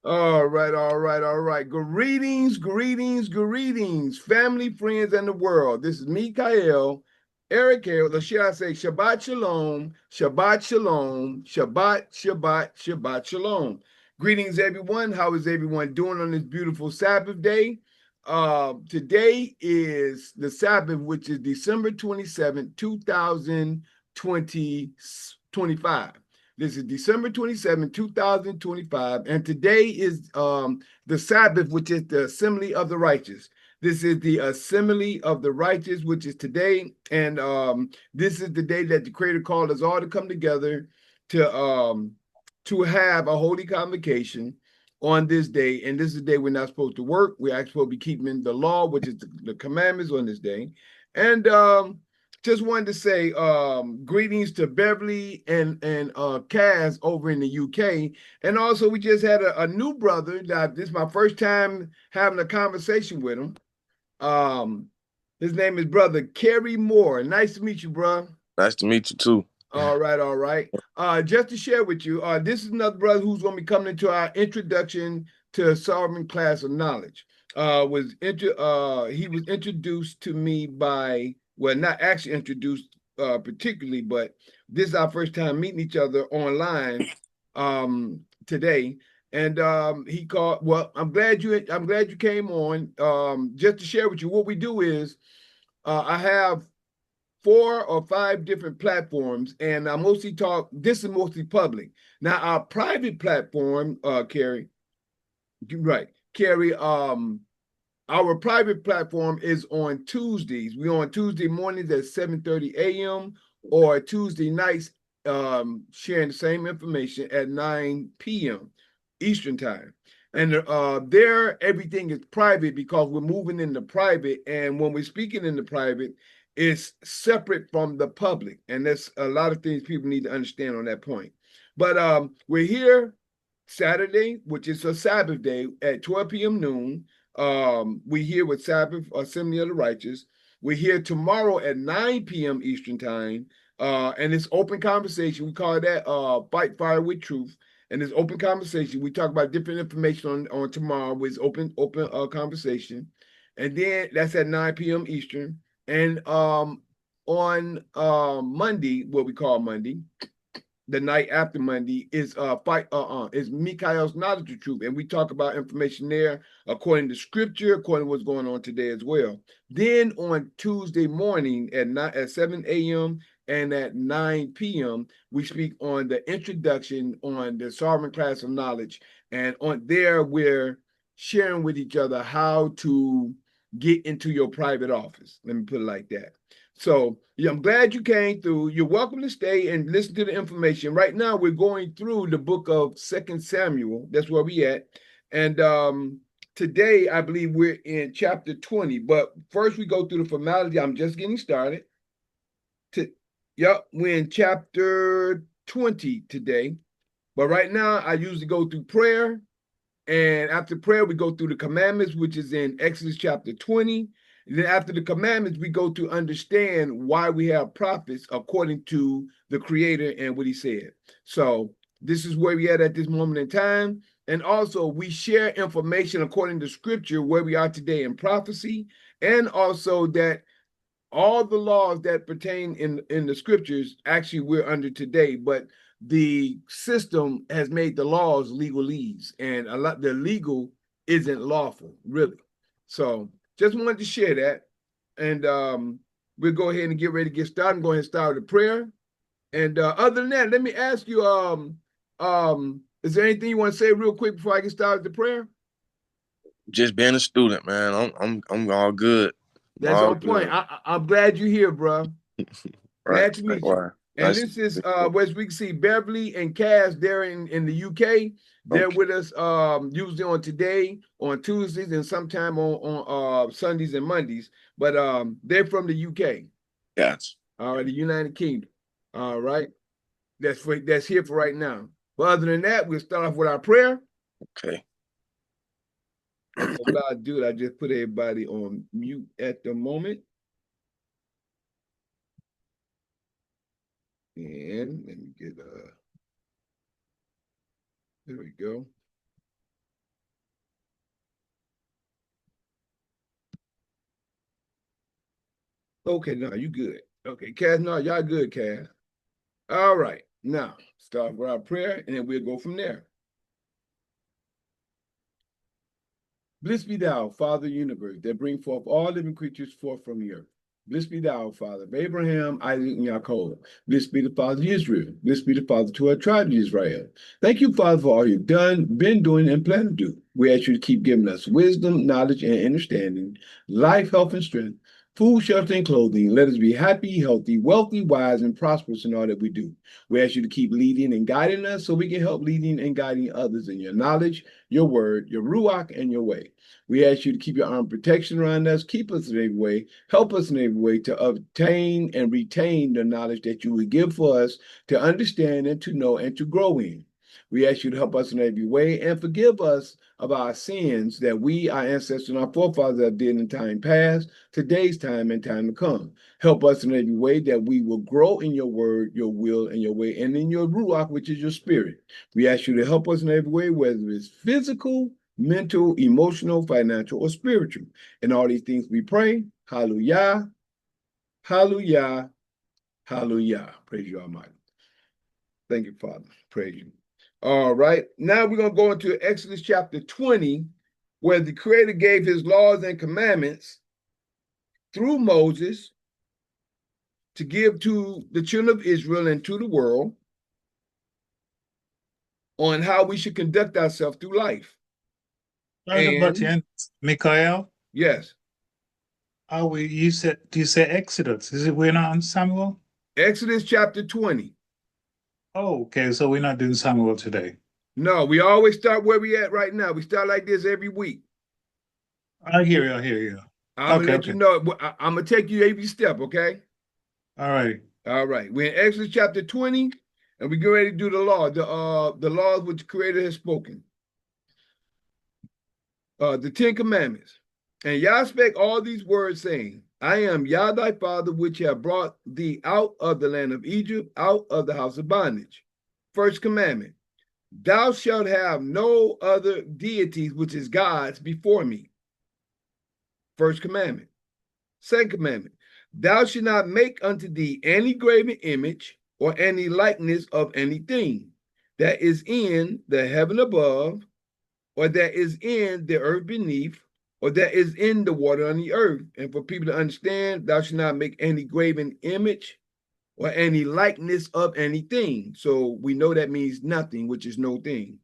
All right, all right, all right. Greetings, greetings, greetings, family, friends, and the world. This is Mikael, Eric Hale, or should I say Shabbat Shalom, Shabbat Shalom, Shabbat, Shabbat, Shabbat Shalom. Greetings, everyone. How is everyone doing on this beautiful Sabbath day? Today is the Sabbath, which is December 27th, 2025. This is December 27th, 2025, and today is the Sabbath, which is the Assembly of the Righteous. This is the Assembly of the Righteous, which is today, and this is the day that the Creator called us all to come together to have a holy convocation on this day. And this is the day we're not supposed to work. We're actually supposed to be keeping the law, which is the commandments on this day. And just wanted to say greetings to Beverly and Kaz over in the UK. And also we just had a new brother that this is my first time having a conversation with him. Um his name is brother Kerry Moore. Nice to meet you, bro. Nice to meet you too. All right, all right. Just to share with you, this is another brother who's going to be coming into our introduction to a sovereign class of knowledge. He was introduced to me by, well, not actually introduced particularly, but this is our first time meeting each other online today. And he called. Well, I'm glad you came on. Just to share with you, what we do is I have 4 or 5 different platforms, and I mostly talk. This is mostly public. Now, our private platform, Carrie. Our private platform is on Tuesdays. We're on Tuesday mornings at 7:30 a.m. or Tuesday nights, sharing the same information at 9 p.m. Eastern time. And there, everything is private because we're moving into private. And when we're speaking in the private, it's separate from the public. And there's a lot of things people need to understand on that point. But we're here Saturday, which is a Sabbath day at 12 p.m. noon. We here with Sabbath Assembly of the Righteous. We're here tomorrow at 9 p.m. Eastern time. And it's open conversation. We call that Fight Fire with Truth. And it's open conversation. We talk about different information on tomorrow with open conversation. And then that's at 9 p.m. Eastern. And on Monday, what we call Monday, the night after Monday is is Mikael's Knowledge of Truth, and we talk about information there according to Scripture, according to what's going on today as well. Then on Tuesday morning at 7 a.m. and at 9 p.m. we speak on the introduction on the sovereign class of knowledge, and on there we're sharing with each other how to get into your private office. Let me put it like that. So yeah, I'm glad you came through. You're welcome to stay and listen to the information. Right now, we're going through the book of Second Samuel. That's where we at. And today, I believe we're in chapter 20. But first, we go through the formality. I'm just getting started. Yep, we're in chapter 20 today. But right now, I usually go through prayer. And after prayer, we go through the commandments, which is in Exodus chapter 20. And then after the commandments, we go to understand why we have prophets according to the Creator and what He said. So this is where we at this moment in time. And also, we share information according to Scripture where we are today in prophecy, and also that all the laws that pertain in the Scriptures actually we're under today, but the system has made the laws legalese, and a lot the legal isn't lawful really. So just wanted to share that. And we'll go ahead and get ready to get started. I'm going to start with a prayer. And other than that, let me ask you, is there anything you want to say real quick before I get started with the prayer? Just being a student, man. I'm all good. I'm That's all on point. good. I'm glad you're here, bro. Right. Glad to meet you. Likewise. And Nice. this is as we can see, Beverly and Cass, they're in the UK. They're Okay. with us usually on today, on Tuesdays, and sometime on Sundays and Mondays. But they're from the UK. Gotcha. All right, the United Kingdom. All right. That's here for right now. But other than that, we'll start off with our prayer. Okay. And so what I do, I just put everybody on mute at the moment. And let me get there we go. Okay, no, you good. Okay, Cass, no, y'all good, Cass. All right, now start with our prayer, and then we'll go from there. Blessed be thou, Father universe, that bring forth all living creatures forth from the earth. Blessed be thou, Father of Abraham, Isaac, and Jacob. Blessed be the Father of Israel. Blessed be the Father to our tribe of Israel. Thank you, Father, for all you've done, been doing, and plan to do. We ask you to keep giving us wisdom, knowledge, and understanding, life, health, and strength, food, shelter, and clothing. Let us be happy, healthy, wealthy, wise, and prosperous in all that we do. We ask you to keep leading and guiding us so we can help leading and guiding others in your knowledge, your word, your ruach, and your way. We ask you to keep your arm protection around us, keep us in every way, help us in every way to obtain and retain the knowledge that you would give for us to understand and to know and to grow in. We ask you to help us in every way and forgive us of our sins that we, our ancestors, and our forefathers have did in time past, today's time, and time to come. Help us in every way that we will grow in your word, your will, and your way, and in your ruach, which is your spirit. We ask you to help us in every way, whether it's physical, mental, emotional, financial, or spiritual. In all these things we pray. Hallelujah, hallelujah, hallelujah. Praise you, Almighty. Thank you, Father. Praise you. All right. Now we're going to go into Exodus chapter 20, where the Creator gave his laws and commandments through Moses to give to the children of Israel and to the world on how we should conduct ourselves through life. But And Michael, yes, do you say Exodus? Is it we're not on Samuel? Exodus chapter 20. Oh, okay. So we're not doing Samuel today. No, we always start where we at right now. We start like this every week. I hear you. I hear you. I'm gonna let you know. I'm gonna take you every step, okay? All right. All right. We're in Exodus chapter 20, and we get ready to do the law, the laws which the Creator has spoken. The Ten Commandments. And Yah spake all these words, saying, I am Yah thy father, which have brought thee out of the land of Egypt, out of the house of bondage. First commandment. Thou shalt have no other deities, which is gods, before me. First commandment. Second commandment. Thou shalt not make unto thee any graven image or any likeness of anything that is in the heaven above, or that is in the earth beneath, or that is in the water on the earth. And for people to understand, thou shalt not make any graven image or any likeness of anything. So we know that means nothing, which is no thing.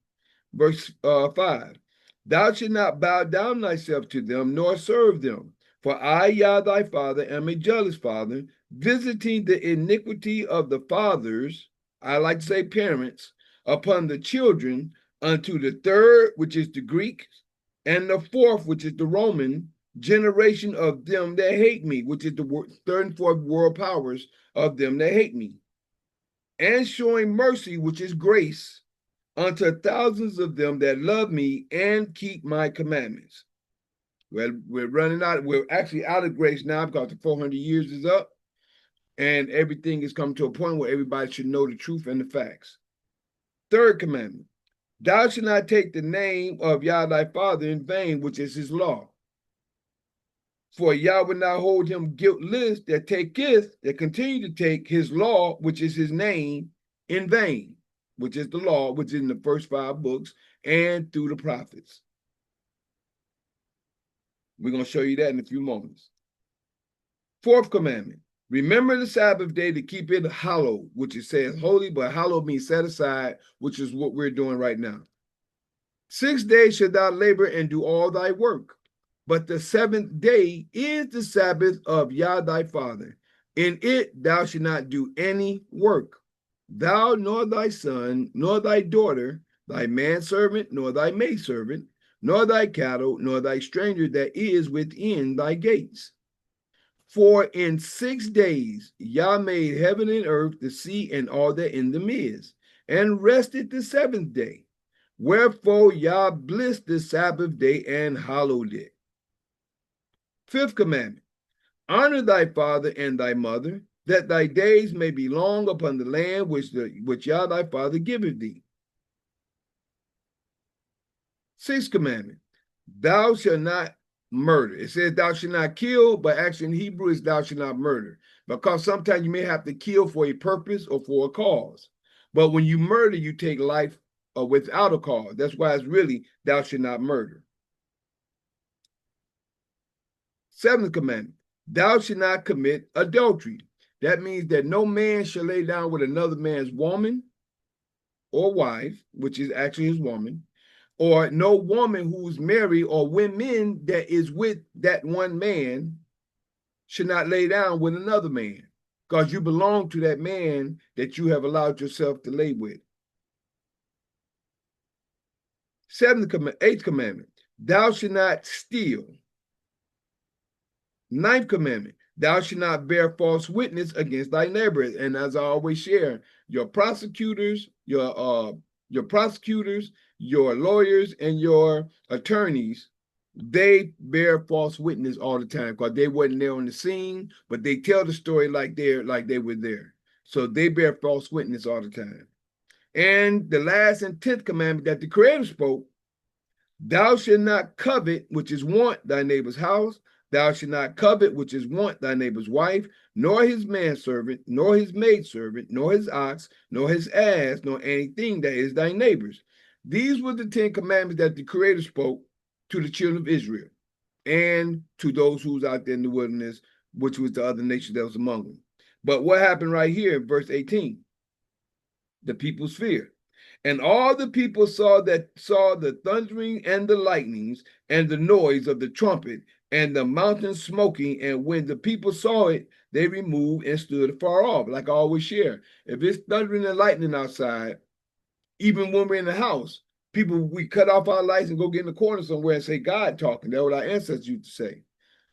Verse 5, thou shalt not bow down thyself to them, nor serve them. For I, Yah thy father, am a jealous father, visiting the iniquity of the fathers, I like to say parents, upon the children, unto the third, which is the Greek, and the fourth, which is the Roman, generation of them that hate me, which is the third and fourth world powers of them that hate me. And showing mercy, which is grace, unto thousands of them that love me and keep my commandments. Well, we're running out. We're actually out of grace now because the 400 years is up, and everything is come to a point where everybody should know the truth and the facts. Third commandment: thou shalt not take the name of Yah thy father in vain, which is his law. For Yah will not hold him guiltless that continue to take his law, which is his name, in vain, which is the law, which is in the first 5 books and through the prophets. We're going to show you that in a few moments. Fourth commandment: remember the Sabbath day to keep it hallowed, which it says holy, but hallowed means set aside, which is what we're doing right now. 6 days shalt thou labor and do all thy work. But the 7th day is the Sabbath of Yah thy father. In it thou shalt not do any work, thou nor thy son, nor thy daughter, thy manservant, nor thy maidservant, nor thy cattle, nor thy stranger that is within thy gates. For in 6 days Yah made heaven and earth, the sea, and all that in them is, and rested the 7th day. Wherefore Yah blessed the Sabbath day and hallowed it. Fifth commandment: honor thy father and thy mother, that thy days may be long upon the land which Yah thy father giveth thee. Sixth commandment: thou shalt not murder. It says thou shalt not kill, but actually in Hebrew is thou shalt not murder. Because sometimes you may have to kill for a purpose or for a cause. But when you murder, you take life without a cause. That's why it's really thou shalt not murder. Seventh commandment, thou shalt not commit adultery. That means that no man shall lay down with another man's woman or wife, which is actually his woman, or no woman who's married or women that is with that one man should not lay down with another man, because you belong to that man that you have allowed yourself to lay with. Eighth commandment, thou shalt not steal. Ninth commandment, thou shalt not bear false witness against thy neighbor. And as I always share, your prosecutors, your lawyers, and your attorneys, they bear false witness all the time because they wasn't there on the scene, but they tell the story like they were there. So they bear false witness all the time. And the last and 10th commandment that the Creator spoke, thou shalt not covet, which is want, thy neighbor's house. Thou shalt not covet, which is want, thy neighbor's wife, nor his manservant, nor his maidservant, nor his ox, nor his ass, nor anything that is thy neighbor's. These were the 10 commandments that the Creator spoke to the children of Israel and to those who was out there in the wilderness, which was the other nation that was among them. But what happened right here in verse 18? The people's fear. And all the people saw the thundering and the lightnings and the noise of the trumpet and the mountain smoking. And when the people saw it, they removed and stood afar off. Like I always share, if it's thundering and lightning outside, even when we're in the house, we cut off our lights and go get in the corner somewhere and say, God talking. That's what our ancestors used to say.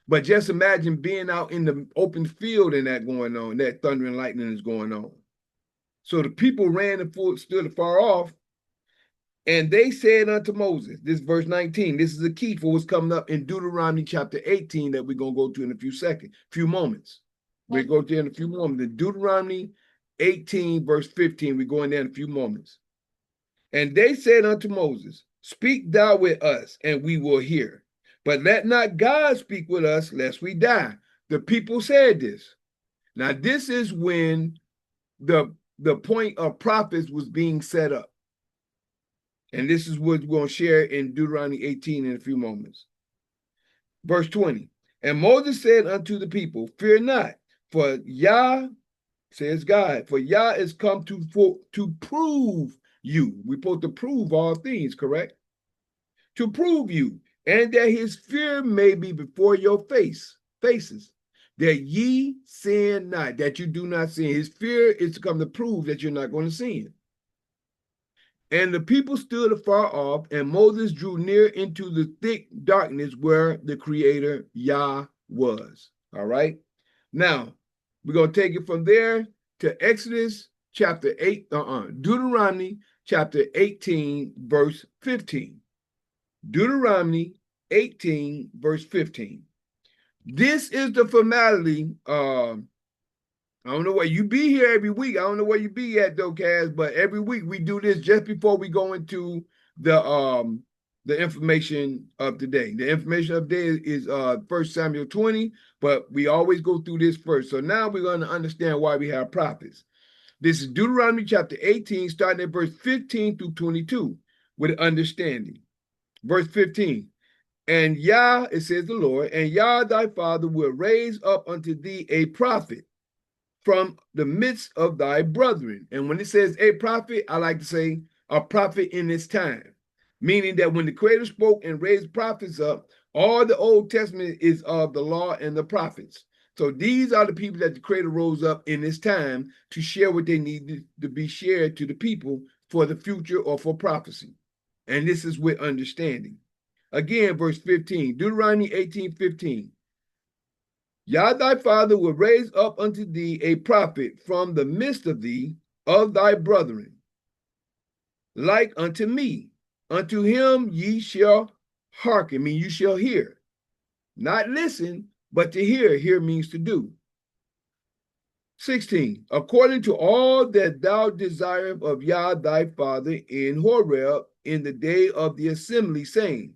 But just imagine being out in the open field and that going on, that thunder and lightning is going on. So the people ran and stood afar off, and they said unto Moses, this verse 19, this is the key for what's coming up in Deuteronomy chapter 18 that we're going to go to in a few moments. We'll go there in a few moments. In Deuteronomy 18, verse 15, we're going there in a few moments. And they said unto Moses, speak thou with us, and we will hear. But let not God speak with us, lest we die. The people said this. Now, this is when the point of prophets was being set up. And this is what we're going to share in Deuteronomy 18 in a few moments. Verse 20. And Moses said unto the people, fear not, for Yah, says God, for Yah is come to prove you. We're supposed to prove all things, correct? To prove you, and that his fear may be before your faces, that ye sin not, that you do not sin. His fear is to come to prove that you're not going to sin. And the people stood afar off, and Moses drew near into the thick darkness where the Creator Yah was. All right. Now, we're going to take it from there to Exodus chapter 8, Deuteronomy chapter 18, verse 15. Deuteronomy 18, verse 15. This is the formality. I don't know where you be here every week. I don't know where you be at though, Kaz, but every week we do this just before we go into the information of the day. The information of the day is 1 Samuel 20, but we always go through this first. So now we're going to understand why we have prophets. This is Deuteronomy chapter 18, starting at verse 15 through 22, with understanding. Verse 15. And Yah, it says the Lord, and Yah thy father will raise up unto thee a prophet from the midst of thy brethren. And when it says a prophet, I like to say a prophet in its time, meaning that when the Creator spoke and raised prophets up, all the Old Testament is of the law and the prophets. So these are the people that the Creator rose up in this time to share what they needed to be shared to the people for the future or for prophecy. And this is with understanding. Again, verse 15, Deuteronomy 18:15. Yah thy father will raise up unto thee a prophet from the midst of thee, of thy brethren, like unto me. Unto him ye shall hearken, mean you shall hear. Not listen, but to hear. Hear means to do. 16. According to all that thou desirest of Yah thy father in Horeb in the day of the assembly, saying,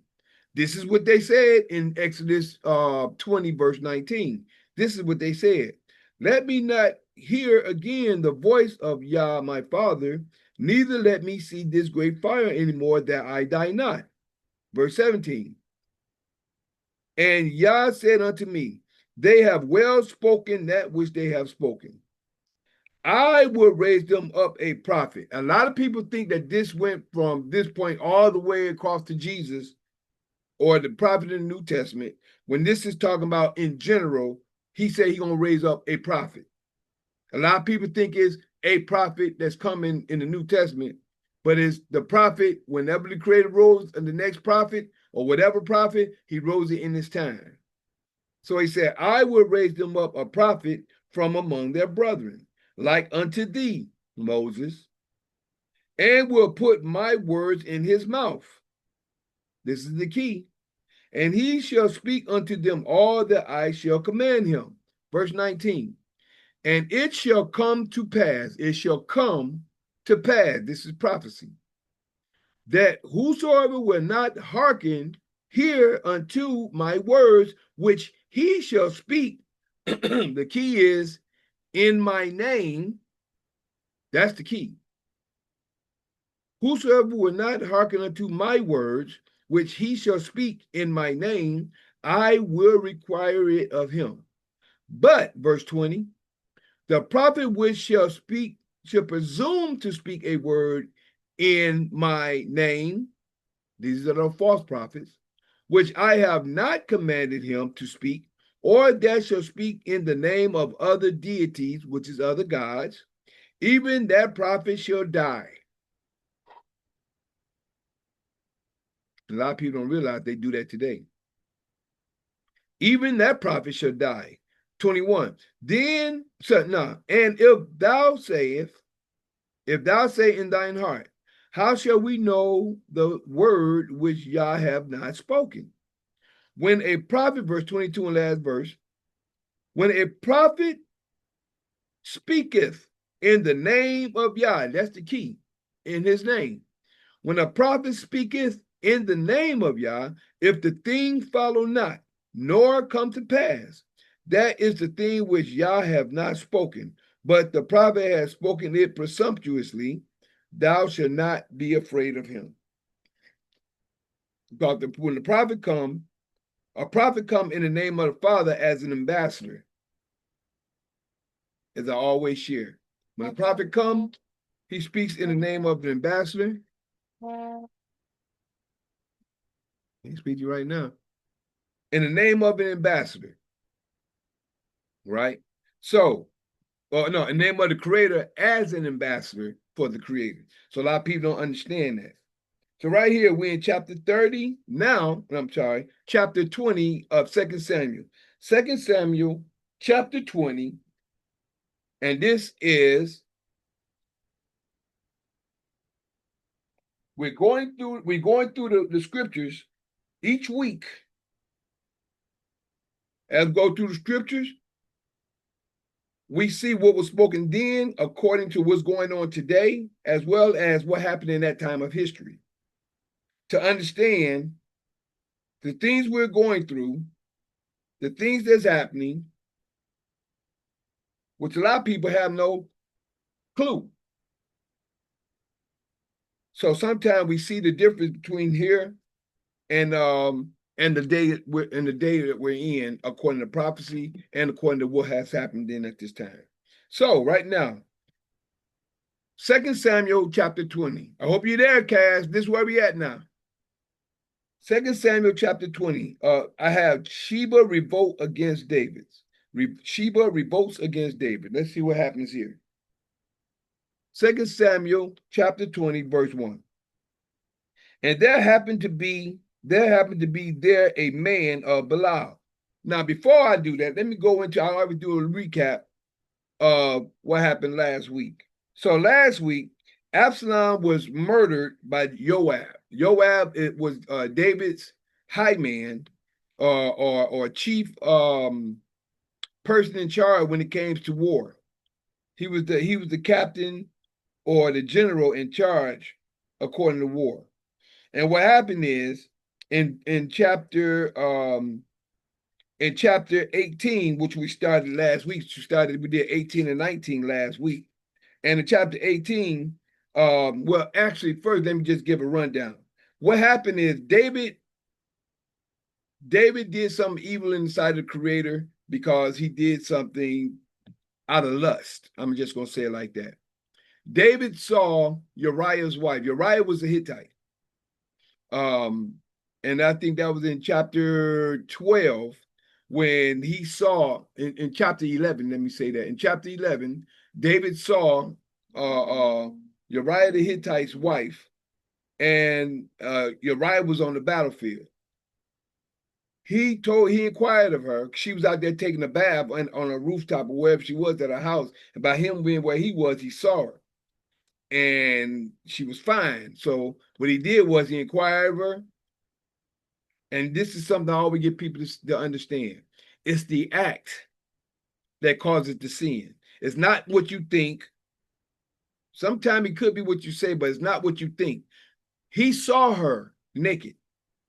This is what they said in Exodus 20, verse 19. This is what they said. Let me not hear again the voice of Yah, my father, neither let me see this great fire anymore, that I die not. Verse 17. And Yah said unto me, they have well spoken that which they have spoken. I will raise them up a prophet. A lot of people think that this went from this point all the way across to Jesus or the prophet in the New Testament. When this is talking about in general, he said he's going to raise up a prophet. A lot of people think it's a prophet that's coming in the New Testament, but it's the prophet, whenever the Creator rose and the next prophet or whatever prophet, he rose it in his time. So he said, I will raise them up a prophet from among their brethren, like unto thee, Moses, and will put my words in his mouth. This is the key. And he shall speak unto them all that I shall command him. Verse 19. And it shall come to pass, it shall come to pass, this is prophecy, that whosoever will not hearken, hear unto my words, which he shall speak, the key is, in my name, that's the key. Whosoever will not hearken unto my words, which he shall speak in my name, I will require it of him. But, verse 20, the prophet which shall presume to speak a word in my name, these are the false prophets, which I have not commanded him to speak, or that shall speak in the name of other deities, which is other gods, even that prophet shall die. A lot of people don't realize they do that today. Even that prophet shall die. 21. And if thou say in thine heart, how shall we know the word which Yah have not spoken? When a prophet, verse 22 and last verse, when a prophet speaketh in the name of Yah, that's the key, in his name. When a prophet speaketh in the name of Yah, if the thing follow not, nor come to pass, that is the thing which Yah have not spoken, but the prophet has spoken it presumptuously, thou shalt not be afraid of him. Because when the prophet come, a prophet come in the name of the Father as an ambassador, as I always share. When a prophet comes, he speaks in the name of the ambassador. He speaks to you right now. In the name of an ambassador. Right? So, in the name of the Creator as an ambassador for the Creator. So a lot of people don't understand that. So right here, we're in chapter 30 now, chapter 20 of 2 Samuel. 2 Samuel, chapter 20, and this is, we're going through the scriptures each week. As we go through the scriptures, we see what was spoken then according to what's going on today, as well as what happened in that time of history. To understand the things we're going through, the things that's happening, which a lot of people have no clue. So sometimes we see the difference between here and the day that we're in, according to prophecy and according to what has happened then at this time. So right now, 2 Samuel chapter 20. I hope you're there, Cass. This is where we at now. 2 Samuel chapter 20. I have Sheba revolt against David. Sheba revolts against David. Let's see what happens here. 2 Samuel chapter 20, verse 1. And there happened to be there a man of Belial. Now, before I do that, let me go into, I always do a recap of what happened last week. So last week, Absalom was murdered by Joab. Joab, it was David's high man or chief person in charge when it came to war. He was the captain or the general in charge according to war. And what happened is in chapter 18, which we started last week. We did 18 and 19 last week. And in chapter 18, well, actually, first, let me just give a rundown. What happened is David did something evil in the sight of the Creator because he did something out of lust. I'm just going to say it like that. David saw Uriah's wife. Uriah was a Hittite. And I think that was in chapter 12 when he saw, in chapter 11, let me say that. In chapter 11, David saw Uriah the Hittite's wife, and Uriah was on the battlefield. He inquired of her. She was out there taking a bath on a rooftop or wherever she was at her house. And by him being where he was, he saw her. And she was fine. So what he did was he inquired of her. And this is something I always get people to understand. It's the act that causes the sin. It's not what you think. Sometimes it could be what you say, but it's not what you think. He saw her naked,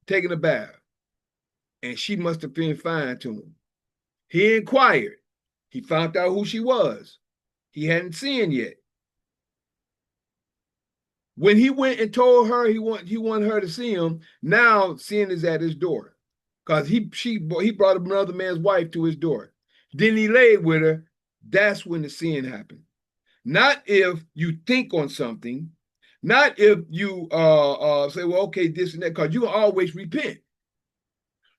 taking a bath. And she must have been fine to him. He inquired. He found out who she was. He hadn't sinned yet. When he went and told her he wanted her to see him, now sin is at his door. Because he brought another man's wife to his door. Then he laid with her. That's when the sin happened. Not if you think on something, not if you say, well, okay, this and that, because you can always repent.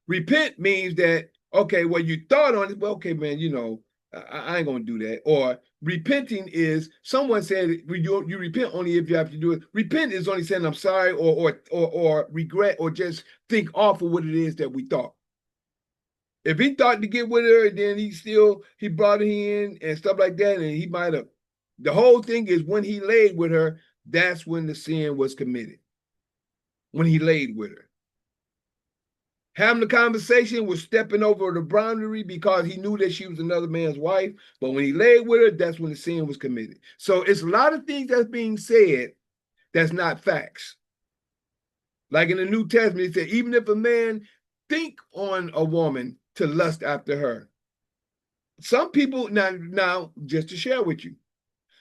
Repent means that, okay, well, you thought on it, well, okay, man, I ain't gonna do that. Or repenting is someone said you repent only if you have to do it. Repent is only saying I'm sorry or regret or just think off of what it is that we thought. If he thought to get with her, then he brought her in and stuff like that, and he might have. The whole thing is when he laid with her, that's when the sin was committed. When he laid with her. Having the conversation was stepping over the boundary because he knew that she was another man's wife. But when he laid with her, that's when the sin was committed. So it's a lot of things that's being said that's not facts. Like in the New Testament, it said, even if a man think on a woman to lust after her. Some people, now just to share with you,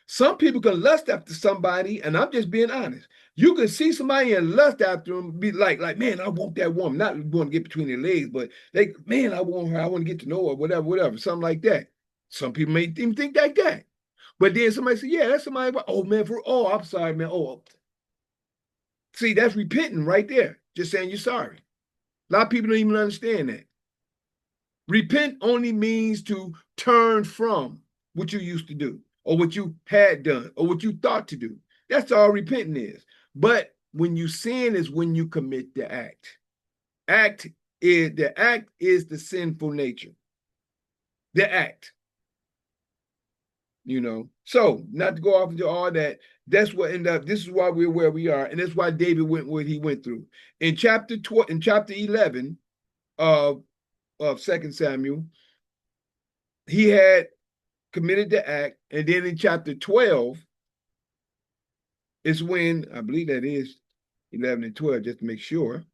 some people can lust after somebody, and I'm just being honest. You can see somebody and lust after them, be like, man, I want that woman. Not want to get between their legs, but man, I want her. I want to get to know her, whatever, something like that. Some people may even think like that. But then somebody say, yeah, that's somebody. Oh, man, I'm sorry, man. Oh, see, that's repenting right there. Just saying you're sorry. A lot of people don't even understand that. Repent only means to turn from what you used to do, or what you had done, or what you thought to do. That's all repenting is. But when you sin is when you commit the act. The act is the sinful nature. The act. So not to go off into all that, that's what ended up. This is why we're where we are, and that's why David went what he went through. In chapter 11 of 2 Samuel, he had committed the act, and then in chapter 12 is when, I believe that is 11 and 12, just to make sure.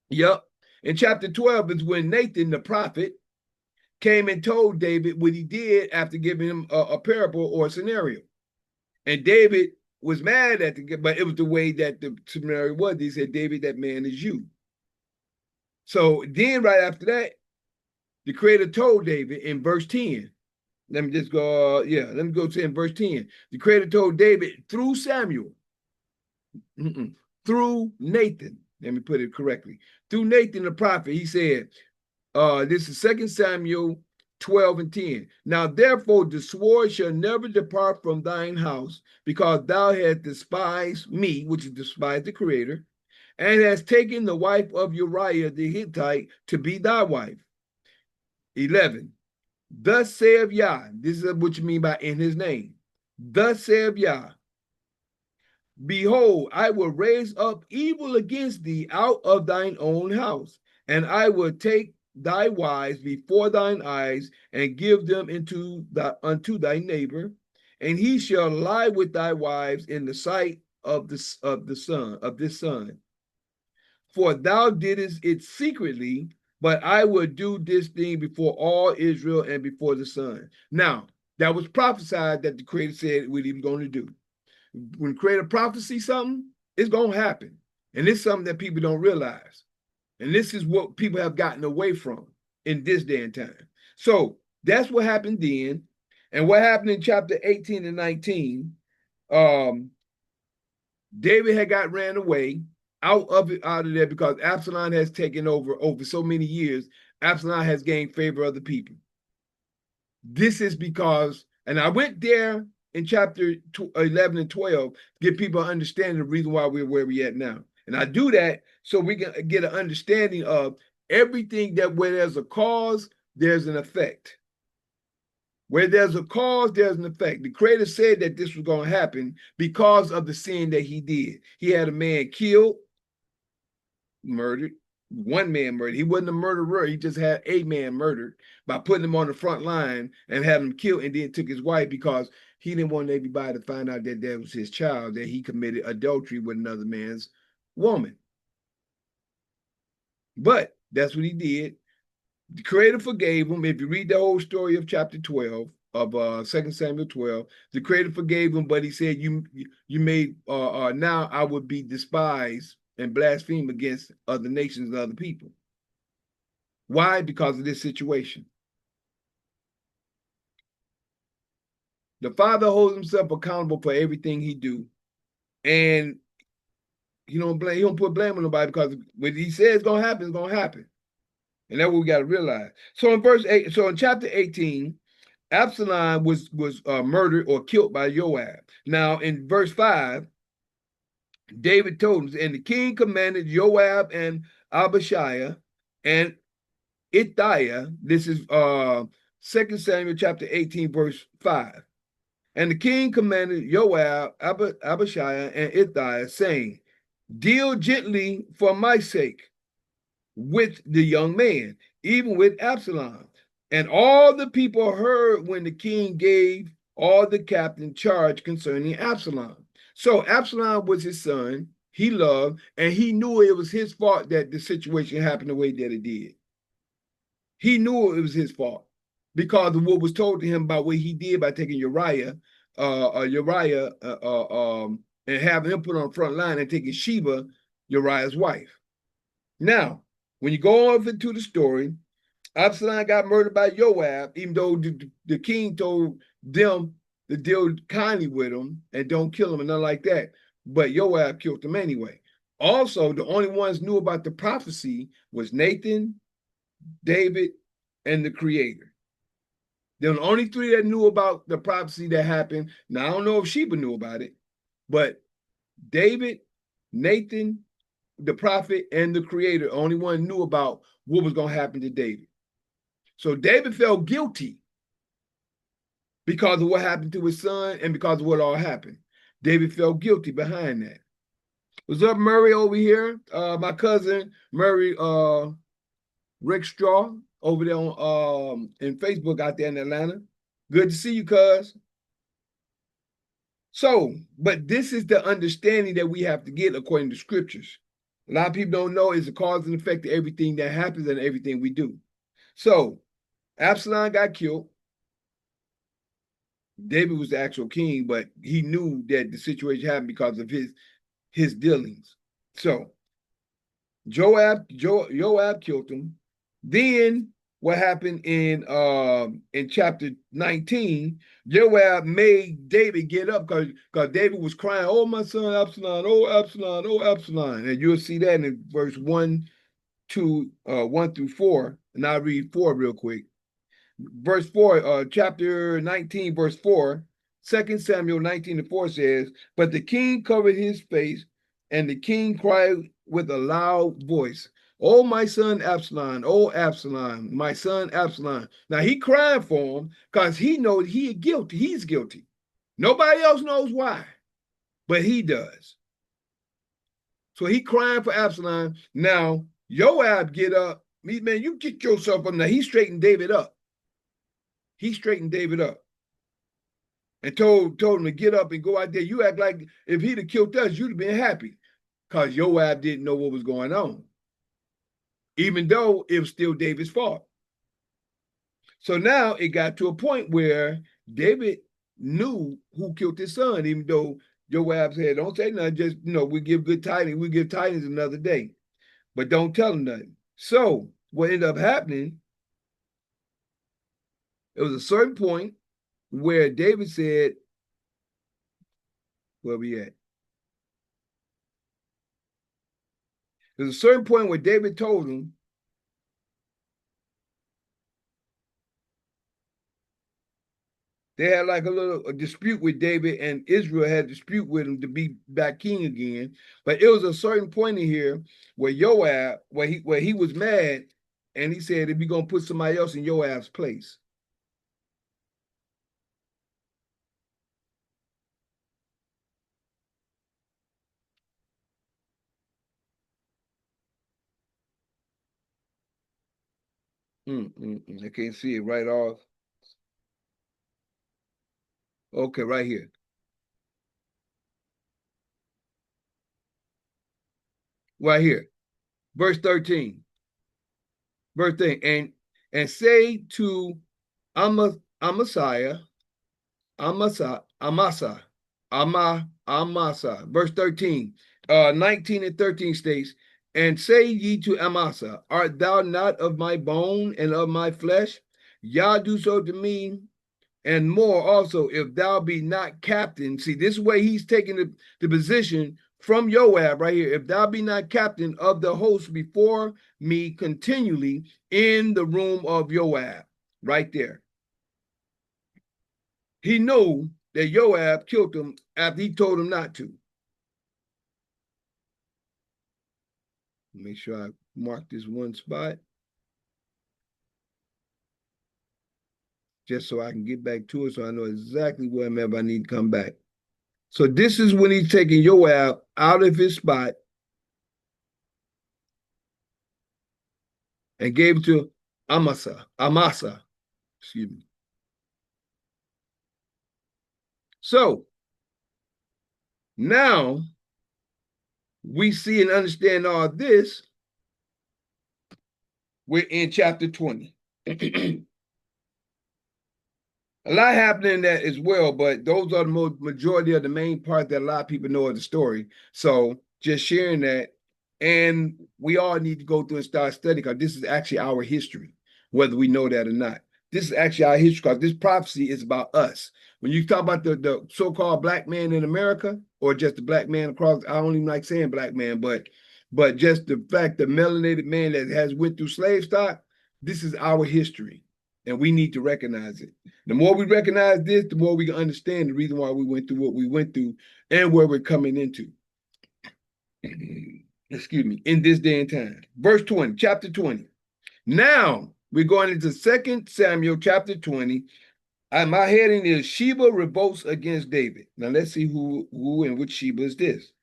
Yep. In chapter 12 is when Nathan, the prophet, came and told David what he did after giving him a parable or a scenario. And David was mad but it was the way that the scenario was. He said, David, that man is you. So then right after that, the Creator told David in verse 10, let me just go, let me go to in verse 10. The Creator told David through Samuel, through Nathan, let me put it correctly, through Nathan the prophet, he said, this is 2 Samuel 12 and 10. Now therefore the sword shall never depart from thine house, because thou hast despised me, which is despised the Creator, and hast taken the wife of Uriah the Hittite to be thy wife. 11. Thus saith Yah, this is what you mean by in his name. Thus saith Yah, behold, I will raise up evil against thee out of thine own house, and I will take thy wives before thine eyes, and give them unto thy neighbor, and he shall lie with thy wives in the sight of this son. for thou didst it secretly, but I will do this thing before all Israel and before the sun. Now, that was prophesied that the Creator said what he was going to do. When the Creator prophesies something, it's going to happen. And it's something that people don't realize. And this is what people have gotten away from in this day and time. So that's what happened then. And what happened in chapter 18 and 19, David had got ran away out of there because Absalom has taken over so many years. Absalom has gained favor of the people. This is because, and I went there in chapter 11 and 12 to give people an understanding of the reason why we're where we're at now. And I do that so we can get an understanding of everything that where there's a cause, there's an effect. Where there's a cause, there's an effect. The Creator said that this was going to happen because of the sin that he did. He had a man killed, murdered, one man murdered. He wasn't a murderer. He just had a man murdered by putting him on the front line and having him killed, and then took his wife because he didn't want everybody to find out that that was his child, that he committed adultery with another man's woman. But that's what he did. The Creator forgave him. If you read the whole story of chapter 12 of 2 Samuel 12, the Creator forgave him, but he said, you made, now I would be despised and blaspheme against other nations and other people. Why? Because of this situation. The Father holds himself accountable for everything he do. And he don't put blame on nobody, because when he says it's going to happen, it's going to happen. And that's what we got to realize. So in verse 8, so in chapter 18, Absalom was murdered or killed by Joab. Now in verse 5, David told him, and the king commanded Joab and Abishai and Ithiah. This is 2 Samuel chapter 18, verse 5. And the king commanded Joab, Abishai, and Ithiah, saying, deal gently for my sake with the young man, even with Absalom. And all the people heard when the king gave all the captain charge concerning Absalom. So Absalom was his son, he loved, and he knew it was his fault that the situation happened the way that it did. He knew it was his fault because of what was told to him about what he did by taking Uriah, and having him put on the front line and taking Sheba, Uriah's wife. Now, when you go on into the story, Absalom got murdered by Joab, even though the king told them to deal kindly with him and don't kill him and nothing like that. But Joab killed him anyway. Also, the only ones knew about the prophecy was Nathan, David, and the Creator. They're the only three that knew about the prophecy that happened. Now, I don't know if Sheba knew about it, but David, Nathan, the prophet, and the Creator, only one knew about what was going to happen to David. So David felt guilty because of what happened to his son and because of what all happened. David felt guilty behind that. What's up, Murray, over here? My cousin, Murray Rick Straw, over there on in Facebook out there in Atlanta. Good to see you, cuz. So, but this is the understanding that we have to get according to scriptures. A lot of people don't know it's a cause and effect to everything that happens and everything we do. So, Absalom got killed. David was the actual king, but he knew that the situation happened because of his dealings. So, Joab killed him. Then what happened in chapter 19, Joab made David get up because David was crying, oh, my son Absalom, oh, Absalom, oh, Absalom. And you'll see that in verse 1 through 4. And I'll read 4 real quick. Verse 4, chapter 19, verse 4, 2 Samuel 19:4 says, but the king covered his face, and the king cried with a loud voice, oh, my son Absalom, oh, Absalom, my son Absalom. Now he cried for him because he knows he's guilty. Nobody else knows why, but he does. So he crying for Absalom. Now Joab get up. Man, you get yourself up. Now he straightened David up. He straightened David up and told him to get up and go out there. You act like if he'd have killed us, you'd have been happy. because Joab didn't know what was going on, even though it was still David's fault. So now it got to a point where David knew who killed his son, even though Joab said, don't say nothing, just, we give good tidings, we give tidings another day, but don't tell him nothing. So what ended up happening, it was a certain point where David said, where we at? There's a certain point where David told him, they had like a dispute with David, and Israel had a dispute with him to be back king again. But it was a certain point in here where Joab, where he was mad, and he said, if you're gonna put somebody else in Joab's place. I can't see it right off. Okay, right here. Right here. Verse 13. Verse 13. And say to Amasa, verse 13, 19 and 13 states, and say ye to Amasa, art thou not of my bone and of my flesh? Yah do so to me, and more also, if thou be not captain. See, this way he's taking the position from Joab right here. If thou be not captain of the host before me continually in the room of Joab, right there. He knew that Joab killed him after he told him not to. Make sure I mark this one spot, just so I can get back to it, so I know exactly where I'm at if I need to come back. So this is when he's taking Joab out of his spot and gave it to Amasa, excuse me. So now we see and understand all this. We're in chapter 20. A lot happening in that as well, but those are the majority of the main part that a lot of people know of the story. So just sharing that, and we all need to go through and start studying, because this is actually our history, whether we know that or not. This is actually our history, because this prophecy is about us. When you talk about the so-called black man in America, or just the black man across, I don't even like saying black man, but just the fact, the melanated man that has went through slave stock, this is our history, and we need to recognize it. The more we recognize this, the more we can understand the reason why we went through what we went through and where we're coming into. Excuse me, in this day and time. Verse 20, chapter 20. Now we're going into 2 Samuel chapter 20. My heading is Sheba revolts against David. Now let's see who and which Sheba is this.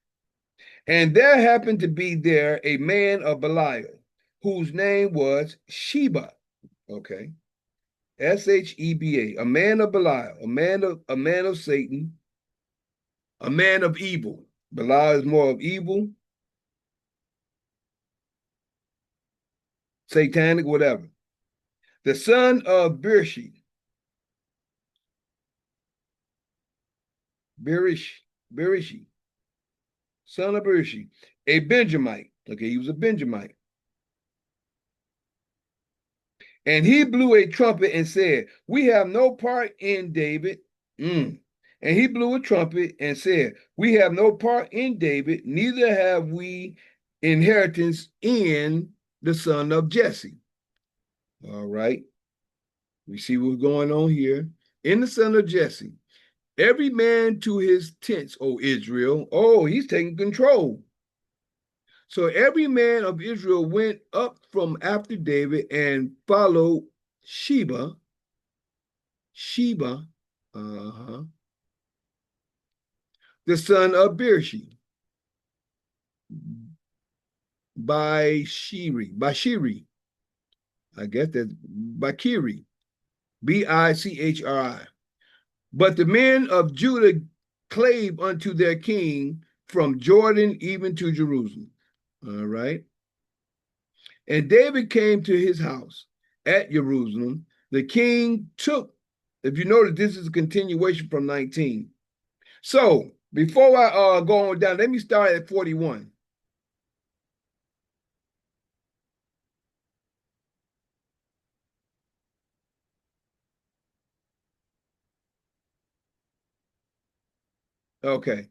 And there happened to be there a man of Belial, whose name was Sheba. Okay. Sheba, a man of Belial, a man of Satan, a man of evil. Belial is more of evil, satanic, whatever. The son of Berishi, son of Berishi, a Benjamite. Okay, he was a Benjamite. And he blew a trumpet and said, we have no part in David. And he blew a trumpet and said, we have no part in David, neither have we inheritance in the son of Jesse. All right. We see what's going on here. In the son of Jesse, every man to his tents, O Israel. Oh, he's taking control. So every man of Israel went up from after David and followed Sheba, the son of Berishi, Bashiri. I guess that's Bakiri, Bichri. But the men of Judah clave unto their king from Jordan even to Jerusalem. All right. And David came to his house at Jerusalem. The king took, if you notice, this is a continuation from 19. So before I go on down, let me start at 41. Okay.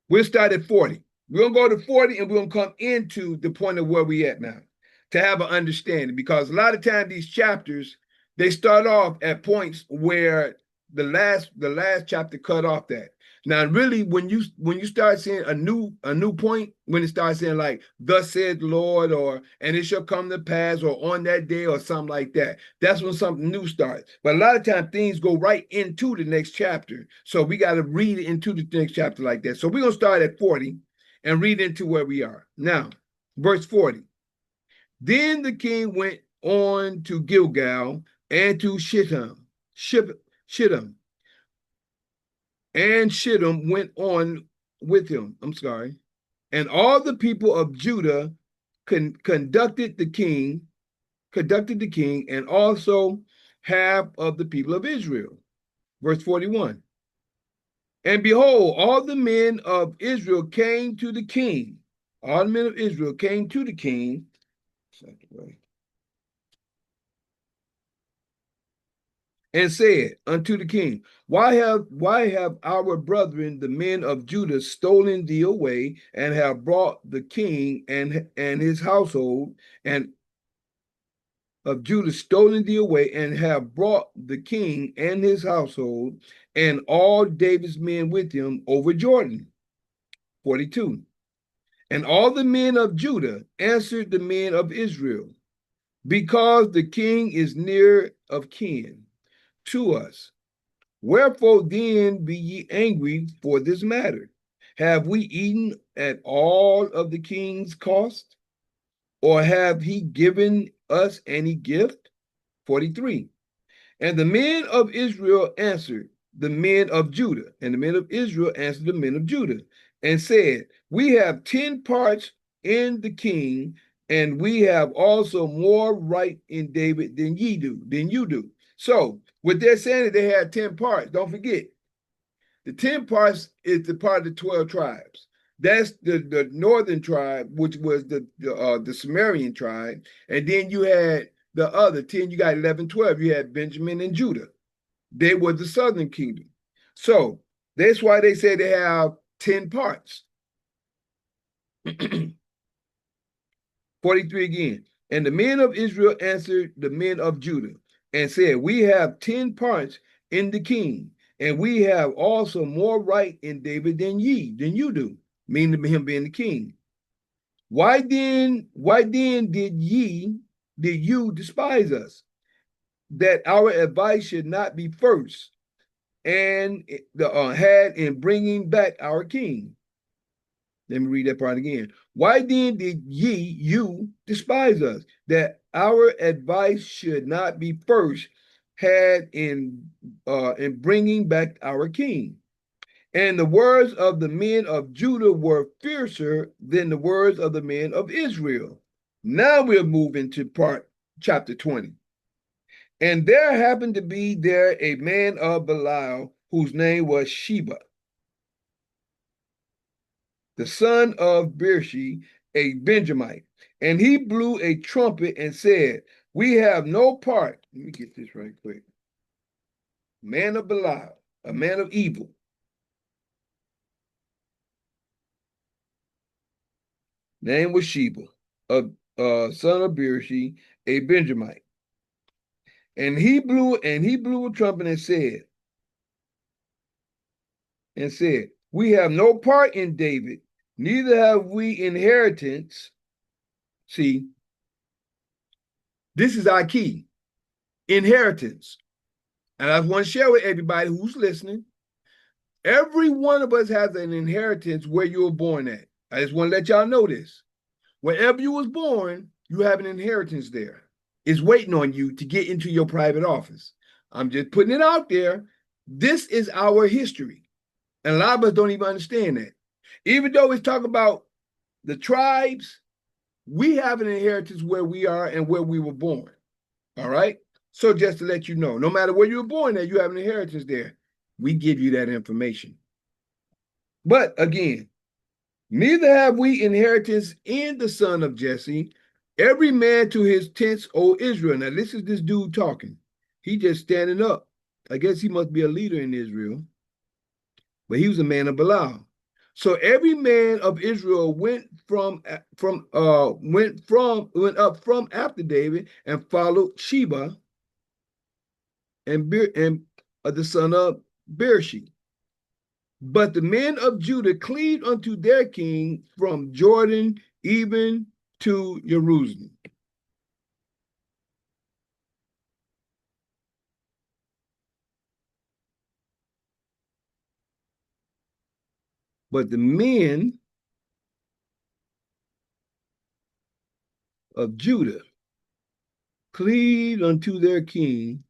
We'll start at 40. We're going to go to 40 and we're going to come into the point of where we at now to have an understanding, because a lot of times these chapters, they start off at points where the last chapter cut off that. Now, really, when you start seeing a new point, when it starts saying like, thus said the Lord, or and it shall come to pass, or on that day, or something like that, that's when something new starts. But a lot of times things go right into the next chapter. So we got to read it into the next chapter like that. So we're going to start at 40 and read into where we are. Now, verse 40. Then the king went on to Gilgal and to Shittim. And Shittim went on with him. And all the people of Judah conducted the king, and also half of the people of Israel. Verse 41. And behold, all the men of Israel came to the king. All the men of Israel came to the king. And said unto the king, why have our brethren, the men of Judah, stolen thee away, and have brought the king and his household, and of Judah stolen thee away, and have brought the king and his household, and all David's men with him over Jordan? 42. And all the men of Judah answered the men of Israel, because the king is near of kin to us. Wherefore then be ye angry for this matter? Have we eaten at all of the king's cost? Or have he given us any gift? 43. And the men of Israel answered the men of Judah, and the men of Israel answered the men of Judah, and said, we have 10 parts in the king, and we have also more right in David than you do. So what they're saying is they had 10 parts. Don't forget, the 10 parts is the part of the 12 tribes. That's the northern tribe, which was the Sumerian tribe. And then you had the other 10, you got 11, 12. You had Benjamin and Judah. They were the southern kingdom. So that's why they say they have 10 parts. 43 again. And the men of Israel answered the men of Judah and said, we have 10 parts in the king, and we have also more right in David than you do, meaning him being the king. Why then did you despise us, that our advice should not be first, and had in bringing back our king? Let me read that part again. Why then did you despise us, that our advice should not be first had in bringing back our king? And the words of the men of Judah were fiercer than the words of the men of Israel. Now we'll move into chapter 20. And there happened to be there a man of Belial, whose name was Sheba, the son of Beershi, a Benjamite. And he blew a trumpet and said, we have no part. Let me get this right quick. Man of Belial, a man of evil. Name was Sheba, a son of Beershi, a Benjamite. And he blew a trumpet and said, we have no part in David, neither have we inheritance. See, this is our key, inheritance. And I want to share with everybody who's listening. Every one of us has an inheritance where you were born at. I just want to let y'all know this. Wherever you was born, you have an inheritance there. It's waiting on you to get into your private office. I'm just putting it out there. This is our history. And a lot of us don't even understand that. Even though it's talking about the tribes, we have an inheritance where we are and where we were born. All right. So just to let you know, no matter where you were born at, you have an inheritance there. We give you that information. But again, neither have we inheritance in the son of Jesse, every man to his tents, O Israel. Now, this is this dude talking. He just standing up. I guess he must be a leader in Israel, but he was a man of Belial. So every man of Israel went up from after David and followed Sheba and the son of Beersheba. But the men of Judah cleaved unto their king from Jordan even to Jerusalem. But the men of Judah cleaved unto their king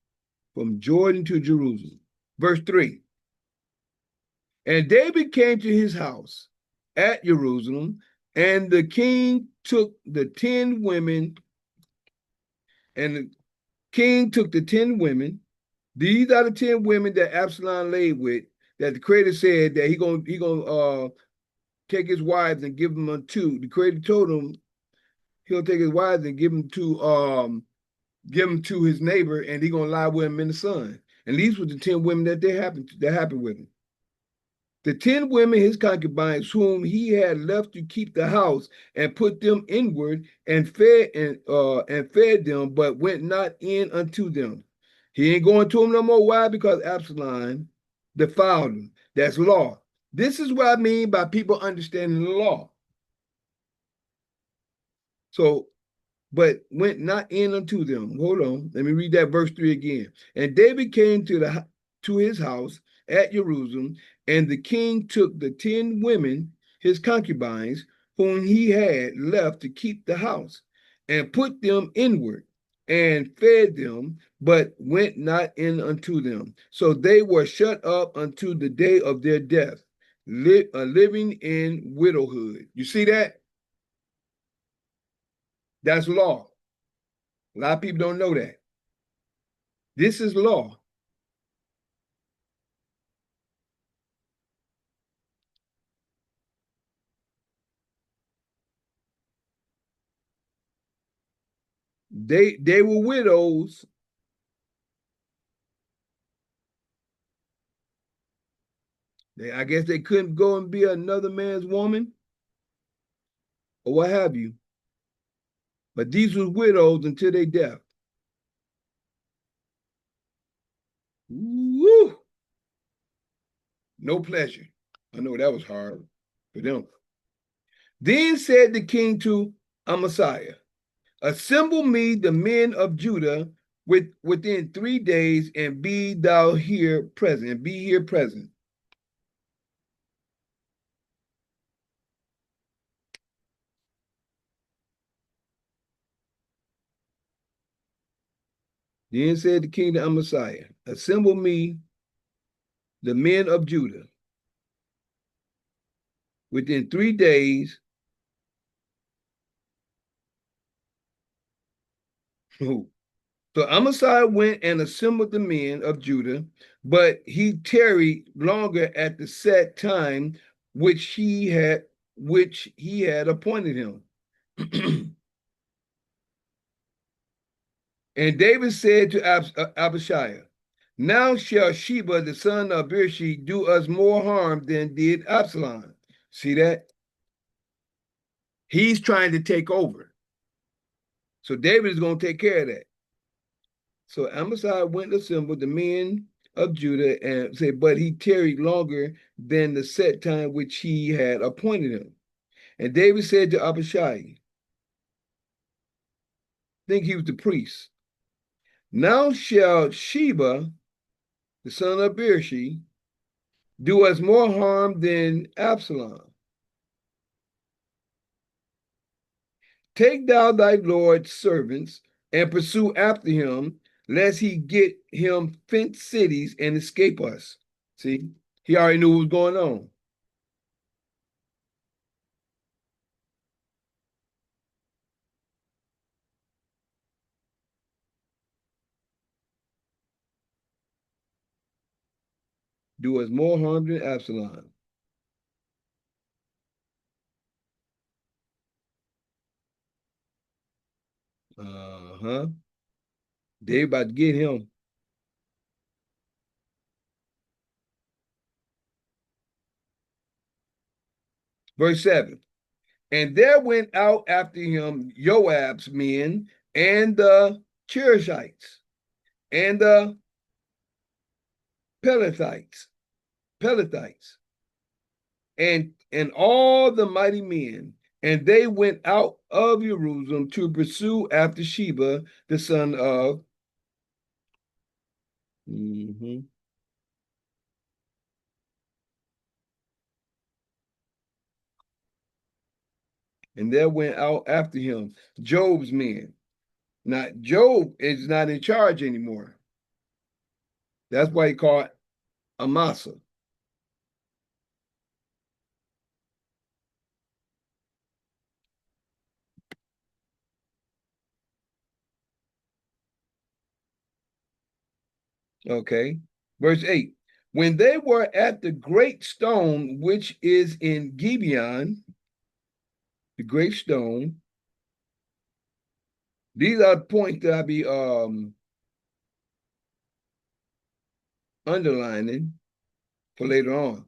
from Jordan to Jerusalem. Verse 3. And David came to his house at Jerusalem, and the king took the 10 women, and the king took the 10 women. These are the 10 women that Absalom laid with, that the creator said that he gonna take his wives and give them unto. The creator told him he'll take his wives and give them to his neighbor, and he gonna lie with him in the sun. And these were the 10 women that happened with him. The 10 women, his concubines, whom he had left to keep the house, and put them inward, and fed them, but went not in unto them. He ain't going to them no more. Why? Because Absalom defiled them. That's law. This is what I mean by people understanding the law. So, but went not in unto them. Hold on. Let me read that verse 3 again. And David came to his house at Jerusalem, and the king took the 10 women, his concubines, whom he had left to keep the house, and put them inward, and fed them, but went not in unto them. So they were shut up unto the day of their death, living in widowhood. You see that? That's law. A lot of people don't know that. This is law. They were widows. I guess they couldn't go and be another man's woman or what have you. But these were widows until they death. Woo! No pleasure. I know that was hard for them. Then said the king to Amaziah, assemble me the men of Judah within 3 days, and be thou here present. Be here present. Then said the king to Amaziah, assemble me the men of Judah within 3 days. So Amaziah went and assembled the men of Judah, but he tarried longer at the set time which he had appointed him. And David said to Abishai, now shall Sheba the son of Beersheba do us more harm than did Absalom. See that? He's trying to take over. So David is going to take care of that. So Amaziah went and assembled the men of Judah, and said, but he tarried longer than the set time which he had appointed him. And David said to Abishai, I think he was the priest, now shall Sheba, the son of Beersheba, do us more harm than Absalom. Take thou thy Lord's servants and pursue after him, lest he get him fenced cities and escape us. See, He already knew what was going on. Do us more harm than Absalom. Uh-huh. They about to get him. Verse 7. And there went out after him Joab's men and the Cherethites and the Pelethites, and all the mighty men, and they went out of Jerusalem to pursue after Sheba, the son of. And there went out after him Job's men. Now, Job is not in charge anymore. That's why he called Amasa. Okay. Verse 8. When they were at the great stone, which is in Gibeon, the great stone, these are points that I be underlining for later on.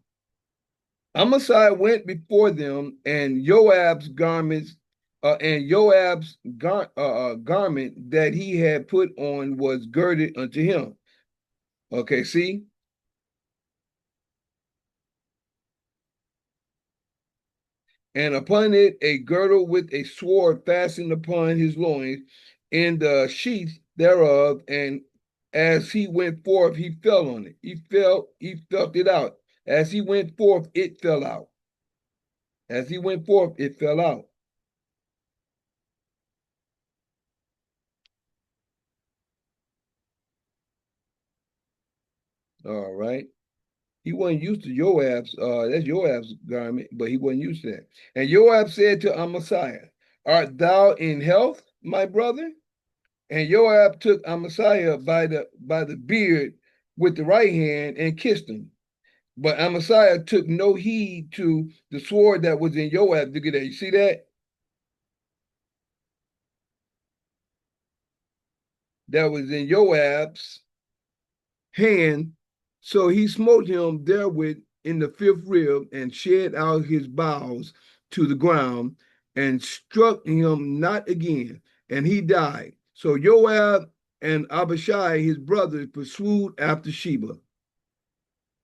Amasai went before them, and Joab's garment garment that he had put on was girded unto him. Okay, see? And upon it a girdle with a sword fastened upon his loins in the sheath thereof, and as he went forth, he fell on it. He felt it out. As he went forth, it fell out. As he went forth, it fell out. All right. He wasn't used to Joab's, that's Joab's garment, but he wasn't used to that. And Joab said to Amasiah, art thou in health, my brother? And Joab took Amasiah by the beard with the right hand and kissed him. But Amasiah took no heed to the sword that was in Joab. Look at that. You see that? That was in Joab's hand. So he smote him therewith in the fifth rib and shed out his bowels to the ground and struck him not again. And he died. So Joab and Abishai, his brothers, pursued after Sheba.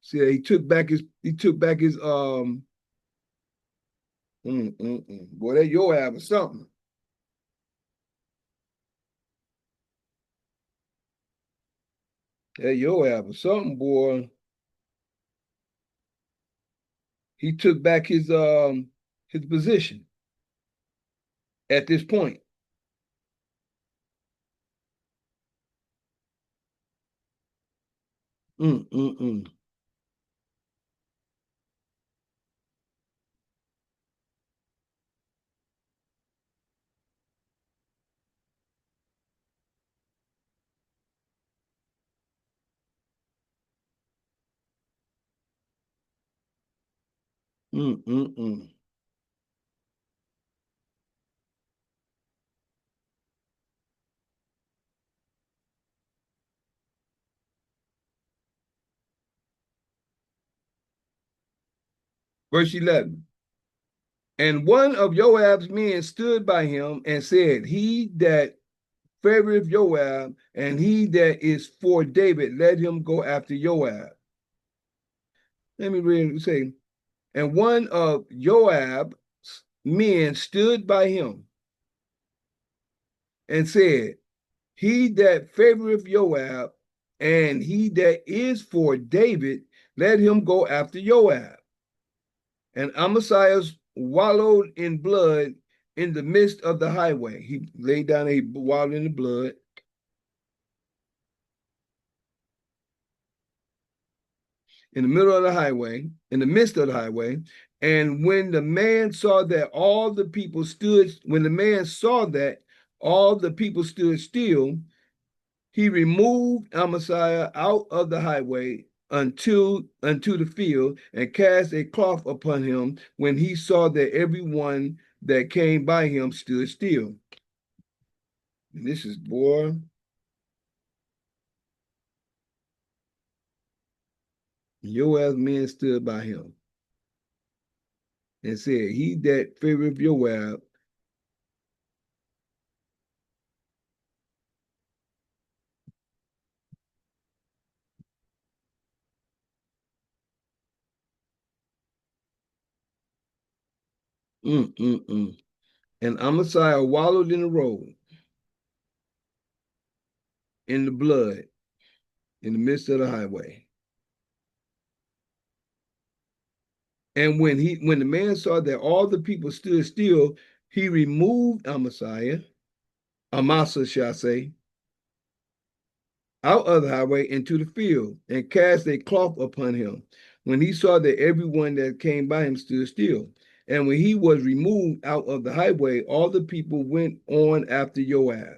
See, he took back his boy, that Joab or something. That Joab or something, boy. He took back his position at this point. Mm, mm, mm. Mm, mm, mm. Verse 11. And one of Joab's men stood by him and said, he that favoreth Joab and he that is for David, let him go after Joab. Let me read it say, and one of Joab's men stood by him and said, he that favoreth Joab and he that is for David, let him go after Joab. And Amasiah wallowed in blood in the midst of the highway. He laid down, he wallowed in the blood. in the middle of the highway, in the midst of the highway. And when the man saw that all the people stood, when the man saw that all the people stood still, he removed Amasiah out of the highway unto the field and cast a cloth upon him when he saw that everyone that came by him stood still. And this is, boy, Joab's men stood by him and said, he that favoreth Joab, and Amasiah wallowed in the road, in the blood, in the midst of the highway. And when the man saw that all the people stood still, he removed Amasa, shall I say, out of the highway into the field, and cast a cloth upon him. When he saw that everyone that came by him stood still. And when he was removed out of the highway, all the people went on after Joab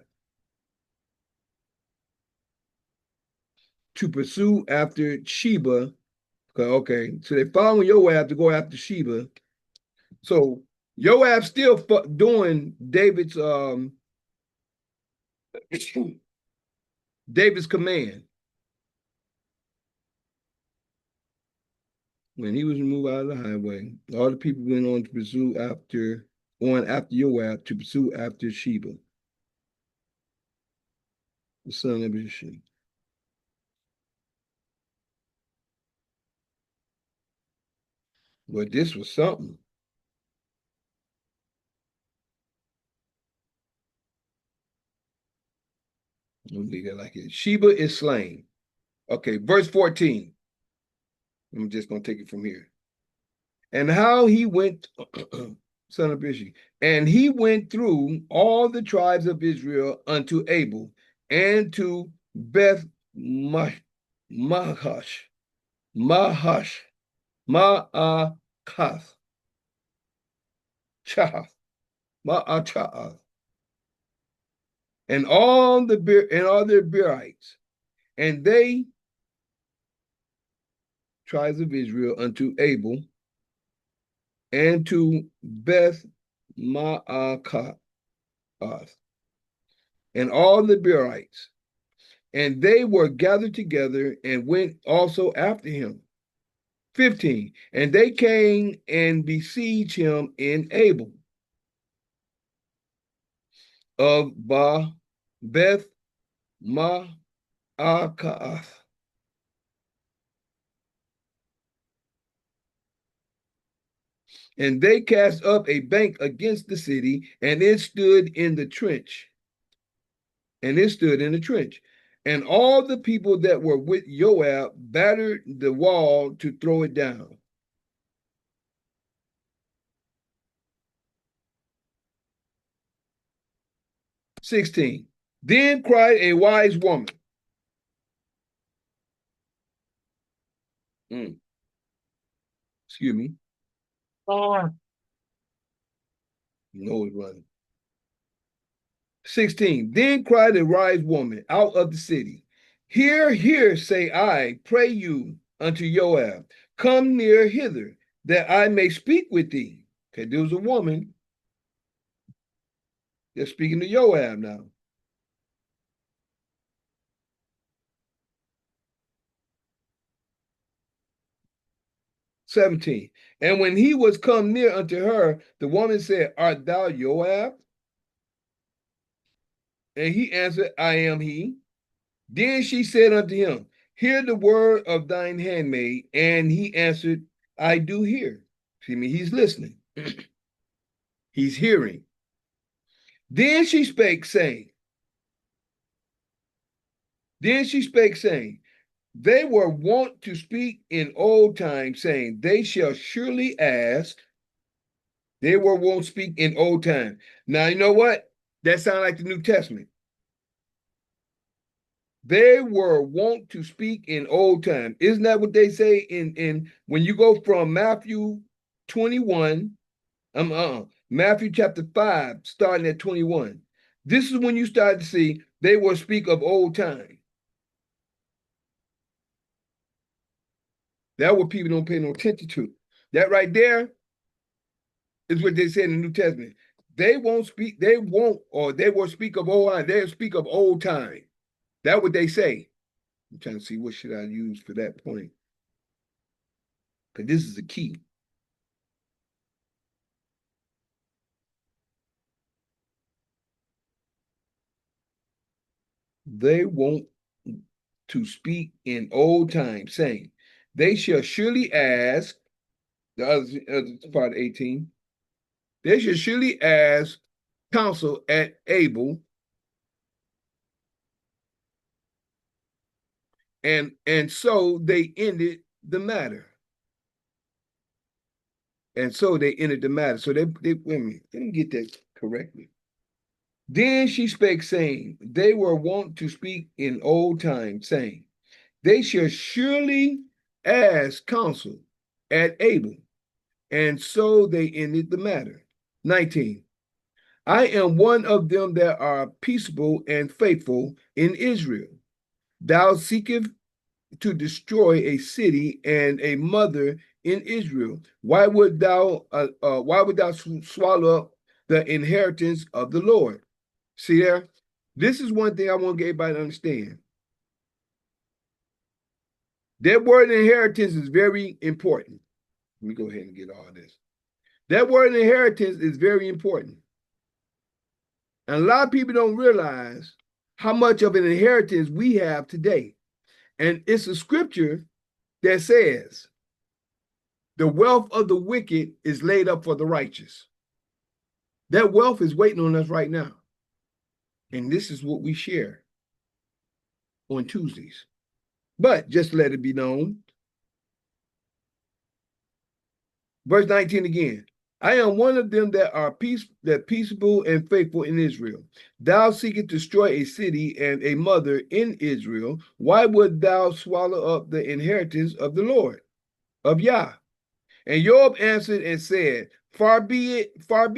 to pursue after Sheba. Okay, so they following Joab to go after Sheba. So Joab still doing David's David's command. When he was removed out of the highway, all the people went on to pursue after Joab to pursue after Sheba, the son of Ishi. But this was something. Let me leave that like it. Sheba is slain. Okay, verse 14. I'm just going to take it from here. And how he went, son of Ishi, and he went through all the tribes of Israel unto Abel and to Beth Mahash, Ma'akath, Ma'achath, and all their Beerites, and they tribes of Israel unto Abel and to Beth Ma'akath, and all the Beerites, and they were gathered together and went also after him. 15. And they came and besieged him in Abel of Beth Ma'akath. And they cast up a bank against the city, and it stood in the trench. And all the people that were with Joab battered the wall to throw it down. 16. Then cried a wise woman. Excuse me. No, it's running. 16. Then cried a wise woman out of the city. Hear, hear, say I, pray you unto Joab. Come near hither, that I may speak with thee. Okay, there was a woman. They're speaking to Joab now. "17. And when he was come near unto her, the woman said, Art thou Joab? And he answered, I am he. Then she said unto him, Hear the word of thine handmaid. And he answered, I do hear. See me, he's listening. He's hearing. Then she spake, saying, They were wont to speak in old times, saying, They shall surely ask. They were wont to speak in old time. Now, you know what? That sounds like the New Testament. They were wont to speak in old time. Isn't that what they say in when you go from Matthew 21, Matthew chapter 5, starting at 21. This is when you start to see they will speak of old time. That's what people don't pay no attention to. That right there is what they said in the New Testament. They will speak of old time. They'll speak of old time. That's what they say. I'm trying to see what should I use for that point. Because this is the key. They want to speak in old time, saying, they shall surely ask, the other part 18, they shall surely ask counsel at Abel, and so they ended the matter. And so they ended the matter. So they wait a minute, let me get that correctly. Then she spake, saying, they were wont to speak in old time, saying, they shall surely ask counsel at Abel. And so they ended the matter. 19. I am one of them that are peaceable and faithful in Israel. Thou seekest to destroy a city and a mother in Israel. Why would thou swallow up the inheritance of the Lord? See there? This is one thing I want to get everybody to understand. That word inheritance is very important. Let me go ahead and get all this. That word inheritance is very important. And a lot of people don't realize how much of an inheritance we have today. And it's a scripture that says, the wealth of the wicked is laid up for the righteous. That wealth is waiting on us right now. And this is what we share on Tuesdays. But just let it be known. Verse 19 again. I am one of them that are peaceable and faithful in Israel. Thou seekest to destroy a city and a mother in Israel. Why would thou swallow up the inheritance of the Lord, of Yah? And Job answered and said, far be it from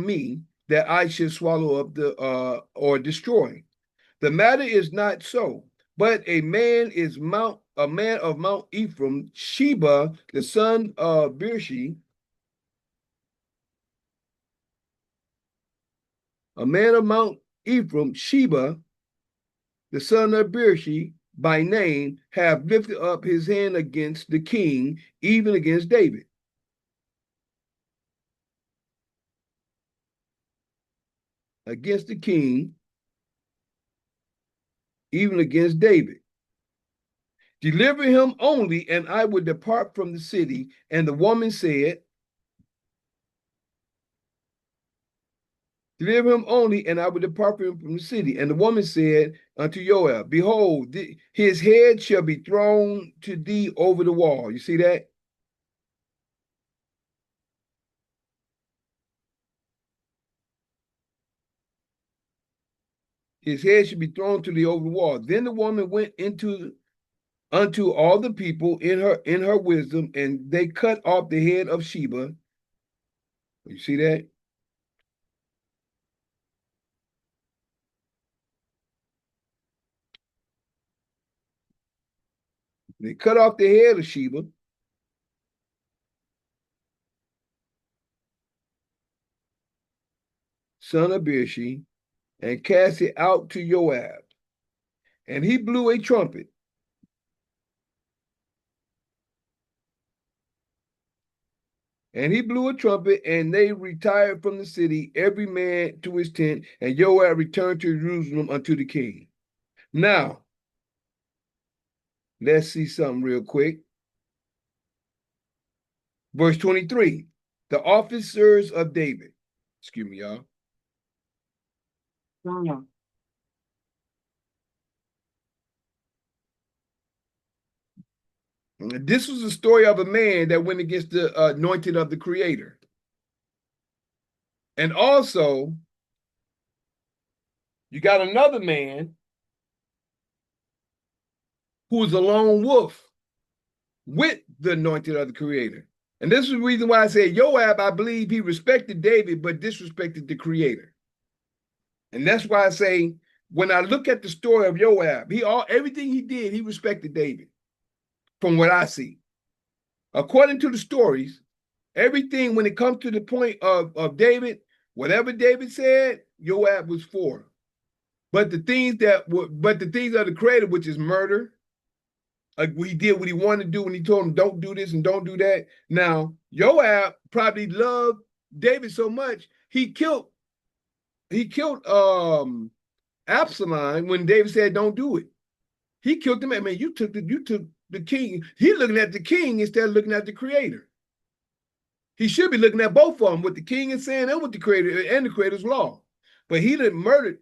me that I should swallow up or destroy. The matter is not so, but a man of Mount Ephraim, Sheba, the son of Birshi, a man of Mount Ephraim, Sheba, the son of Birshi, by name, have lifted up his hand against the king, even against David. Against the king, even against David. Deliver him only, and I would depart from the city. And the woman said, deliver him only, and I would depart from the city. And the woman said unto Joab, behold, his head shall be thrown to thee over the wall. You see that? His head should be thrown to thee over the wall. Then the woman went unto all the people in her wisdom, and they cut off the head of Sheba. You see that? They cut off the head of Sheba, son of Birshi, and cast it out to Joab. And he blew a trumpet. And he blew a trumpet, and they retired from the city, every man to his tent, and Joab returned to Jerusalem unto the king. Now, let's see something real quick. Verse 23, the officers of David. Excuse me, y'all. This was the story of a man that went against the anointed of the Creator. And also, you got another man who is a lone wolf with the anointed of the Creator. And this is the reason why I said Joab, I believe he respected David, but disrespected the Creator. And that's why I say, when I look at the story of Joab, everything he did, he respected David, from what I see. According to the stories, everything, when it comes to the point of David, whatever David said, Joab was for. But the things of the Creator, which is murder, he did what he wanted to do when he told him, don't do this and don't do that. Now, Joab probably loved David so much, he killed Absalom when David said, don't do it. He killed him. Man, you took the king. He looking at the king instead of looking at the Creator. He should be looking at both of them, what the king is saying and what the Creator and the Creator's law. But he done murdered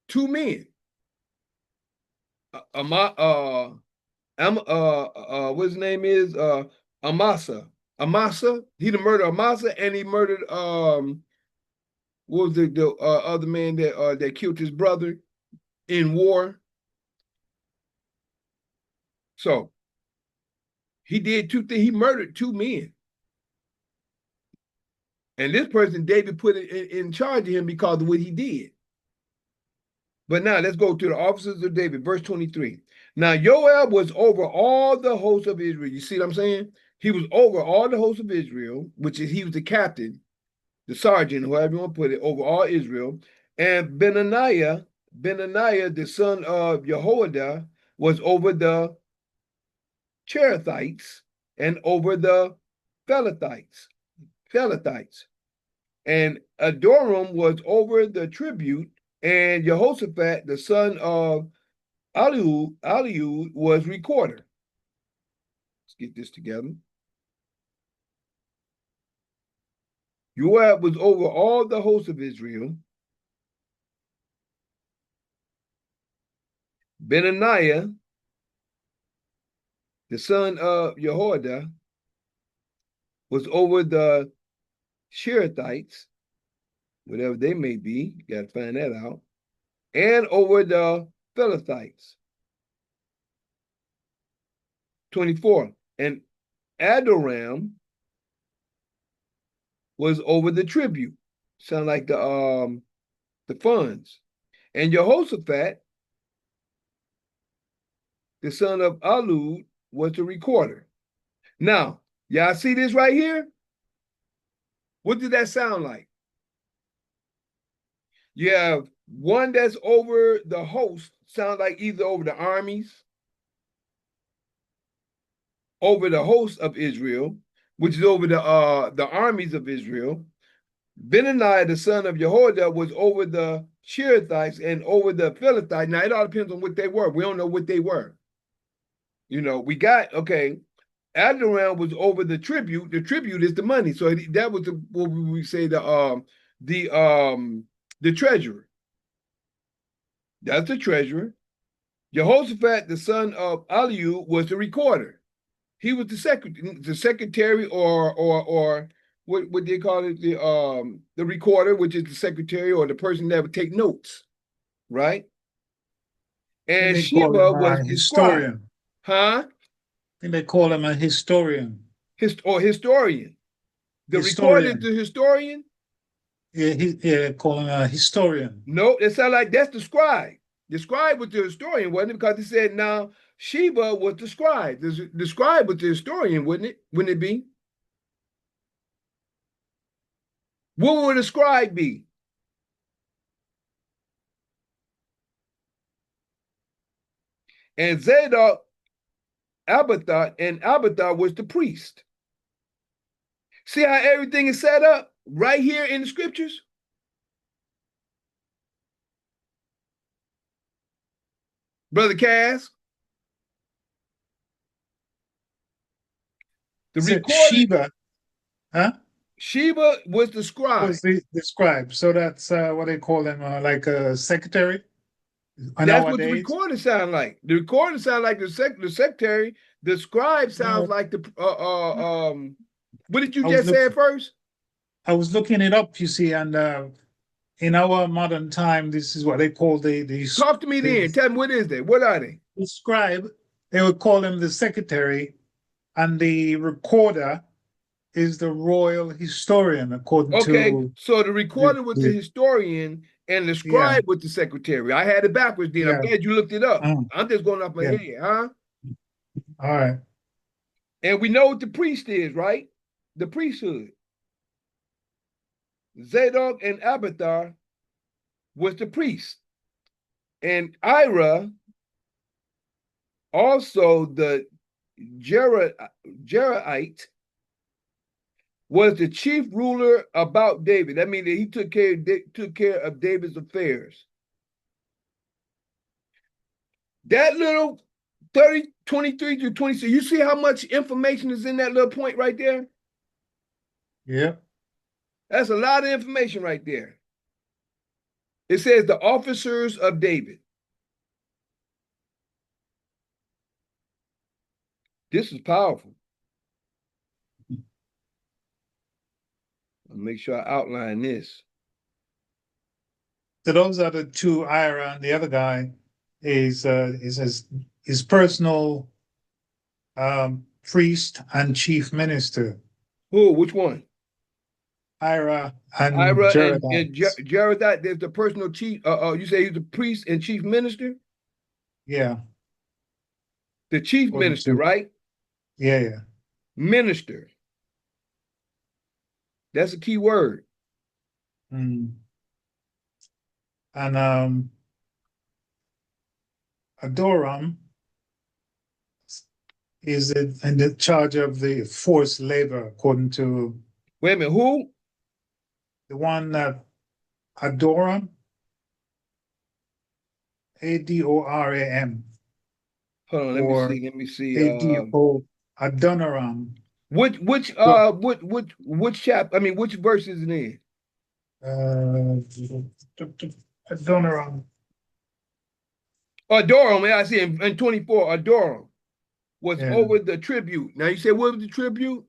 two men. What his name is? Amasa. He done murdered Amasa, and he murdered what was the other man that killed his brother in war? So he did two things. He murdered two men. And this person, David, put in charge of him because of what he did. But now let's go to the officers of David, verse 23. Now Joab was over all the hosts of Israel. You see what I'm saying? He was over all the hosts of Israel, which is, he was the captain, the sergeant, whoever you want to put it, over all Israel. And Benaniah, the son of Jehoiada, was over the Cherethites and over the Pelethites. And Adoram was over the tribute, and Jehoshaphat, the son of Eliud, was recorder. Let's get this together. Joab was over all the hosts of Israel. Benaniah, the son of Jehoiada, was over the Cherethites, whatever they may be, you got to find that out, and over the Pelethites. 24. And Adoram was over the tribute. Sound like the funds. And Jehoshaphat, the son of Eliud, was the recorder. Now, y'all see this right here? What did that sound like? You have one that's over the host, sound like either over the armies, over the host of Israel, which is over the armies of Israel. Benaniah, the son of Jehoiada, was over the Cherethites and over the Pelethites. Now, it all depends on what they were. We don't know what they were. You know, we got, okay, Adoram was over the tribute. The tribute is the money. So that was what we say the treasurer. That's the treasurer. Jehoshaphat, the son of Eliud, was the recorder. He was the secretary, or what they call it, the recorder, which is the secretary or the person that would take notes, right? And Sheba was the historian. Huh? I think they call him a historian. Historian. The recorder is the historian? Yeah, call him a historian. No, it sounds like that's the scribe. The scribe was the historian, wasn't it? Because he said now Sheba was the scribe. The scribe was the historian, wouldn't it? Wouldn't it be? What would a scribe be? And Zadok, Abiathar was the priest. See how everything is set up right here in the scriptures? Brother Cass? The recorder, Sheba, huh? Sheba was the scribe. Was the scribe. So that's what they call him, like a secretary. That's nowadays what the recorder sound like. The recorder sound like the secretary. The scribe sounds like the what did you just say at first? I was looking it up, you see, and in our modern time, this is what they call the Talk to me then. Tell me, what is they? What are they? The scribe, they would call him the secretary, and the recorder is the royal historian, according Okay, to so the recorder was the historian and the yeah, scribe was the secretary. I had it backwards then. I'm yeah, glad you looked it up. uh, I'm just going off my yeah. head, huh? All right. And we know what the priest is, right? The priesthood. Zadok and Abiathar was the priest. And Ira, also the Jeriite, was the chief ruler about David. That means that he took care of David's affairs. That little 23 to 26, you see how much information is in that little point right there? Yeah. That's a lot of information right there. It says the officers of David. This is powerful. I'll make sure I outline this. So those are the two, Ira, and the other guy is his personal priest and chief minister. Who? Which one? Ira and Ira and Jerebiah. Jerebiah. There's the personal chief. You say he's the priest and chief minister. Yeah. The chief minister, right? Yeah, yeah. Minister. That's a key word. Mm. And Adoram is in the charge of the forced labor, according to Wait a minute, who? the one that Adoram, Adoram, Hold on, or let me see. Ado Adoniram. Which chapter? I mean, which verse is it in? Adoniram. Adoram, I see in 24, Adoram was Yeah. over the tribute. Now you say what was the tribute?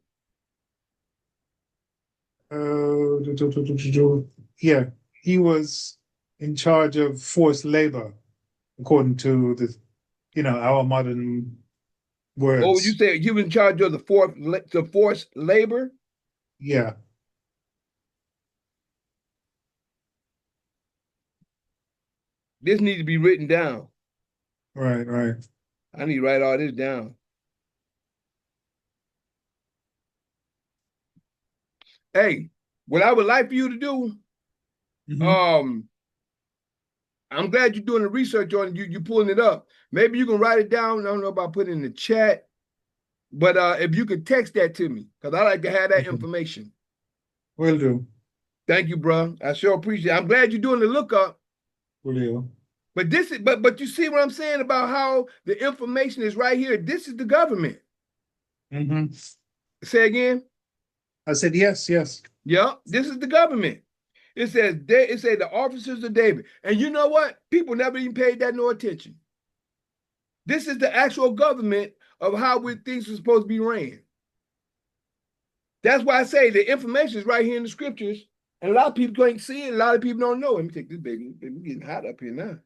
Yeah, he was in charge of forced labor, according to our modern words. Oh, you say you in charge of the forced labor? Yeah. This needs to be written down. Right, right. I need to write all this down. Hey, what I would like for you to do, I'm glad you're doing the research on it. You pulling it up. Maybe you can write it down. I don't know about putting it in the chat, but if you could text that to me, because I like to have that information. Will do. Thank you, bro. I sure appreciate it. I'm glad you're doing the lookup. Will do. But this is but you see what I'm saying about how the information is right here. This is the government. Mm-hmm. Say again. I said yes, yes. Yeah, this is the government. It says the officers of David. And you know what? People never even paid that no attention. This is the actual government of how things are supposed to be ran. That's why I say the information is right here in the scriptures. And a lot of people can't see it. A lot of people don't know. Let me take this baby. It's getting hot up here now.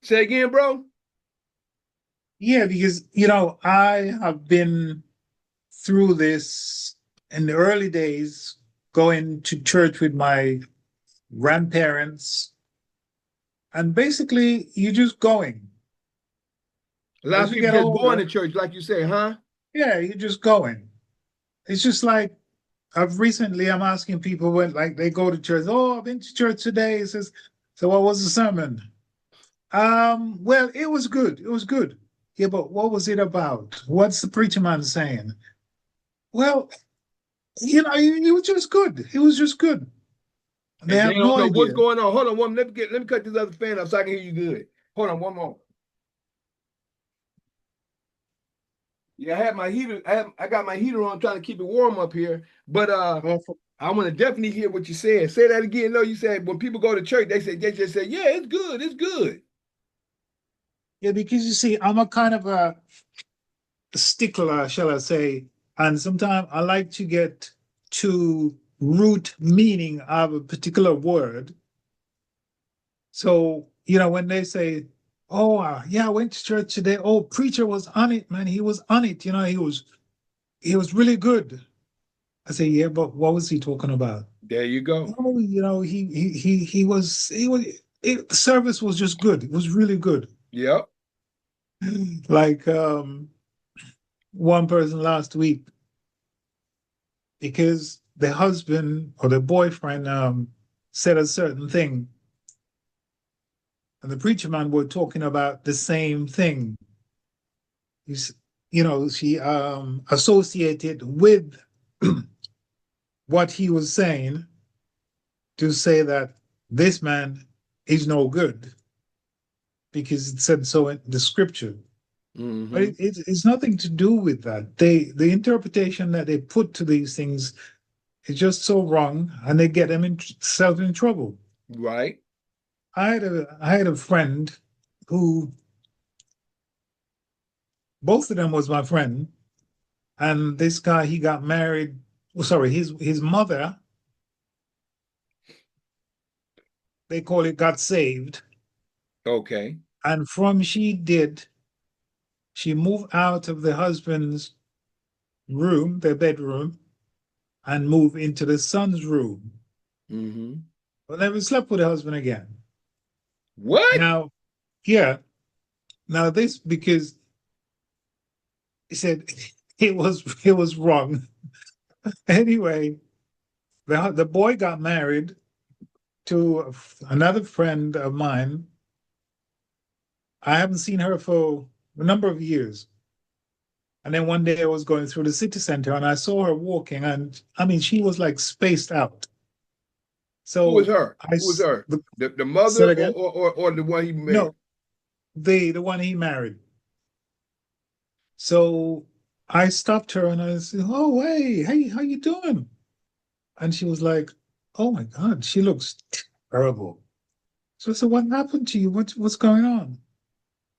Say again, bro. Yeah, because I have been through this in the early days, going to church with my grandparents, and basically you're just going. A lot As of you people get just older, going to church, like you say, huh? Yeah, you're just going. It's just like I'm asking people when they go to church. Oh, I've been to church today. It says, so what was the sermon? Well, it was good. It was good. Yeah, but what was it about? What's the preacher man saying? Well, it was just good. It was just good. They And have they don't no know what's idea. going on. Hold on, one. Let me cut this other fan up so I can hear you good. Hold on, one more. Yeah, I got my heater on, trying to keep it warm up here. But I want to definitely hear what you said. Say that again. No, you said when people go to church, they just say, yeah, it's good, it's good. Yeah, because you see, I'm a kind of a stickler, shall I say, and sometimes I like to get to root meaning of a particular word. So, when they say, oh, yeah, I went to church today. Oh, preacher was on it, man. He was on it. He was really good. I say, yeah, but what was he talking about? There you go. Oh, the service was just good. It was really good. Yep. Like one person last week, because the husband or the boyfriend said a certain thing, and the preacher man were talking about the same thing. She associated with what he was saying to say that this man is no good because it said so in the scripture. But Mm-hmm. it's nothing to do with that. The interpretation that they put to these things is just so wrong, and they get themselves in trouble. Right. I had a friend who, both of them was my friend, and this guy, he got married. Sorry, his mother, they call it, got saved, Okay. and she moved out of the husband's room, their bedroom, and moved into the son's room. Mm-hmm. But never slept with the husband again. What? Now, yeah. Now this, because he said it was wrong. Anyway, the boy got married to another friend of mine. I haven't seen her for a number of years. And then one day I was going through the city center and I saw her walking, and I mean, she was like spaced out. Who was So her? I Who was her? The mother said or, again, or the one he married? no, the one he married. So I stopped her and I said, "Oh, hey, how you doing?" And she was like, "Oh my God, she looks terrible." So I said, "What happened to you? What's going on?"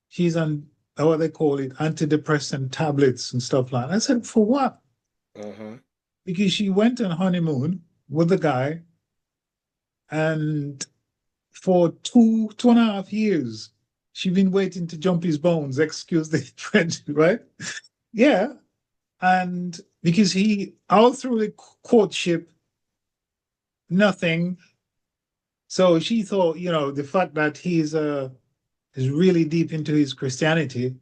She's on, what they call it, antidepressant tablets and stuff like that. I said, "For what?" Uh-huh. Because she went on honeymoon with the guy, and for 2.5 years, she's been waiting to jump his bones, excuse the French, right? Yeah. And because he, all through the courtship, nothing. So she thought, the fact that is really deep into his Christianity,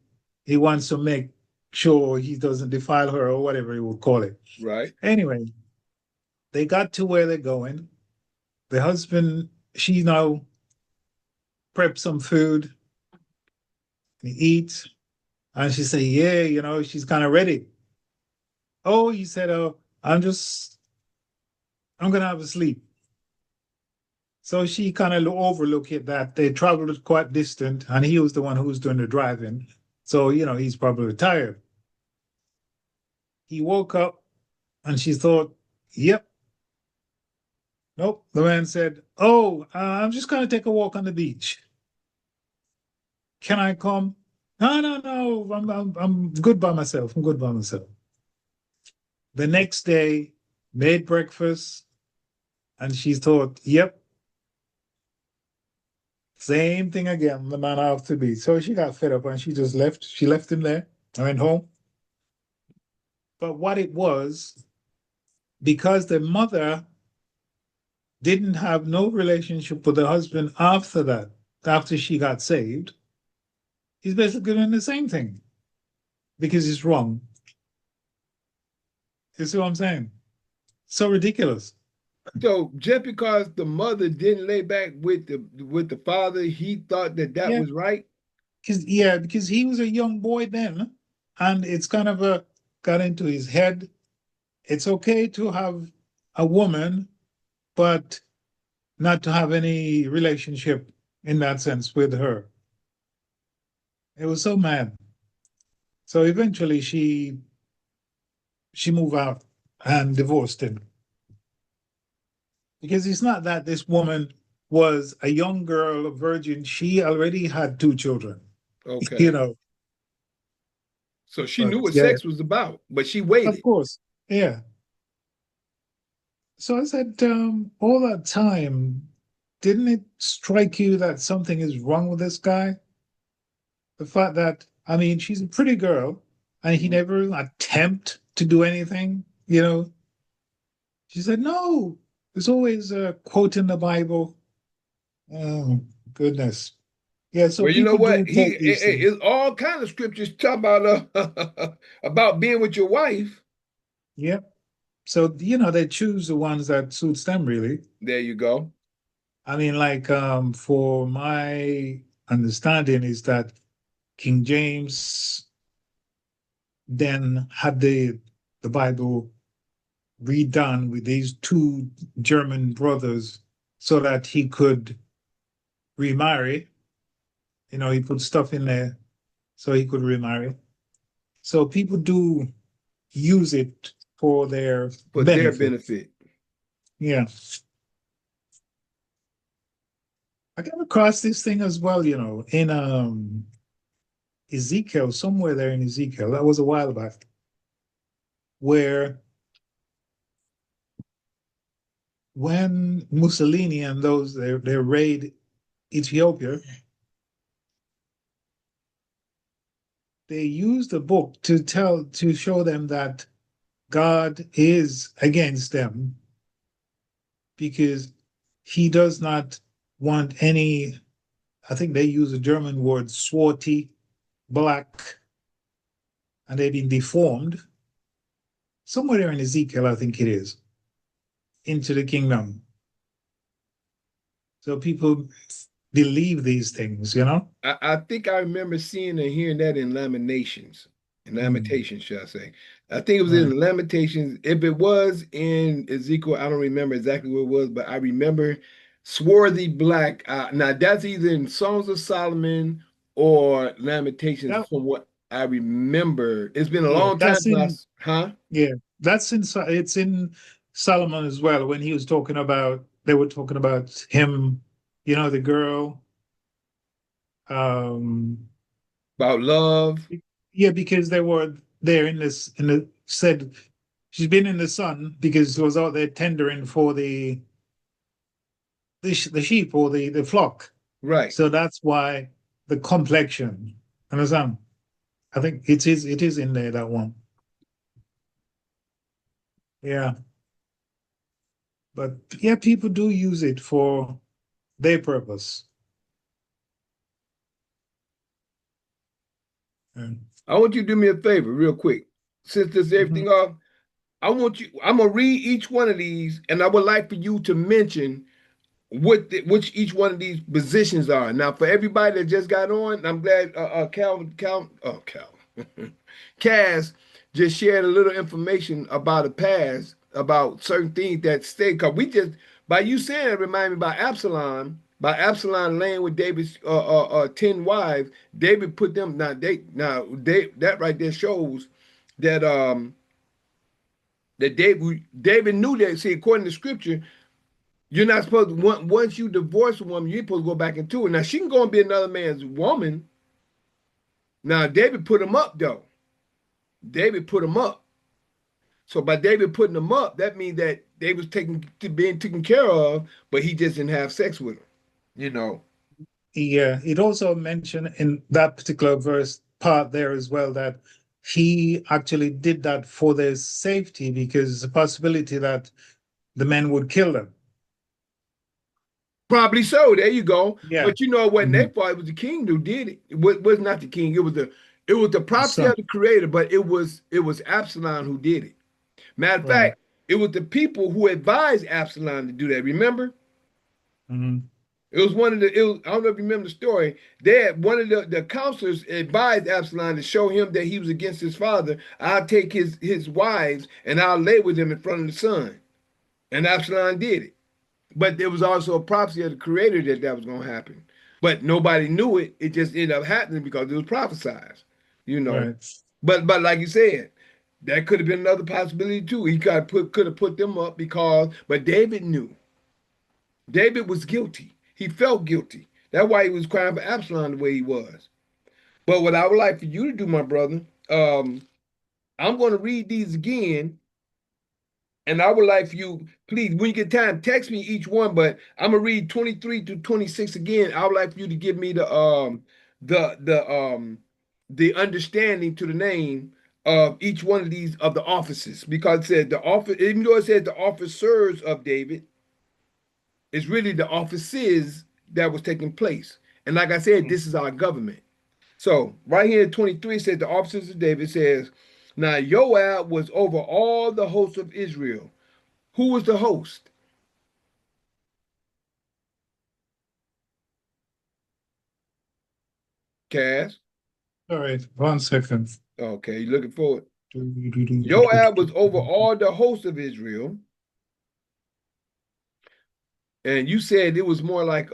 he wants to make sure he doesn't defile her or whatever he would call it. Right. Anyway, they got to where they're going. The husband, she now preps some food, he eats, and she said, yeah, she's kind of ready. Oh, he said, oh, I'm gonna have a sleep. So she kind of overlooked it that they traveled quite distant, and he was the one who was doing the driving. So, he's probably tired. He woke up and she thought, yep, nope. The man said, oh, I'm just going to take a walk on the beach. Can I come? No, no, no. I'm good by myself. I'm good by myself. The next day, made breakfast, and she thought, yep, same thing again. The man off the beach. So she got fed up and she just left. She left him there. I went home. But what it was, because the mother didn't have no relationship with the husband after that, after she got saved, he's basically doing the same thing because it's wrong. You see what I'm saying? So ridiculous. So just because the mother didn't lay back with the father, he thought that Yeah, was right. because he was a young boy then, and it's kind of got into his head. It's okay to have a woman, but not to have any relationship in that sense with her. It was so mad. So eventually she moved out and divorced him. Because it's not that this woman was a young girl, a virgin. She already had two children, you Okay. know. So she But knew what yeah, sex was about, but she of waited. course. Yeah. So I said, all that time, didn't it strike you that something is wrong with this guy? The fact that, I mean, she's a pretty girl, and he never attempt to do anything, you know. She said, no, there's always a quote in the Bible. Oh, goodness. Yeah, so Well, you know people what? do quote these things. It's all kind of scriptures talk about about being with your wife. Yep. So, they choose the ones that suits them, really. There you go. I mean, like, for my understanding is that King James then had the Bible redone with these two German brothers so that he could remarry. He put stuff in there so he could remarry. So people do use it for their For their benefit. benefit. Yeah. I came across this thing as well, in Ezekiel, somewhere there in Ezekiel. That was a while back, where when Mussolini and those they raid Ethiopia, they used the book to show them that God is against them because he does not want any, I think they use a German word, swarty, black, and they've been deformed. Somewhere there in Ezekiel, I think it is, into the kingdom. So people believe these things. I think I remember seeing and hearing that in Mm, Lamentations, shall I say. I think it was right. in Lamentations. If it was in Ezekiel, I don't remember exactly what it was, but I remember swarthy black. Now that's either in Songs of Solomon or Lamentations That, from what I remember. It's been a yeah, long time that's since in huh? yeah, it's in Solomon as well when he was talking about they were talking about him, the girl. Um, About love. yeah, because they were there in the said she's been in the sun because she was out there tendering for the sheep or the flock. Right. So that's why the complexion. Understand? I think it is in there, that one. Yeah. But yeah, people do use it for their purpose. Yeah. I want you to do me a favor real quick. Since this Mhm. everything off, I'm gonna read each one of these, and I would like for you to mention which each one of these positions are. Now, for everybody that just got on, I'm glad Cal, Cass just shared a little information about the past, about certain things that stay. Because we just, by you saying it, remind me by Absalom laying with David's 10 wives. David put them, that right there shows that that David knew that. See, according to scripture, you're not supposed to, once you divorce a woman, you're supposed to go back into it. Now she can go and be another man's woman. Now David put him up though. David put him up. So by David putting them up, that means that they was being taken care of, but he just didn't have sex with them. You know. Yeah, it also mentioned in that particular verse part there as well that he actually did that for their safety because the possibility that the men would kill them. Probably so. There you go. Yeah. But you know what? Mhm. Their fault. It was the king who did it. It was not the king. It was the prophecy So, of the creator, but it was Absalom who did it. Matter of right. fact, it was the people who advised Absalom to do that. Remember? Mhm. It was one of the. It was, I don't know if you remember the story. They had one of the counselors advised Absalom to show him that he was against his father. I'll take his wives and I'll lay with him in front of the sun. And Absalom did it. But there was also a prophecy of the Creator that was going to happen. But nobody knew it. It just ended up happening because it was prophesied. You know. Right. But like you said, that could have been another possibility too. He could have put them up because. But David knew. David was guilty. He felt guilty. That's why he was crying for Absalom the way he was. But what I would like for you to do, my brother, I'm going to read these again, And I would like for you, please, when you get time, text me each one, but I'm gonna read 23 to 26 again. I would like for you to give me the the um the understanding to the name of each one of these of the offices, because it said the office, even though it said the officers of David, it's really the offices that was taking place. And like I said, this is our government. So right here in 23 says the officers of David says, now Joab was over all the hosts of Israel. Who was the host? Cass. All right, 1 second. Okay, you looking for it. Joab was over all the hosts of Israel. And you said it was more like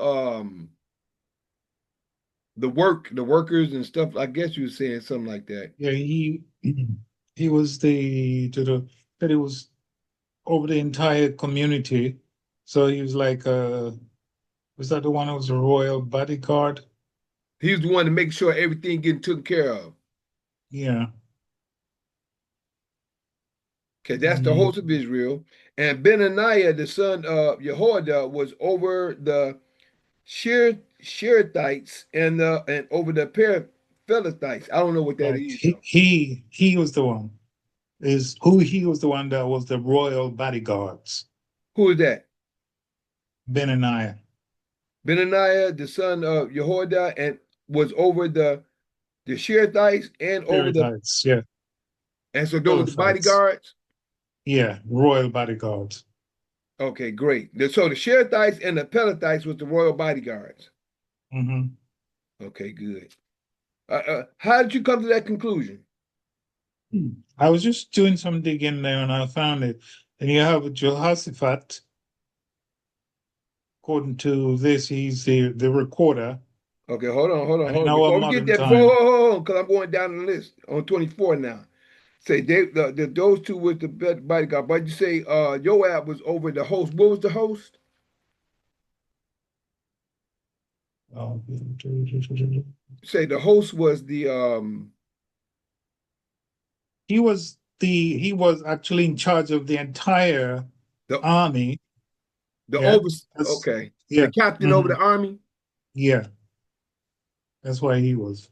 the workers and stuff. I guess you were saying something like that. Yeah, he was that he was over the entire community. So he was like was that the one who was a royal bodyguard? He was the one to make sure everything getting taken care of. Yeah. Okay, that's the host of Israel. And Benaniah, the son of Jehoiada, was over the Sherethites and over the Perizzites. I don't know what that Right. is He though. he he was the one. He was the one that was the royal bodyguards. Who is that? Benaniah. Benaniah, the son of Jehoiada, and was over the Sherethites and over the Perizzites, yeah. and so those are the Perizzites. bodyguards. Yeah, royal bodyguards. Okay, great. So the Sherethites and the Pelethites was the royal bodyguards. Hmm. Okay, good. How did you come to that conclusion? I was just doing some digging there and I found it. And you have Jehoshaphat, according to this, he's the recorder. Okay, hold And in on. our Before we get modern there, before time, hold on, because I'm going down the list on 24 now. Say those two was the bodyguard, but you say Joab was over the host. What was the host? uh, Say the host was the he was actually in charge of the entire the army. the Yeah, over that's okay, the yeah, captain over hmm the army. yeah. That's why he was.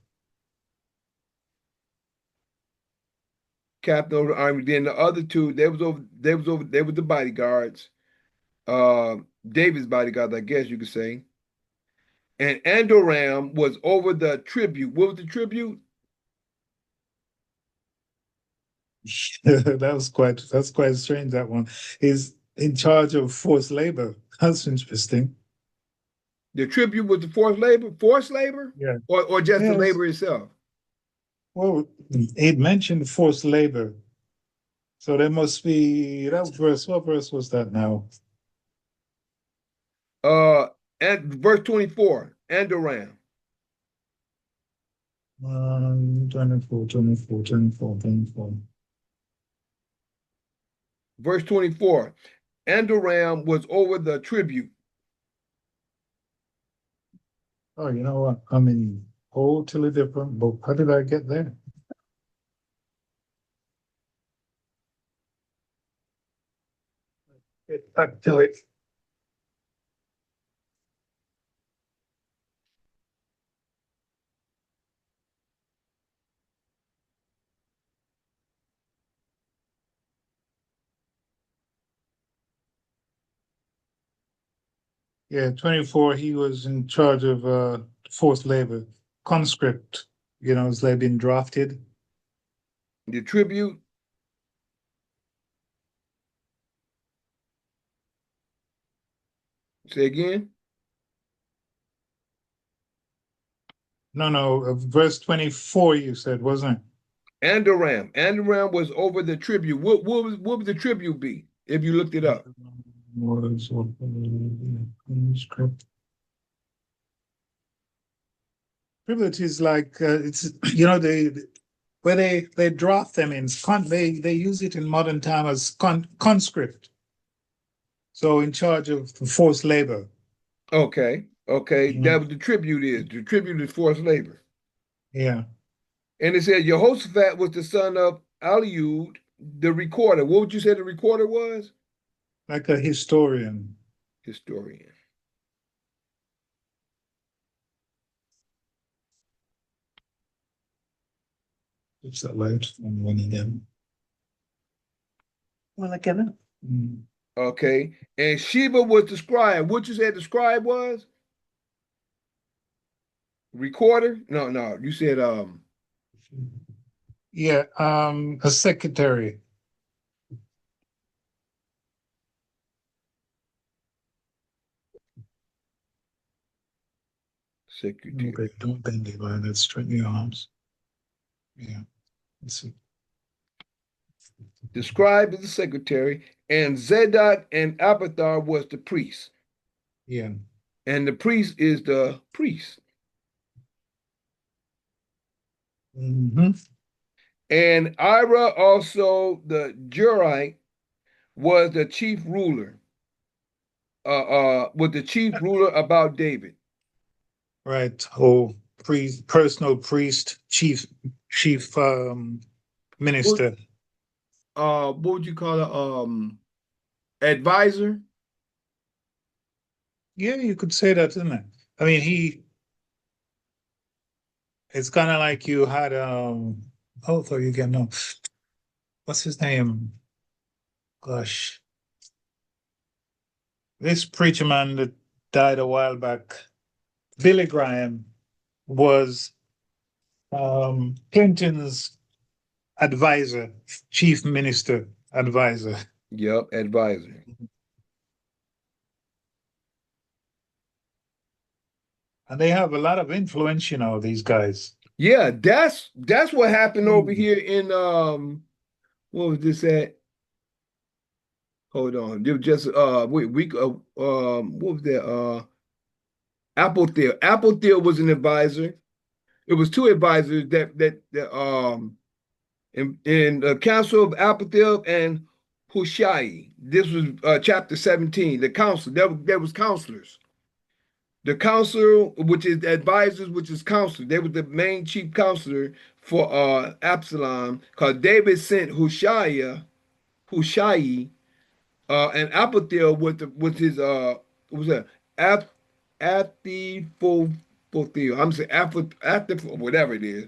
Captain over the army. Then the other two, they were the bodyguards. David's bodyguards, I guess you could say. And Andoram was over the tribute. What was the tribute? That's quite strange. That one is in charge of forced labor. That's interesting. The tribute was the forced labor, Yeah. or just the Yes. labor itself. Well, it mentioned forced labor. So there must be that verse. What verse was that now? Uh, and verse 24, Andoram. 24, 24, 24, 24. Verse 24, Andoram was over the tribute. Oh, you know what? I mean, totally different book. How did I get there? Get back to it. Yeah, 24, he was in charge of forced labor, conscript, as they've been drafted. The tribute, say again, No, no, verse 24, you said, wasn't it? Andoram. Andoram was over the tribute. What would the tribute be if you looked it up? Was conscript. Privilege is like it's they where they draft them in they use it in modern time as conscript. So in charge of the forced labor. Okay, Mhm. that what the tribute is. The tribute is forced labor. Yeah. And it said Jehoshaphat was the son of Eliud. the recorder. What would you say the recorder was? Like a historian. Historian. It's that loud on one of them. Well, again. Okay. And Sheba was the scribe. What you said the scribe was? Recorder? No. You said Yeah, a secretary. secretary. Okay, don't bend it like that. Straighten your arms. Yeah. Let's see. The scribe is the secretary, and Zadok and Abiathar was the priest. Yeah. And the priest is the priest. Mm-hmm. And Ira, also the Jurite, was the chief ruler. Was the chief ruler about David. Right. Oh, personal priest, chief minister. What would you call it? Advisor? Yeah, you could say that, isn't it? I mean, it's kind of like you had oh, you can know. What's his name? Gosh. This preacher man that died a while back, Billy Graham, was Clinton's advisor, chief minister advisor. Yep, advisor. And they have a lot of influence, these guys. Yeah, that's what happened over here in what was this at? Hold on. It was just what was that? Applethea. Applethea was an advisor. It was two advisors that in the Council of Applethea and Hushai. This was chapter 17, the council. There was counselors. The council, which is advisors, which is counselor, they were the main chief counselor for Absalom, because David sent Hushai, and Abiathar with his what was that? Athiphophel. I'm saying Athiphophel, whatever it is.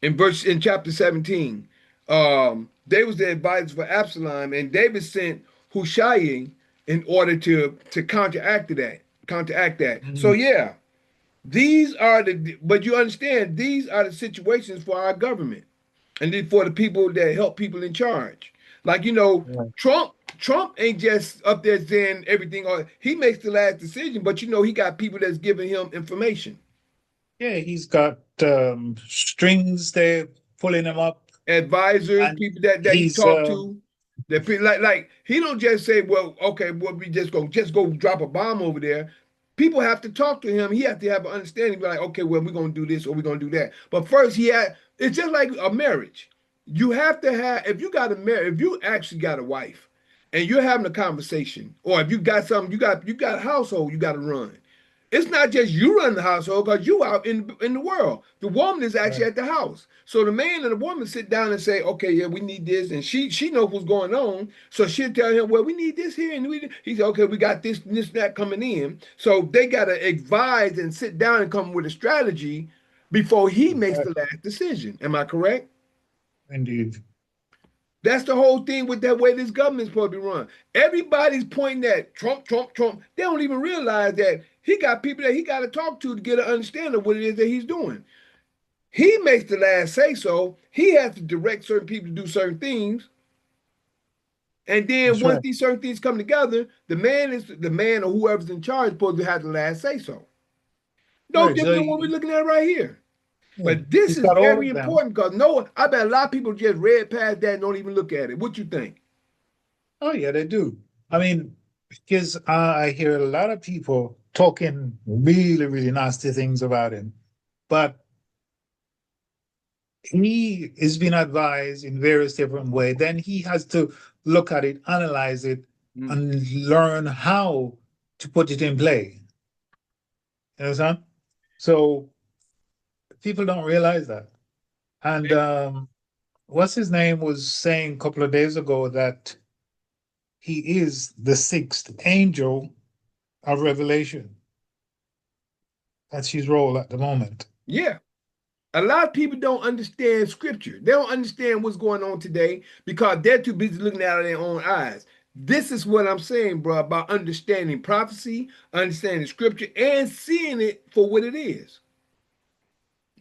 In chapter 17, they was the advisors for Absalom, and David sent Hushai in order to counteract that. So yeah, but you understand, these are the situations for our government and then for the people that help people in charge. Like, Right. Trump ain't just up there saying everything, or he makes the last decision, but he got people that's giving him information. Yeah, he's got strings there pulling him up, Advisors, and people that he he's talked to. That like he don't just say, well, okay, well, we just go drop a bomb over there. People have to talk to him. He has to have an understanding, be like, okay, well, we're gonna do this or we're gonna do that. But first, it's just like a marriage. You have to have, if you actually got a wife and you're having a conversation, or if you got something, you got a household you got to run. It's not just you run the household because you out in the world. The woman is actually right, at the house. So the man and the woman sit down and say, okay, yeah, we need this, and she knows what's going on. So she'll tell him, well, we need this here, and he said, okay, we got this and this and that coming in. So they gotta advise and sit down and come with a strategy before he makes the last decision. Am I correct? indeed. That's the whole thing with that way this government's supposed to be run. Everybody's pointing at Trump, Trump, Trump. They don't even realize that he got people that he got to talk to get an understanding of what it is that he's doing. He makes the last say so. He has to direct certain people to do certain things. And then That's once right. these certain things come together, the man or whoever's in charge is supposed to have the last say so. No Right. different So than what we're looking at right here. yeah, But this he's is got all very of them. important because I bet a lot of people just read past that and don't even look at it. What you think? Oh yeah, they do. I mean, because I hear a lot of people talking really, really nasty things about him, but he is being advised in various different ways. Then he has to look at it, analyze it, Mm. and learn how to put it in play. You understand? So people don't realize that. And what's his name was saying a couple of days ago that he is the sixth angel of Revelation. That's his role at the moment. Yeah. A lot of people don't understand scripture. They don't understand what's going on today because they're too busy looking out of their own eyes. This is what I'm saying, bro, about understanding prophecy, understanding scripture, and seeing it for what it is.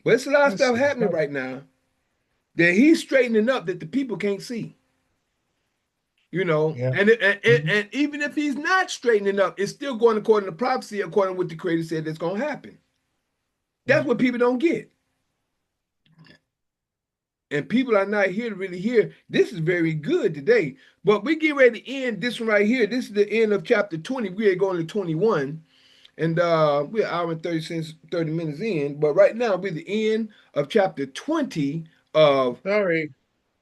But it's a lot of Yes, stuff happening right now that he's straightening up that the people can't see. You know, yeah. and even if he's not straightening up, it's still going according to prophecy, according to what the creator said that's going to happen. That's what people don't get. And people are not here to really hear. This is very good today. But we get ready to end this one right here. This is the end of chapter 20. We are going to 21. And we're an hour and 30 minutes in. But right now, we're the end of chapter 20 of Sorry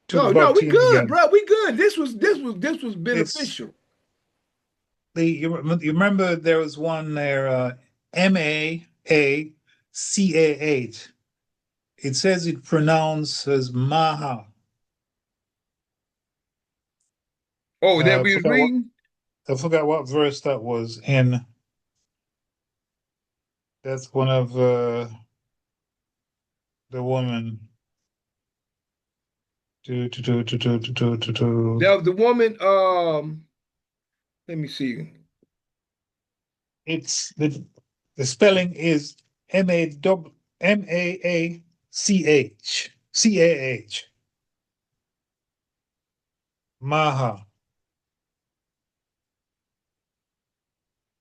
to no, butt we in good, again. bro. We good. This was It's beneficial. you remember there was one there, Maacah. It says it pronounced as Maha. Oh, that I we was forgot what reading? I forgot what verse that was in. That's one of the woman. That was the woman. Let me see. It's the spelling is Maachch. Maha.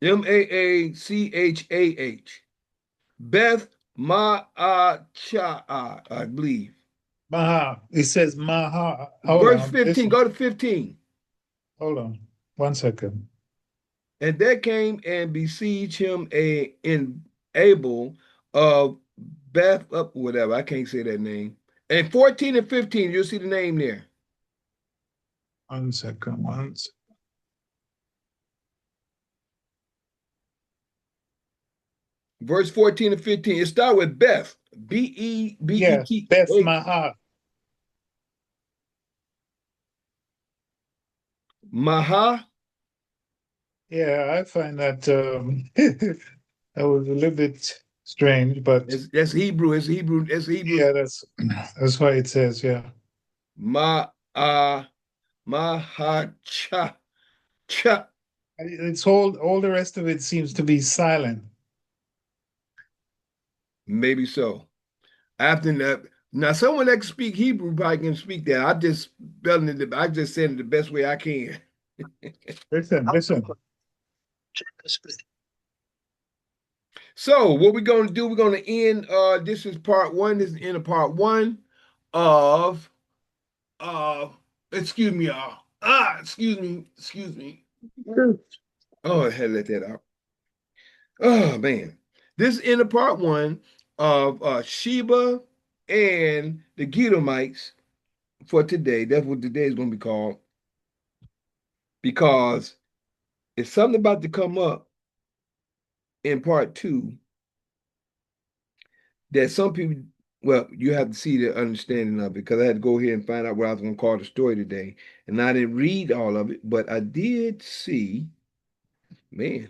Maachah. Beth Ma'achah, I believe. Maha. It says Maha. Hold Verse on. 15. Listen. Go to 15. Hold on. 1 second. And there came and besieged him in Abel of Beth up whatever. I can't say that name. And 14 and 15, you'll see the name there. 1 second. Verse 14 and 15. It starts with Beth. Yes, Beth Bethmah. Maha. Maha. Yeah, I find that that was a little bit strange, but That's Hebrew. It's Hebrew. It's Hebrew. yeah, that's why it says, yeah. Mahacha. Cha. It's all the rest of it seems to be silent. Maybe so. After that, now someone that can speak Hebrew probably can speak that. I just spelling it. I just said it the best way I can. Listen. So what we're gonna do? We're gonna end. This is part one. This is the end of part one of. Uh, excuse me, y'all. Excuse me. Oh, I had to let that out. Oh man, this is in the part one of Sheba and the Gibeonites for today. That's what today is going to be called because it's something about to come up in part two that some people, well, you have to see the understanding of it because I had to go ahead and find out what I was going to call the story today, and I didn't read all of it, but I did see, man.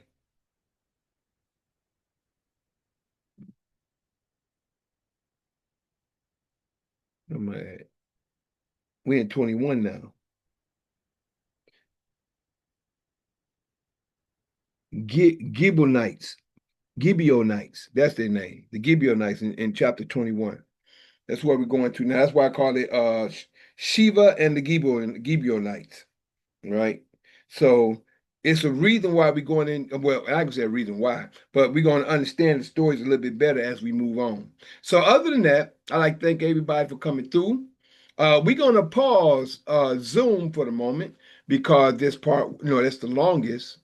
Am I at? We're in 21 now. Gibeonites. Gibeonites. That's their name. The Gibeonites in chapter 21. That's where we're going to now. That's why I call it Sheba and the Gibeonites. Right? So it's a reason why we're going in. Well, I can say a reason why, but we're going to understand the stories a little bit better as we move on. So other than that, I'd like to thank everybody for coming through. We're going to pause Zoom for the moment because this part, that's the longest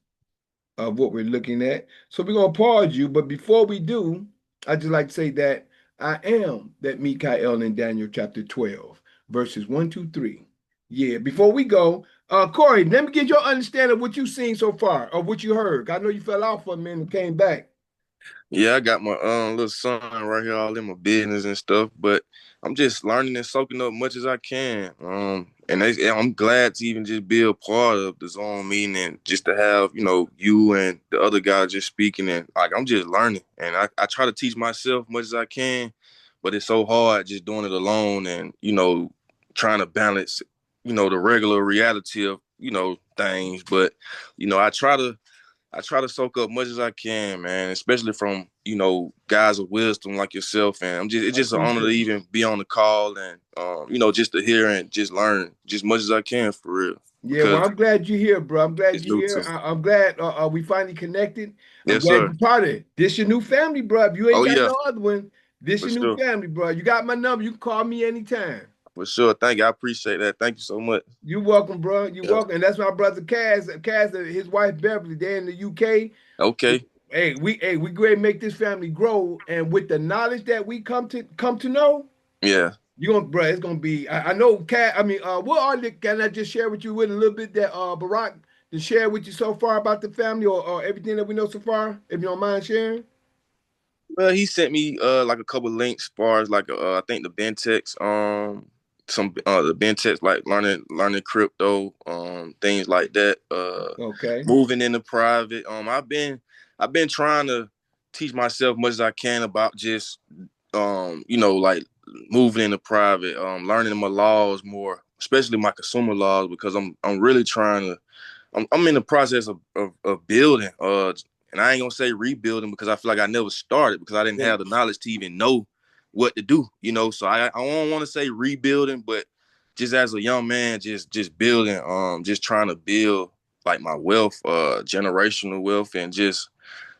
of what we're looking at. So we're going to pause you. But before we do, I'd just like to say that I am that Mikael in Daniel chapter 12, verses 1, 2, 3. Yeah, before we go, Corey, let me get your understanding of what you've seen so far, or what you heard. I know you fell off for a minute and came back. Yeah, I got my little son right here, all in my business and stuff. But I'm just learning and soaking up much as I can. And I'm glad to even just be a part of the Zone meeting and just to have, you and the other guys just speaking, and like I'm just learning. And I try to teach myself much as I can, but it's so hard just doing it alone and, trying to balance, the regular reality of, things. But, I try to soak up much as I can, man, especially from, guys of wisdom like yourself. And it's just an honor to even be on the call and, just to hear and just learn just much as I can for real. Yeah, well, I'm glad you're here, bro. I'm glad you're here. Too. I'm glad we finally connected. I'm Yes, glad sir. you're part of it. This your new family, bro. If you ain't got no other one, this for your new sure. family, bro. You got my number. You can call me anytime. For sure. Thank you. I appreciate that. Thank you so much. You're welcome, bro. You're welcome. And that's my brother Kaz. Kaz and his wife Beverly. They're in the UK. Okay. Hey, we great make this family grow. And with the knowledge that we come to know, yeah, you're gonna, bro, it's gonna be. I know, Cat. I mean, what are the? Can I just share with you with a little bit that Barack to share with you so far about the family or everything that we know so far? If you don't mind sharing. Well, he sent me like a couple links as far as like I think the Bentex some the Bentex like learning crypto things like that Okay. moving into private I've been trying to teach myself much as I can about just like moving into private learning my laws more, especially my consumer laws, because I'm really trying to I'm in the process of building, and I ain't gonna say rebuilding because I feel like I never started because I didn't have the knowledge to even know what to do, So I don't want to say rebuilding, but just as a young man, just building, just trying to build like my wealth, generational wealth, and just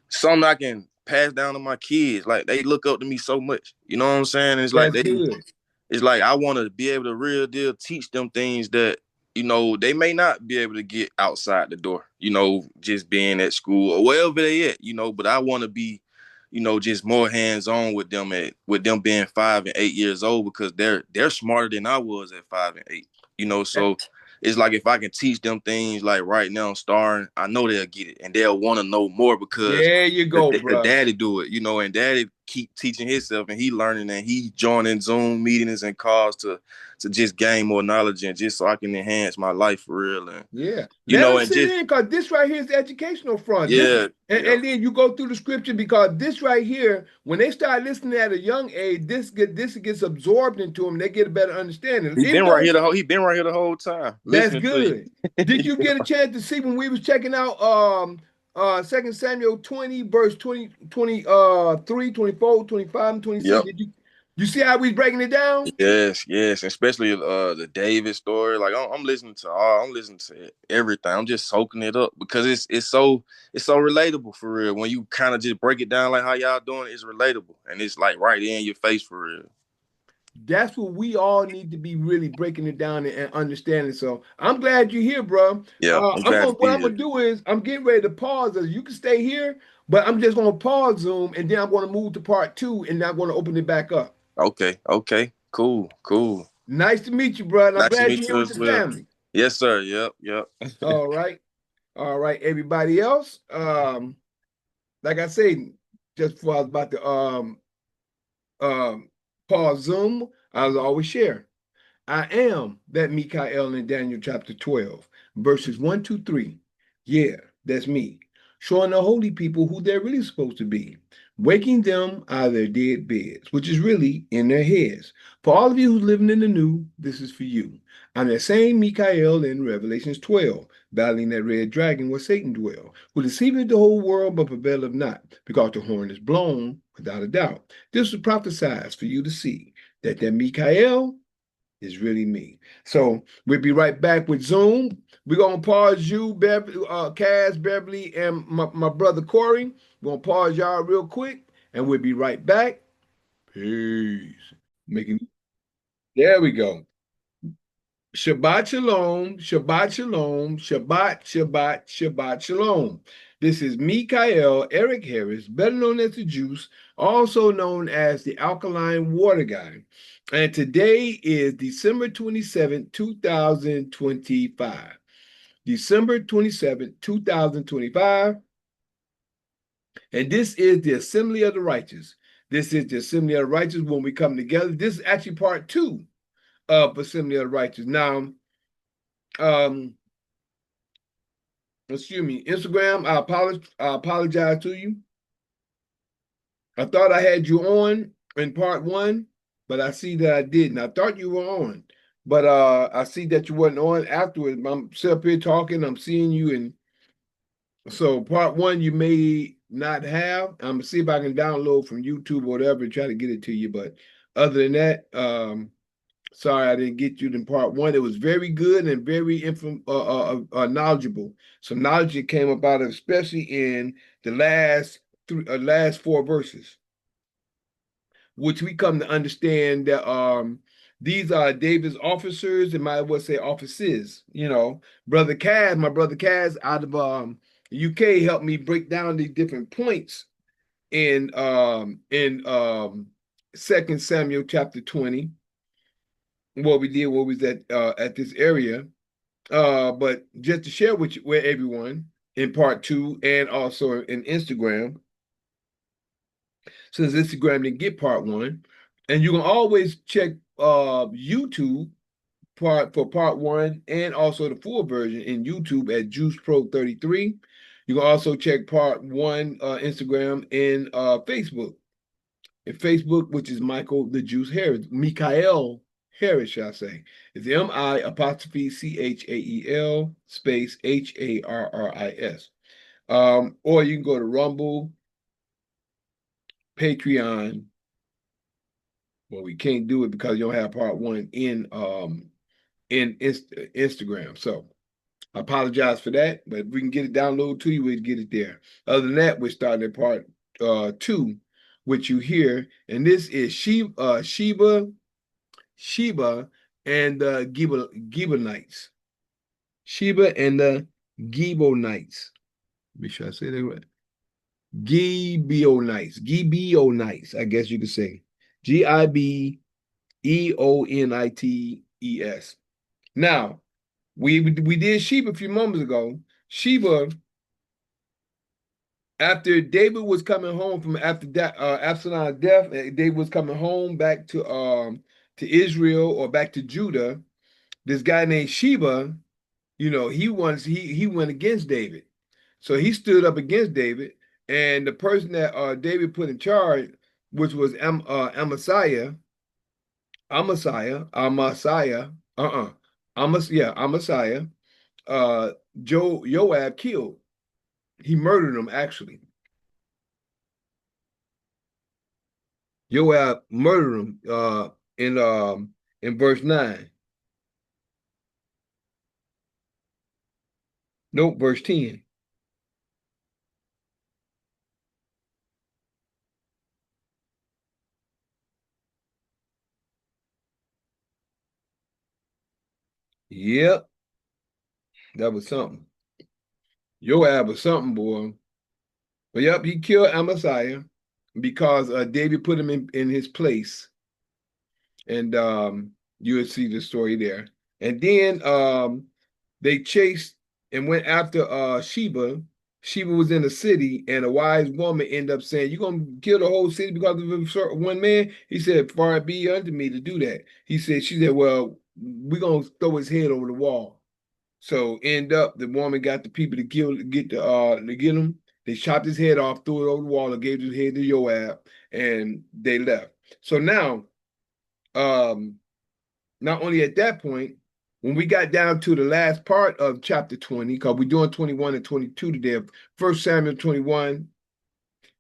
something I can pass down to my kids. Like they look up to me so much, you know what I'm saying? And it's like it's like I want to be able to real deal teach them things that they may not be able to get outside the door, just being at school or wherever they at, but I want to be, just more hands-on with them with them being 5 and 8 years old, because they're smarter than I was at 5 and 8, so it's like if I can teach them things like right now starting, I know they'll get it and they'll want to know more because there you go, the daddy do it, and daddy keep teaching himself and he learning and he joining Zoom meetings and calls to just gain more knowledge and just so I can enhance my life for real. And let us sit in, because this right here is the educational front. And then you go through the scripture, because this right here, when they start listening at a young age, this gets absorbed into them. They get a better understanding. He been right here the whole time. That's good. Did you get a chance to see when we was checking out 2 Samuel 20 verse 20, 23, 24, 25, and 26? Did you see how we breaking it down? Yes, especially the David story. Like I'm listening to everything. I'm just soaking it up because it's so relatable for real. When you kind of just break it down like how y'all doing, it's relatable and it's like right in your face for real. That's what we all need to be really breaking it down and understanding. So I'm glad you're here, bro. Yeah, what I'm gonna do is I'm getting ready to pause us. You can stay here, but I'm just gonna pause Zoom and then I'm gonna move to part 2 and then I'm gonna open it back up. Okay. Cool. Nice to meet you, bro. And I'm glad you're here with the family. Yes, sir. Yep. All right, everybody else. Like I said, just before I was about to pause Zoom, I was always share. I am that Mikael in Daniel chapter 12, verses 1, 2, 3. Yeah, that's me. Showing the holy people who they're really supposed to be. Waking them out of their dead beds, which is really in their heads. For all of you who's living in the new, this is for you. I'm that same Mikael in Revelations 12, battling that red dragon where Satan dwell, who deceiveth the whole world but prevaileth not, because the horn is blown, without a doubt. This was prophesied for you to see, that Mikael is really me. So we'll be right back with Zoom. We're gonna pause you, Kaz, Beverly, and my brother Corey. We're gonna pause y'all real quick, and we'll be right back. Peace. There we go. Shabbat shalom, Shabbat shalom, Shabbat shalom. This is Mikael Eric Harris, better known as the Juice, also known as the Alkaline Water Guy. And today is December 27th, 2025. December 27th, 2025. And this is the Assembly of the Righteous. This is the Assembly of the Righteous when we come together. This is actually part 2 of Assembly of the Righteous. Now, excuse me, Instagram, I apologize to you. I thought I had you on in part 1, but I see that I didn't. I thought you were on, but I see that you wasn't on afterwards. I'm sitting up here talking, I'm seeing you, and so part 1 you may not have. I'm gonna see if I can download from YouTube or whatever, try to get it to you. But other than that, sorry I didn't get you in part 1. It was very good and very knowledgeable. Some knowledge that came about, especially in the last 4 verses, which we come to understand that these are David's officers, and might well say offices. You know, my brother Kaz out of UK helped me break down these different points in 2 Samuel chapter 20. What we did, what was at this area. But just to share with everyone in part 2 and also in Instagram, since Instagram didn't get part 1, and you can always check YouTube for part 1 and also the full version in YouTube at Juice Pro 33. You can also check part 1 Instagram and Facebook. In Facebook, which is Michael the Juice Harris, Mikael Harris, shall I say. It's MI''CHAEL space HARRIS. Or you can go to Rumble, Patreon. Well, we can't do it because you don't have part 1 in Instagram. So I apologize for that, but if we can get it downloaded to you, we'll get it there. Other than that, we're starting at part 2, which you hear, and this is Sheba and the Gibeonites. Sheba and the Gibeonites. Make sure I say that right. Gibeonites, I guess you could say. Gibeonites. Now, we did Sheba a few moments ago. Sheba, after David was coming home from after Absalom's death, David was coming home back to Israel or back to Judah. This guy named Sheba, you know, he went against David. So he stood up against David, and the person that David put in Charge, which was Amasiah, Joab killed. He murdered him, actually. Joab murdered him in verse 9. Nope, verse 10. Yep, that was something. Joab was something, boy. But yep, he killed Amasiah because David put him in his place. And you would see the story there. And then they chased and went after Sheba. Sheba was in the city, and a wise woman ended up saying, "You're going to kill the whole city because of one man?" He said, "Far it be unto me to do that." She said, "Well, we're going to throw his head over the wall." So end up, the woman got the people to get him. They chopped his head off, threw it over the wall, and gave his head to Joab, and they left. So now, not only at that point, when we got down to the last part of chapter 20, because we're doing 21 and 22 today, of 1 Samuel 21,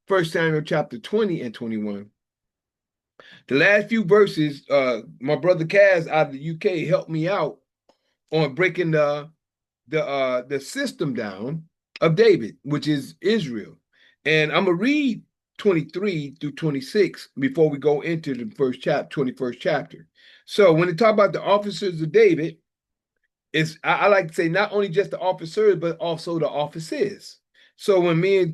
1 Samuel chapter 20 and 21. The last few verses, my brother Kaz out of the UK helped me out on breaking the system down of David, which is Israel. And I'm going to read 23 through 26 before we go into the 21st chapter. So when they talk about the officers of David, I like to say not only just the officers, but also the offices. So when me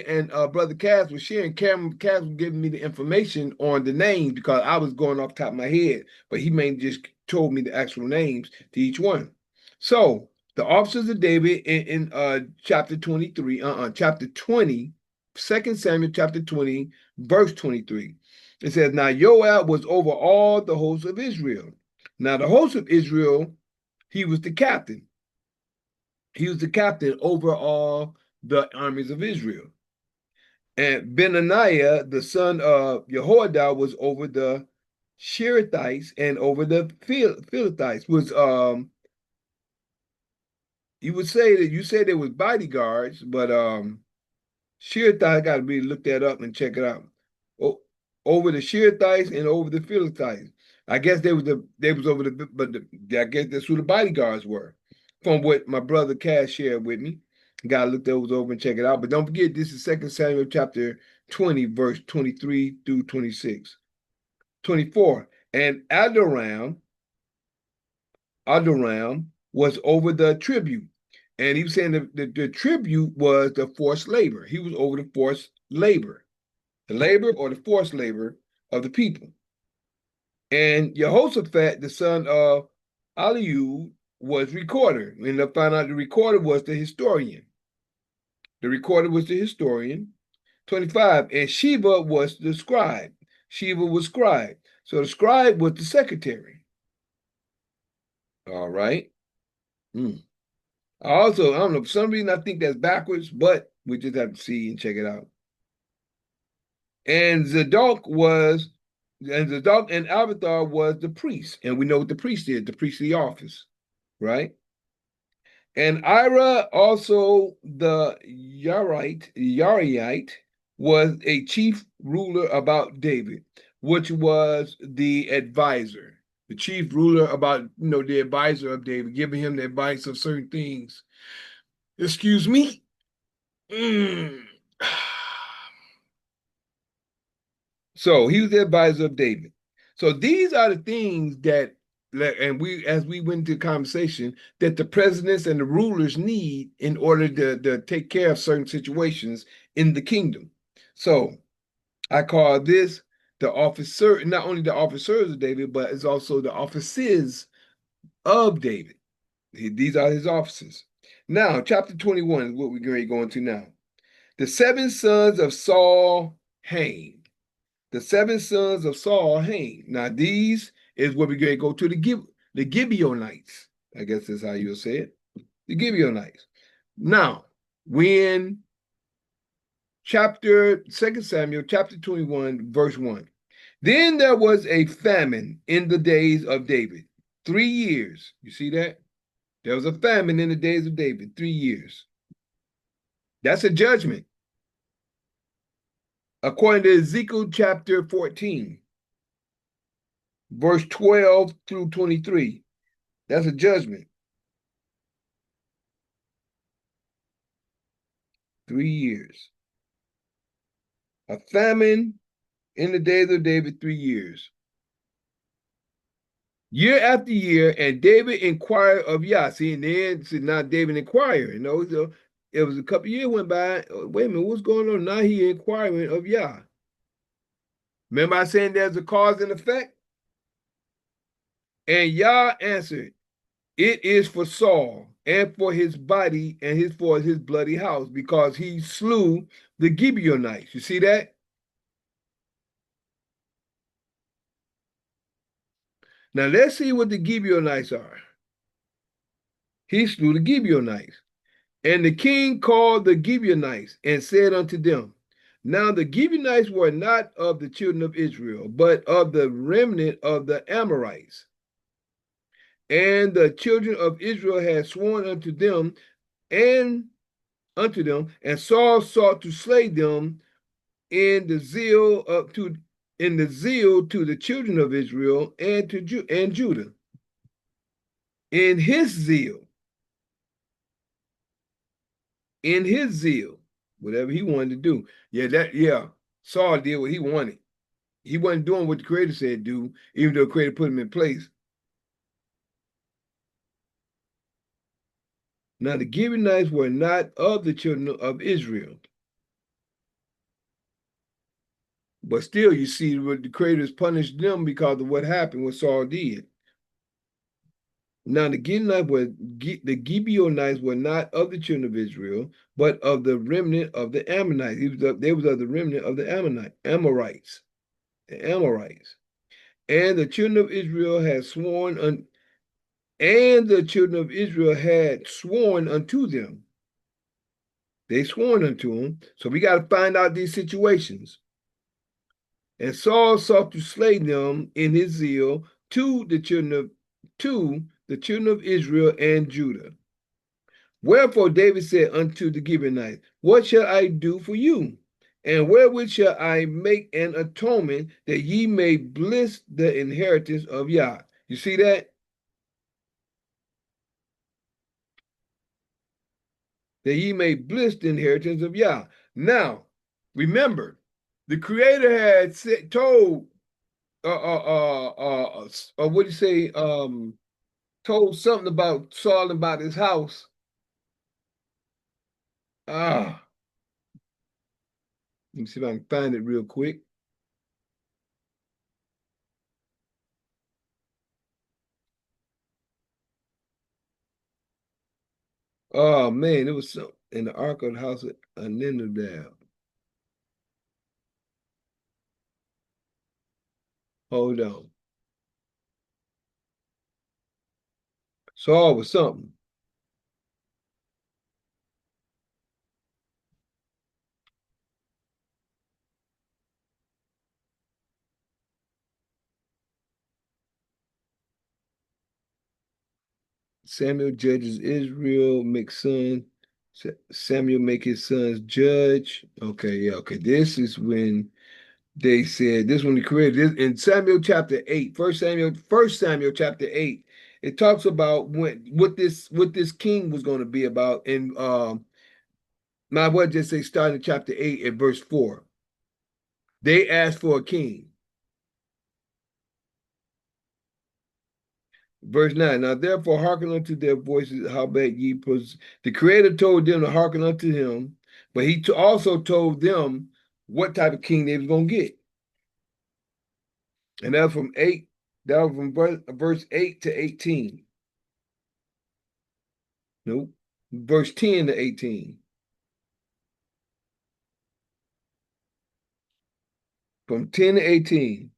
and Brother Cass was sharing, Cass was giving me the information on the names because I was going off the top of my head, but he mainly just told me the actual names to each one. So the officers of David in chapter 23, chapter 20, 2 Samuel chapter 20, verse 23. It says, now Joab was over all the hosts of Israel. Now the host of Israel, he was the captain. He was the captain over all the armies of Israel. And Benaniah, the son of Jehoiada, was over the Sherethites and over the Philistines. You would say that you said they was bodyguards, but Sherethites, I got to really look that up and check it out. Over the Sherethites and over the Philistines. I guess they was over I guess that's who the bodyguards were, from what my brother Cass shared with me. Got to look those over and check it out. But don't forget, this is 2 Samuel chapter 20, verse 23 through 26. 24. And Adoram was over the tribute. And he was saying the tribute was the forced labor. He was over the forced labor, the labor or the forced labor of the people. And Jehoshaphat, the son of Eliud, was recorder. And I found out the recorder was the historian. The recorder was the historian. 25. And Sheba was the scribe. Sheba was scribe. So the scribe was the secretary. All right. Also, I don't know, for some reason I think that's backwards, but we just have to see and check it out. And Zadok and Abiathar was the priest. And we know what the priest is, the priestly office, right? And Ira, also the Yariite, was a chief ruler about David, which was the advisor, the chief ruler about, the advisor of David, giving him the advice of certain things. Excuse me. So he was the advisor of David. So these are the things that, and as we went into conversation, that the presidents and the rulers need in order to take care of certain situations in the kingdom. So I call this the officer, not only the officers of David, but it's also the offices of David. These are his offices. Now, chapter 21 is what we're going to go into now. The 7 sons of Saul hang. The 7 sons of Saul hang. Now, these is what we're going to go to the Gibeonites. I guess that's how you'll say it. The Gibeonites. Now, when 2 Samuel, chapter 21, verse 1. Then there was a famine in the days of David. 3 years. You see that? There was a famine in the days of David. 3 years. That's a judgment. According to Ezekiel chapter 14, verse 12 through 23. That's a judgment. 3 years. A famine in the days of David, 3 years. Year after year, and David inquired of Yah. See, and then now David inquiring. So it was a couple years went by. Wait a minute, what's going on? Now he inquiring of Yah. Remember I saying there's a cause and effect? And Yah answered, it is for Saul and for his body and for his bloody house, because he slew the Gibeonites. You see that? Now let's see what the Gibeonites are. He slew the Gibeonites. And the king called the Gibeonites and said unto them, now the Gibeonites were not of the children of Israel, but of the remnant of the Amorites. And the children of Israel had sworn unto them, and Saul sought to slay them in the zeal to the children of Israel and Judah. In his zeal, whatever he wanted to do. Saul did what he wanted. He wasn't doing what the Creator said do, even though the Creator put him in place. Now the Gibeonites were not of the children of Israel. But still, you see what the Creator punished them because of what happened, what Saul did. Now the Gibeonites were not of the children of Israel, but of the remnant of the Ammonites. They was of the remnant of the Amorites, the Amorites. And the children of Israel had sworn and the children of Israel had sworn unto them. They sworn unto them. So we got to find out these situations. And Saul sought to slay them in his zeal to the children of Israel and Judah. Wherefore David said unto the Gibeonites, what shall I do for you? And wherewith shall I make an atonement that ye may bless the inheritance of Yah? You see that? That ye may bless the inheritance of Yah. Now, remember, the Creator had told, what do you say? Told something about Saul about his house. Let me see if I can find it real quick. Oh man, it was some in the ark of the house of Ninadab. Hold on. Saul was something. Samuel judges Israel, makes son. Samuel make his sons judge. Okay, yeah, okay. This is when they said this when he created this in Samuel chapter 8, First Samuel chapter 8. It talks about what this king was going to be about. And might well just say starting in chapter 8 at verse 4. They asked for a king. Verse 9, now therefore hearken unto their voices, howbeit ye the Creator told them to hearken unto him, but he also told them what type of king they was going to get. And that was from verse 8 to 18. Nope. Verse 10 to 18. From 10 to 18.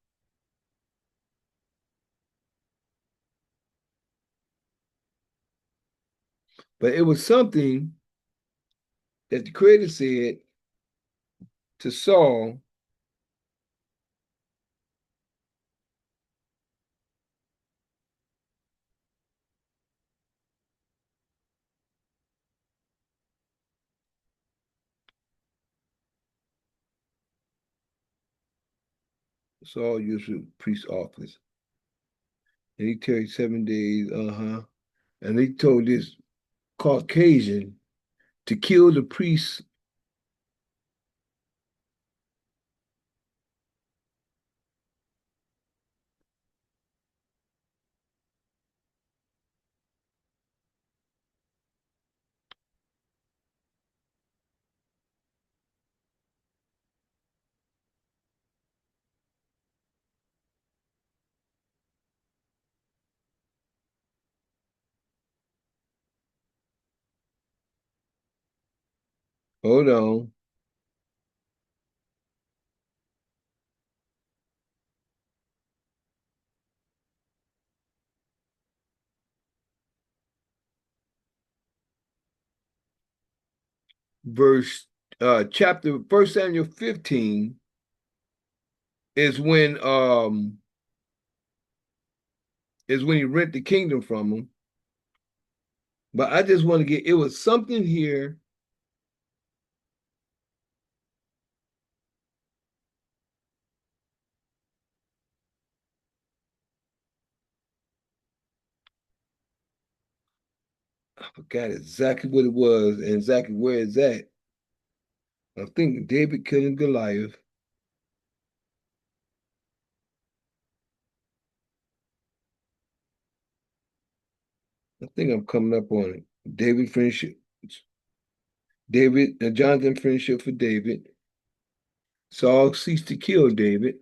But it was something that the Creator said to Saul. Saul used to priest office. And he tarried 7 days, and he told this Caucasian to kill the priests. Hold on. Chapter 1 Samuel 15 is when he rent the kingdom from him. But I just want to it was something here. I forgot exactly what it was and exactly where it's at. I'm thinking David killing Goliath. I think I'm coming up on it. Jonathan friendship for David. Saul ceased to kill David.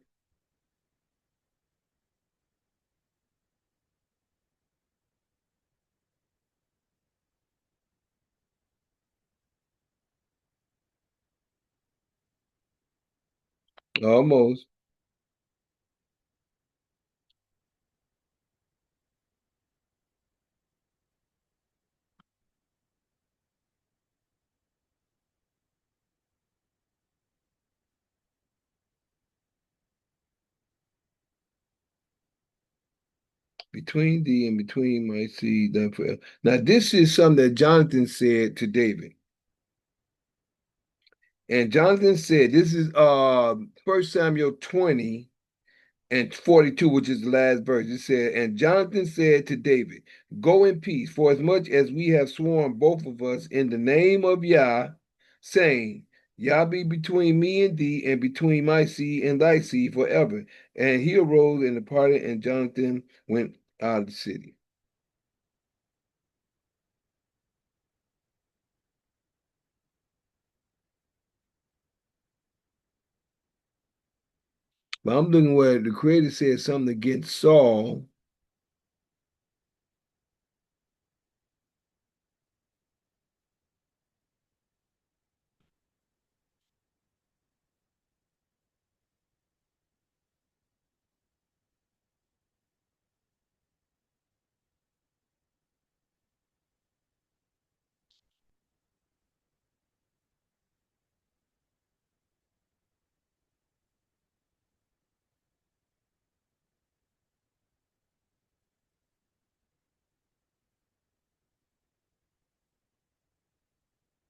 Almost. Between thee and between my seed, done forever. Now, this is something that Jonathan said to David. And Jonathan said, this is 1 Samuel 20 and 42, which is the last verse. It said, and Jonathan said to David, go in peace, for as much as we have sworn both of us in the name of Yah, saying, Yah be between me and thee, and between my seed and thy seed forever. And he arose and departed, and Jonathan went out of the city. But I'm looking where the Creator said something against Saul.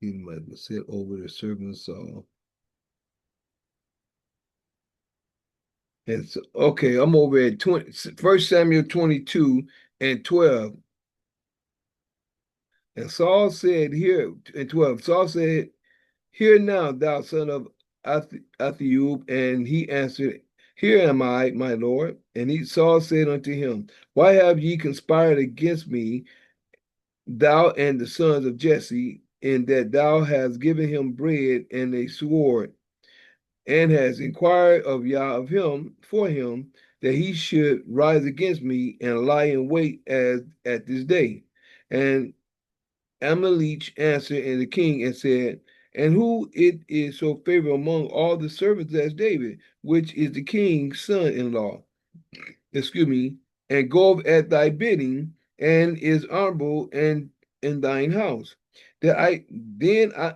He might have said over the servant Saul. And so, okay, I'm over at 1 Samuel 22 and 12. And Saul said, here in 12, Saul said, hear now, thou son of Athiob. And he answered, here am I, my lord. And Saul said unto him, why have ye conspired against me, thou and the sons of Jesse, in that thou hast given him bread and a sword, and has inquired of Yah of him for him, that he should rise against me and lie in wait as at this day? And Amalek answered and the king and said, and who it is so favorable among all the servants as David, which is the king's son-in-law, excuse me, and goeth at thy bidding, and is honorable and in thine house. That I then I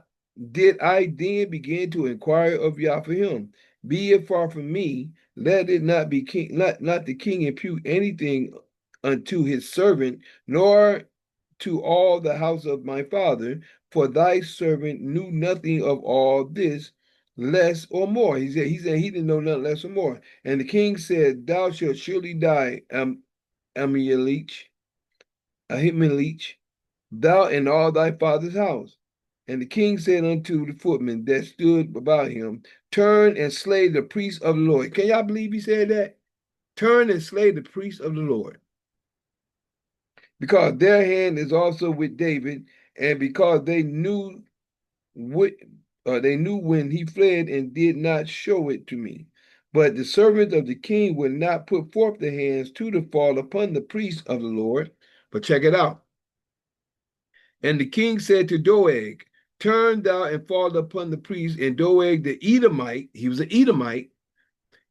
did I then begin to inquire of Yah for him. Be it far from me, let it not be king, not the king impute anything unto his servant, nor to all the house of my father, for thy servant knew nothing of all this, less or more. He said he didn't know nothing less or more. And the king said, thou shalt surely die, Ahimelech, Ahimelech, thou and all thy father's house. And the king said unto the footmen that stood about him, turn and slay the priests of the Lord. Can y'all believe he said that? Turn and slay the priests of the Lord, because their hand is also with David, and because what they knew when he fled and did not show it to me. But the servants of the king would not put forth their hands to the fall upon the priests of the Lord. But check it out. And the king said to Doeg, turn thou and fall upon the priest. And Doeg the Edomite, he was an Edomite,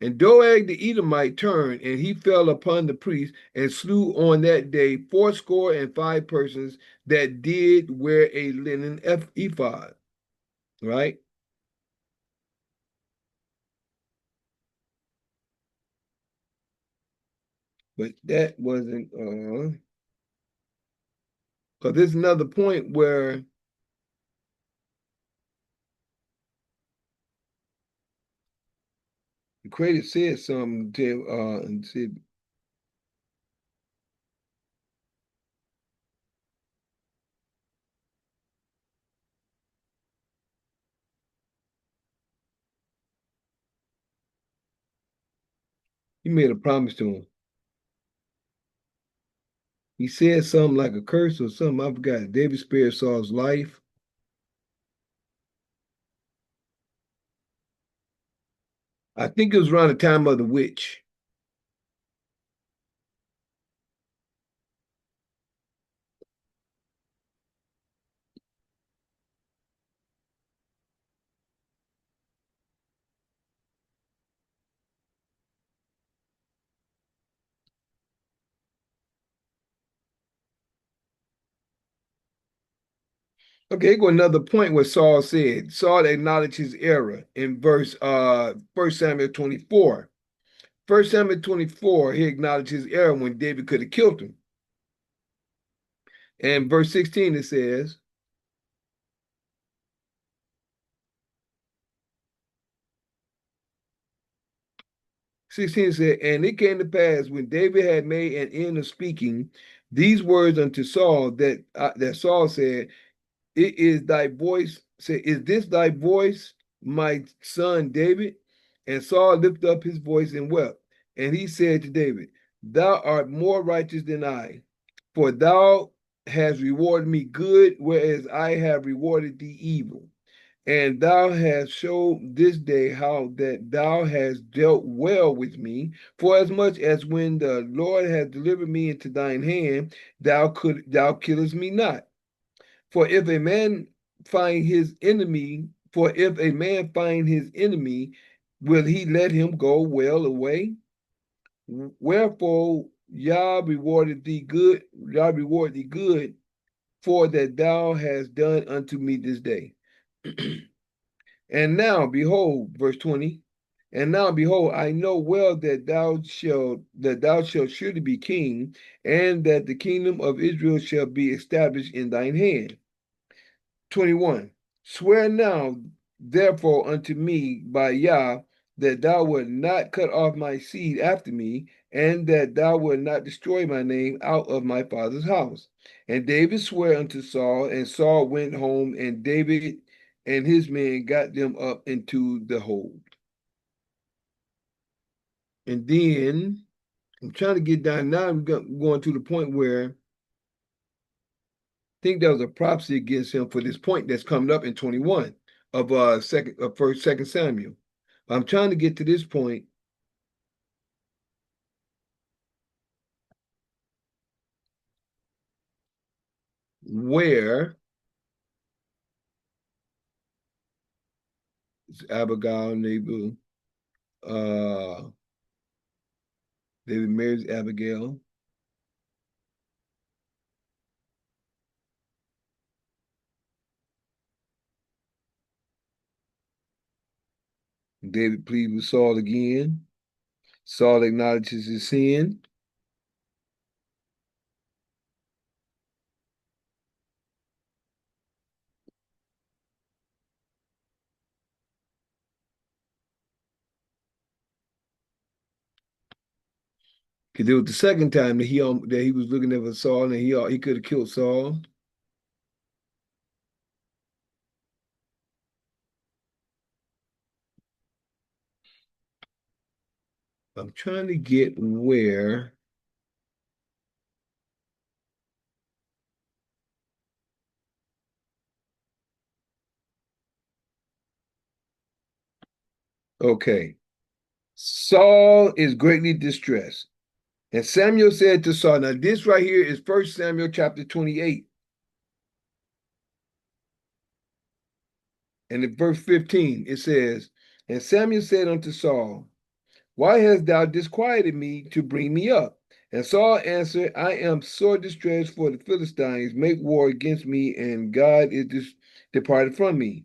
and Doeg the Edomite turned, and he fell upon the priest and slew on that day 85 persons that did wear a linen ephod. Right? But that wasn't because there's another point where the creator said something to and said, he made a promise to him. He said something like a curse or something. I forgot. David spared Saul's life. I think it was around the time of the witch. Okay, here go another point where Saul said. Saul acknowledged his error in verse 1 Samuel 24. 1 Samuel 24, he acknowledged his error when David could have killed him. And verse 16 it says, 16 said, and it came to pass when David had made an end of speaking these words unto Saul that Saul said, it is thy voice. Say, is this thy voice, my son David? And Saul lifted up his voice and wept. And he said to David, thou art more righteous than I, for thou hast rewarded me good, whereas I have rewarded thee evil. And thou hast showed this day how that thou hast dealt well with me, for as much as when the Lord has delivered me into thine hand, thou killest me not. For if a man find his enemy, for if a man find his enemy, will he let him go well away? Wherefore Yah rewarded thee good, Yah reward thee good, for that thou hast done unto me this day. And now behold, verse 20. And now behold, I know well that thou shalt surely be king, and that the kingdom of Israel shall be established in thine hand. 21. Swear now, therefore, unto me by Yah, that thou wilt not cut off my seed after me, and that thou wilt not destroy my name out of my father's house. And David swore unto Saul, and Saul went home, and David and his men got them up into the hold. And then I'm trying to get down now. We're going to the point where I think there was a prophecy against him for this point that's coming up in 21 of second Samuel. I'm trying to get to this point where Abigail, Nabal, David marries Abigail. David pleads with Saul again. Saul acknowledges his sin. Because it was the second time that he was looking at Saul, and he could have killed Saul. I'm trying to get where. Okay. Saul is greatly distressed. And Samuel said to Saul, now this right here is 1 Samuel chapter 28. And in verse 15, it says, and Samuel said unto Saul, why hast thou disquieted me to bring me up? And Saul answered, I am sore distressed, for the Philistines make war against me, and God is departed from me,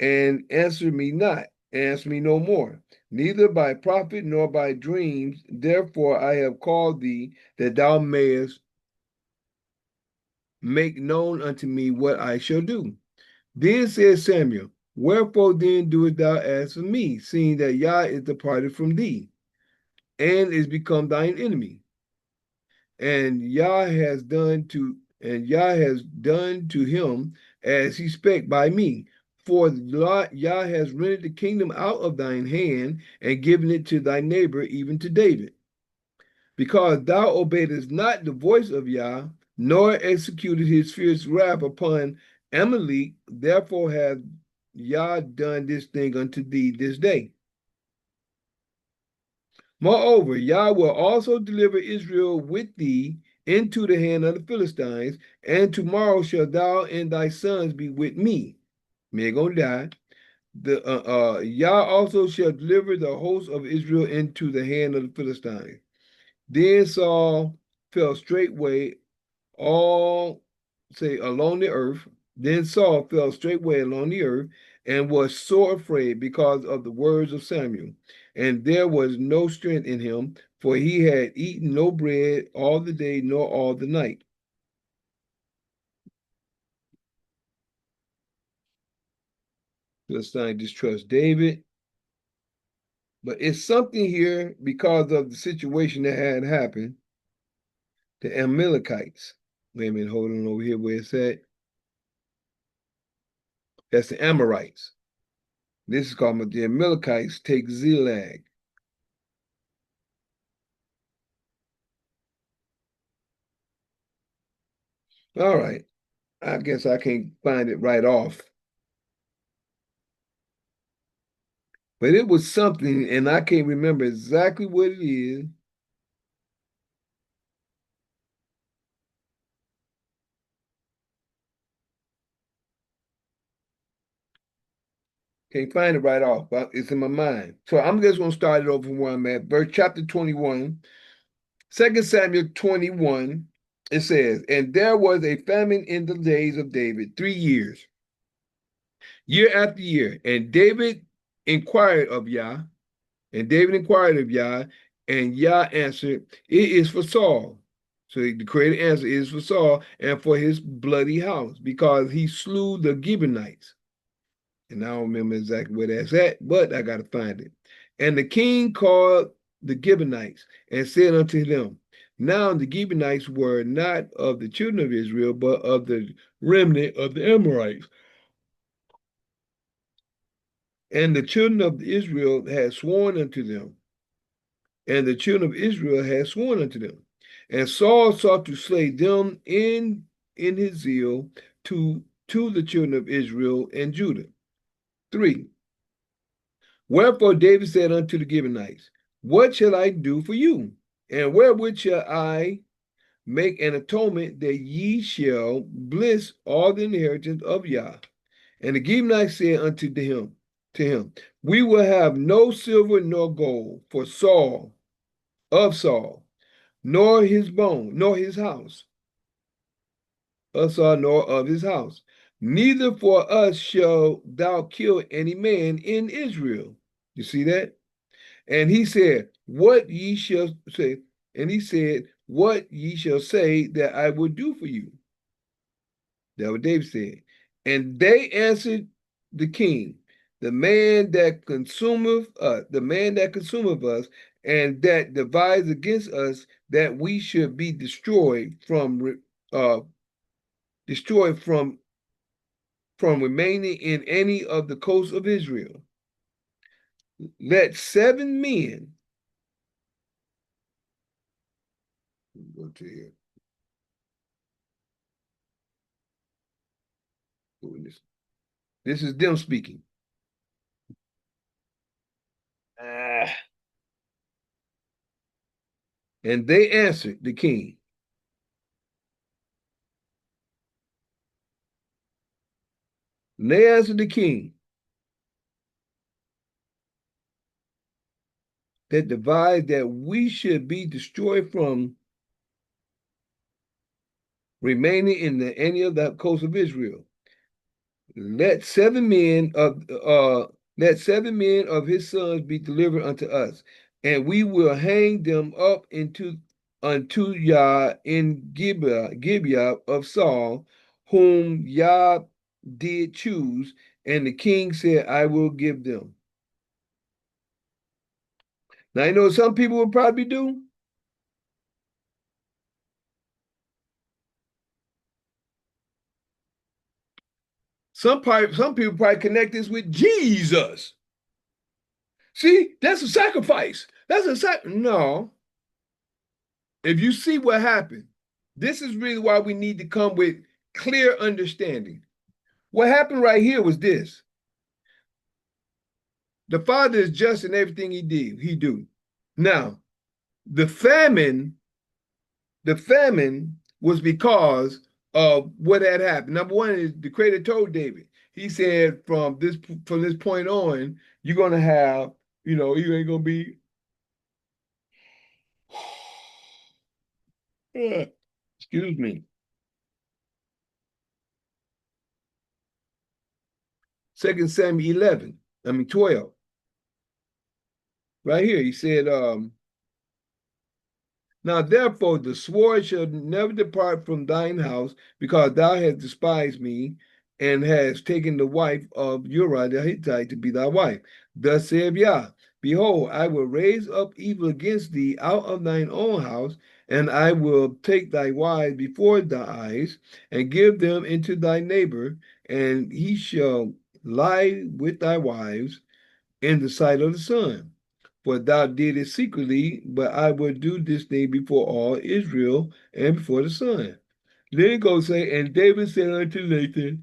and answer me no more, neither by prophet nor by dreams. Therefore I have called thee, that thou mayest make known unto me what I shall do. Then said Samuel, wherefore then doest thou ask for me, seeing that Yah is departed from thee, and is become thine enemy? And Yah has done to him as he spake by me. For Yah has rendered the kingdom out of thine hand, and given it to thy neighbor, even to David. Because thou obeyedest not the voice of Yah, nor executed his fierce wrath upon Amalek, therefore hath Yah done this thing unto thee this day. Moreover, Yah will also deliver Israel with thee into the hand of the Philistines, and tomorrow shall thou and thy sons be with me. They're gonna die. Yah also shall deliver the host of Israel into the hand of the Philistines. Then Saul fell straightway all say along the earth, Then Saul fell straightway along the earth and was sore afraid because of the words of Samuel. And there was no strength in him, for he had eaten no bread all the day nor all the night. Philistine distrust David. But it's something here because of the situation that had happened. The Amalekites. Wait a minute, hold on over here where it's at. That's the Amorites. This is called the Amalekites take Ziklag. All right. I guess I can't find it right off. But it was something, and I can't remember exactly what it is. Can't find it right off, but it's in my mind. So I'm just going to start it over from where I'm at. Verse chapter 21, 2 Samuel 21, it says, and there was a famine in the days of David, 3 years, year after year. And David inquired of Yah, and David inquired of Yah, and Yah answered, it is for Saul. So the correct answer is for Saul and for his bloody house, because he slew the Gibeonites. And I don't remember exactly where that's at, but I got to find it. And the king called the Gibeonites and said unto them, now the Gibeonites were not of the children of Israel, but of the remnant of the Amorites. And the children of Israel had sworn unto them, and the children of Israel had sworn unto them. And Saul sought to slay them in his zeal to the children of Israel and Judah. 3. Wherefore David said unto the Gibeonites, what shall I do for you? And wherewith shall I make an atonement that ye shall bless all the inheritance of Yah? And the Gibeonites said unto him, we will have no silver nor gold for Saul, of Saul, nor his bone, nor his house, of Saul, nor of his house. Neither for us shall thou kill any man in Israel. You see that? And he said, what ye shall say, and he said, what ye shall say that I will do for you. That's what David said. And they answered the king, the man that consumeth us, and that divides against us, that we should be destroyed from remaining in any of the coasts of Israel. Let 7 men go to here. This is them speaking. And they answered the king. And they answered the king that divides that we should be destroyed from remaining in any of the coast of Israel. Let 7 men of his sons be delivered unto us, and we will hang them up unto Yah in Gibeah of Saul, whom Yah did choose. And the king said, I will give them. Now, you know what some people would probably do? Some people probably connect this with Jesus. See, that's a sacrifice. No. If you see what happened, this is really why we need to come with clear understanding. What happened right here was this. The Father is just in everything he do. Now, the famine was because of what had happened. Number one is the Creator told David. He said, from this point on, you're gonna have, you ain't gonna be excuse me. 2 Samuel 12. Right here, he said, now therefore the sword shall never depart from thine house, because thou hast despised me, and hast taken the wife of Uriah the Hittite to be thy wife. Thus saith Yah, behold, I will raise up evil against thee out of thine own house, and I will take thy wives before thy eyes, and give them into thy neighbor, and he shall lie with thy wives in the sight of the sun. For thou did it secretly, but I will do this thing before all Israel and before the sun. Then it goes say, and David said unto Nathan,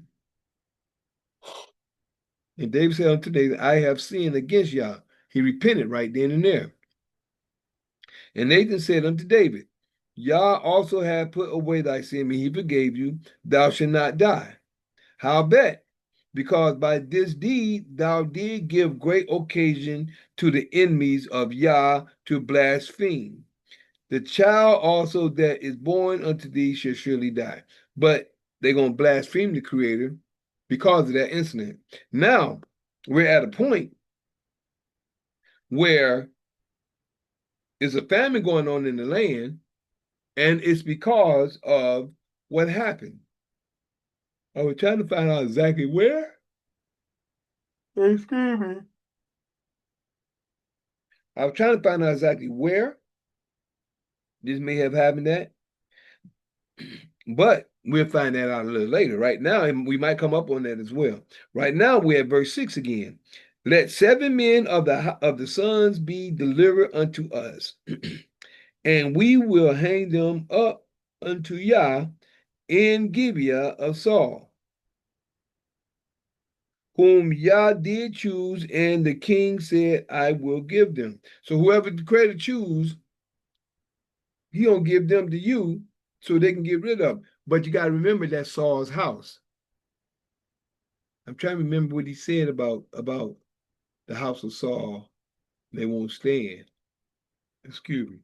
I have sinned against Yah. He repented right then and there. And Nathan said unto David, Yah also hath put away thy sin, and he forgave you. Thou shalt not die. Howbeit, because by this deed thou did give great occasion to the enemies of Yah to blaspheme. The child also that is born unto thee shall surely die. But they're going to blaspheme the Creator because of that incident. Now, we're at a point where there's a famine going on in the land, and it's because of what happened. I was trying to find out exactly where. Excuse me. I was trying to find out exactly where this may have happened at, but we'll find that out a little later. Right now, and we might come up on that as well. Right now, we're at verse 6 again. Let 7 men of the sons be delivered unto us, and we will hang them up unto Yah in Gibeah of Saul, whom Yah did choose, and the king said, I will give them. So whoever the creator choose, he gonna give them to you so they can get rid of them. But you got to remember that's Saul's house. I'm trying to remember what he said about the house of Saul. They won't stand. Excuse me.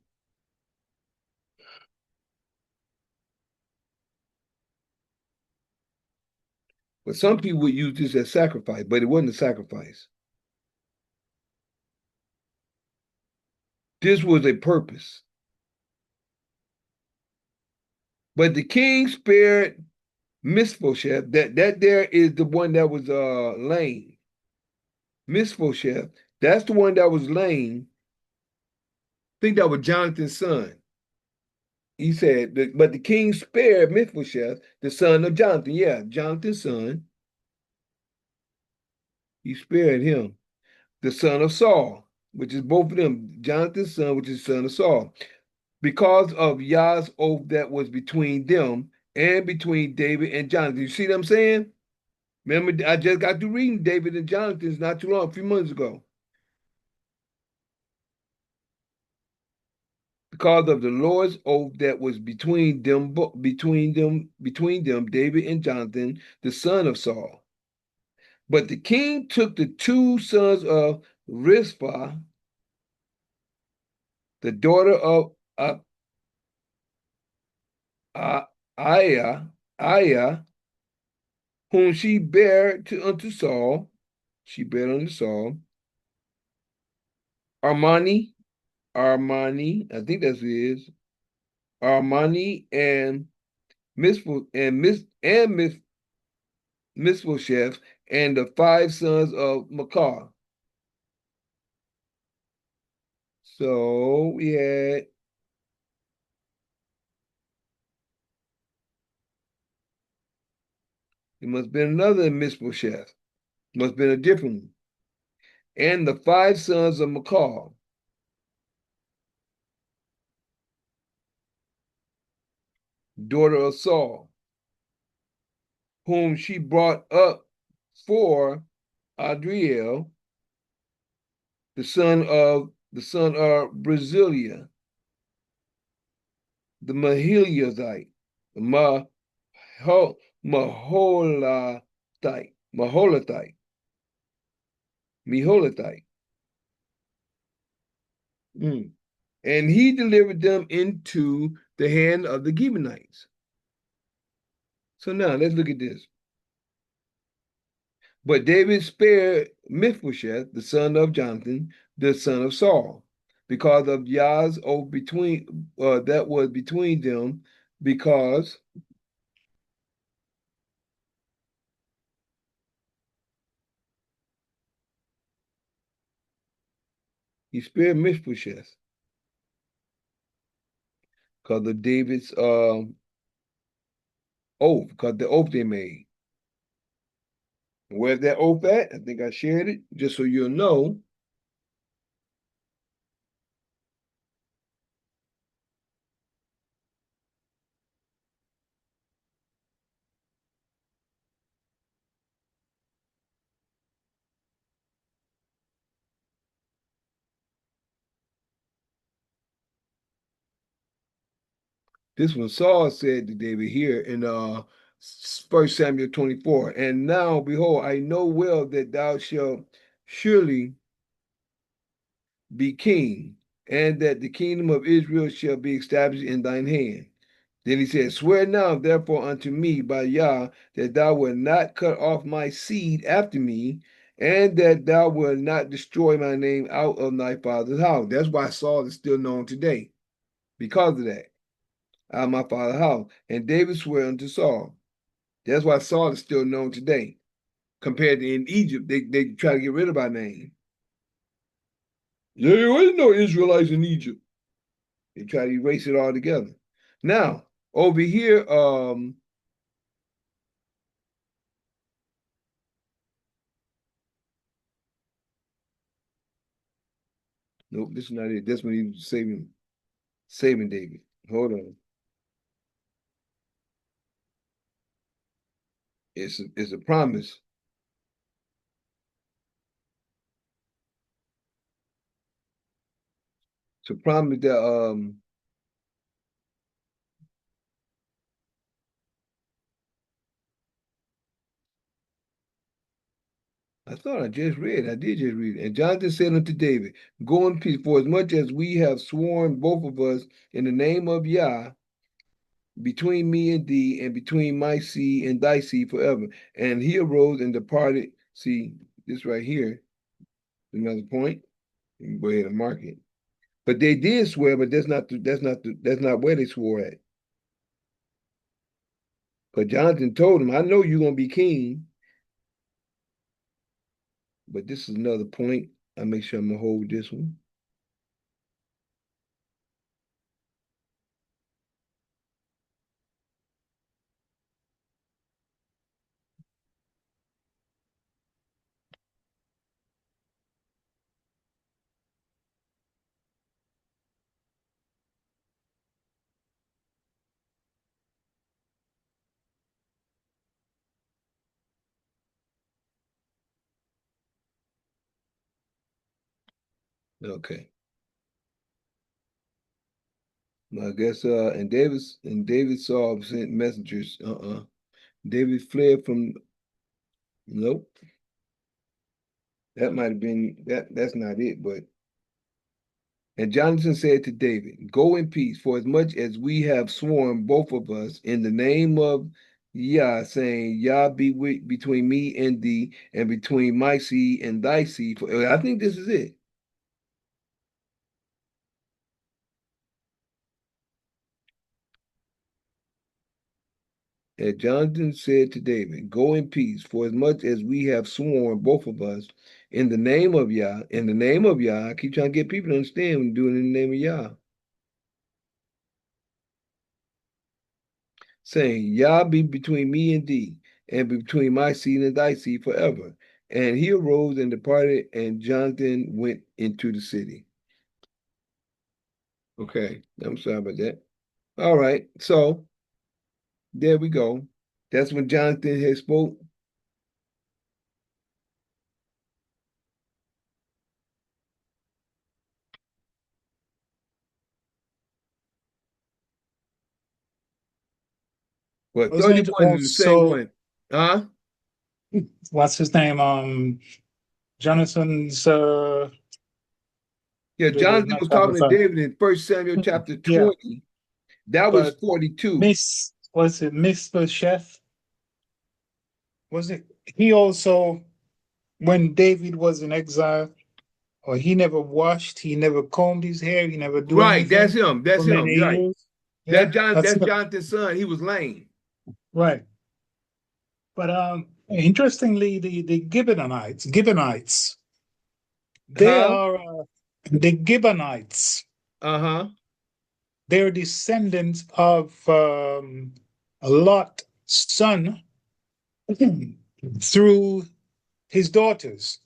But some people would use this as sacrifice, but it wasn't a sacrifice. This was a purpose. But the king spared Mephibosheth. That there is the one that was lame. Mephibosheth, that's the one that was lame. I think that was Jonathan's son. He said, but the king spared Mephibosheth, the son of Jonathan. Yeah, Jonathan's son. He spared him, the son of Saul, which is both of them, Jonathan's son, which is son of Saul, because of Yah's oath that was between them and between David and Jonathan. You see what I'm saying? Remember, I just got through reading David and Jonathan's not too long, a few months ago. Because of the Lord's oath that was between them, David and Jonathan, the son of Saul. But the king took the 2 sons of Rizpah, the daughter of Aiah, whom she bare unto Saul. She bare unto Saul. Armani, I think that's what it is. Armani and Mephibosheth, and the 5 sons of Makar. So we had it must have been another Mephibosheth. Must have been a different one. And the 5 sons of Makar, daughter of Saul, whom she brought up for Adriel, the son of Brasilia, the Maholathite, Maholathite. And he delivered them into the hand of the Gibeonites. So now let's look at this. But David spared Mephibosheth, the son of Jonathan, the son of Saul, because of Yah's oath that was between them, because he spared Mephibosheth because of David's oath, because the oath they made. Where's that oath at? I think I shared it, just so you'll know. This one Saul said to David here in 1 Samuel 24. And now, behold, I know well that thou shalt surely be king, and that the kingdom of Israel shall be established in thine hand. Then he said, swear now therefore unto me by Yah that thou wilt not cut off my seed after me, and that thou wilt not destroy my name out of thy father's house. That's why Saul is still known today, because of that, out of my father's house. And David swore unto Saul. That's why Saul is still known today. Compared to in Egypt, they try to get rid of our name. There was no Israelites in Egypt. They try to erase it all together. Now, over here, nope, this is not it. That's when he was saving David. Hold on. It's a promise. It's a promise that I thought I just read. I did just read it. And Jonathan said unto David, go in peace, for as much as we have sworn both of us in the name of Yah, between me and thee, and between my seed and thy seed forever. And he arose and departed. See, this right here, another point. You can go ahead and mark it. But they did swear, but that's not where they swore at. But Jonathan told him, I know you're gonna be king. But this is another point. I make sure I'm gonna hold this one. Okay. I guess and David saw sent messengers. David fled from nope. That might have been that's not it, but and Jonathan said to David, go in peace, for as much as we have sworn both of us in the name of Yah, saying, Yah be between me and thee, and between my seed and thy seed. I think this is it. And Jonathan said to David, go in peace, for as much as we have sworn, both of us, in the name of Yah, I keep trying to get people to understand when doing it in the name of Yah, saying, Yah be between me and thee, and between my seed and thy seed forever. And he arose and departed, and Jonathan went into the city. Okay, I'm sorry about that. All right, so there we go. That's when Jonathan had spoke. Well, I was going to 31 is the same also, one. Huh? what's his name? Jonathan's Yeah, Jonathan not was talking to Jonathan. David in 1 Samuel chapter Yeah, 20. That was but 42. Was it Mephibosheth? Was it he also when David was in exile, or he never washed, he never combed his hair, he never do Right, that's anything him. for That's him. many Right. years. Yeah, that's That's Jonathan's son. He was lame. right. But interestingly, the Gibeonites, they Huh? are the Gibeonites. Uh-huh. They're descendants of Lot's son through his daughters.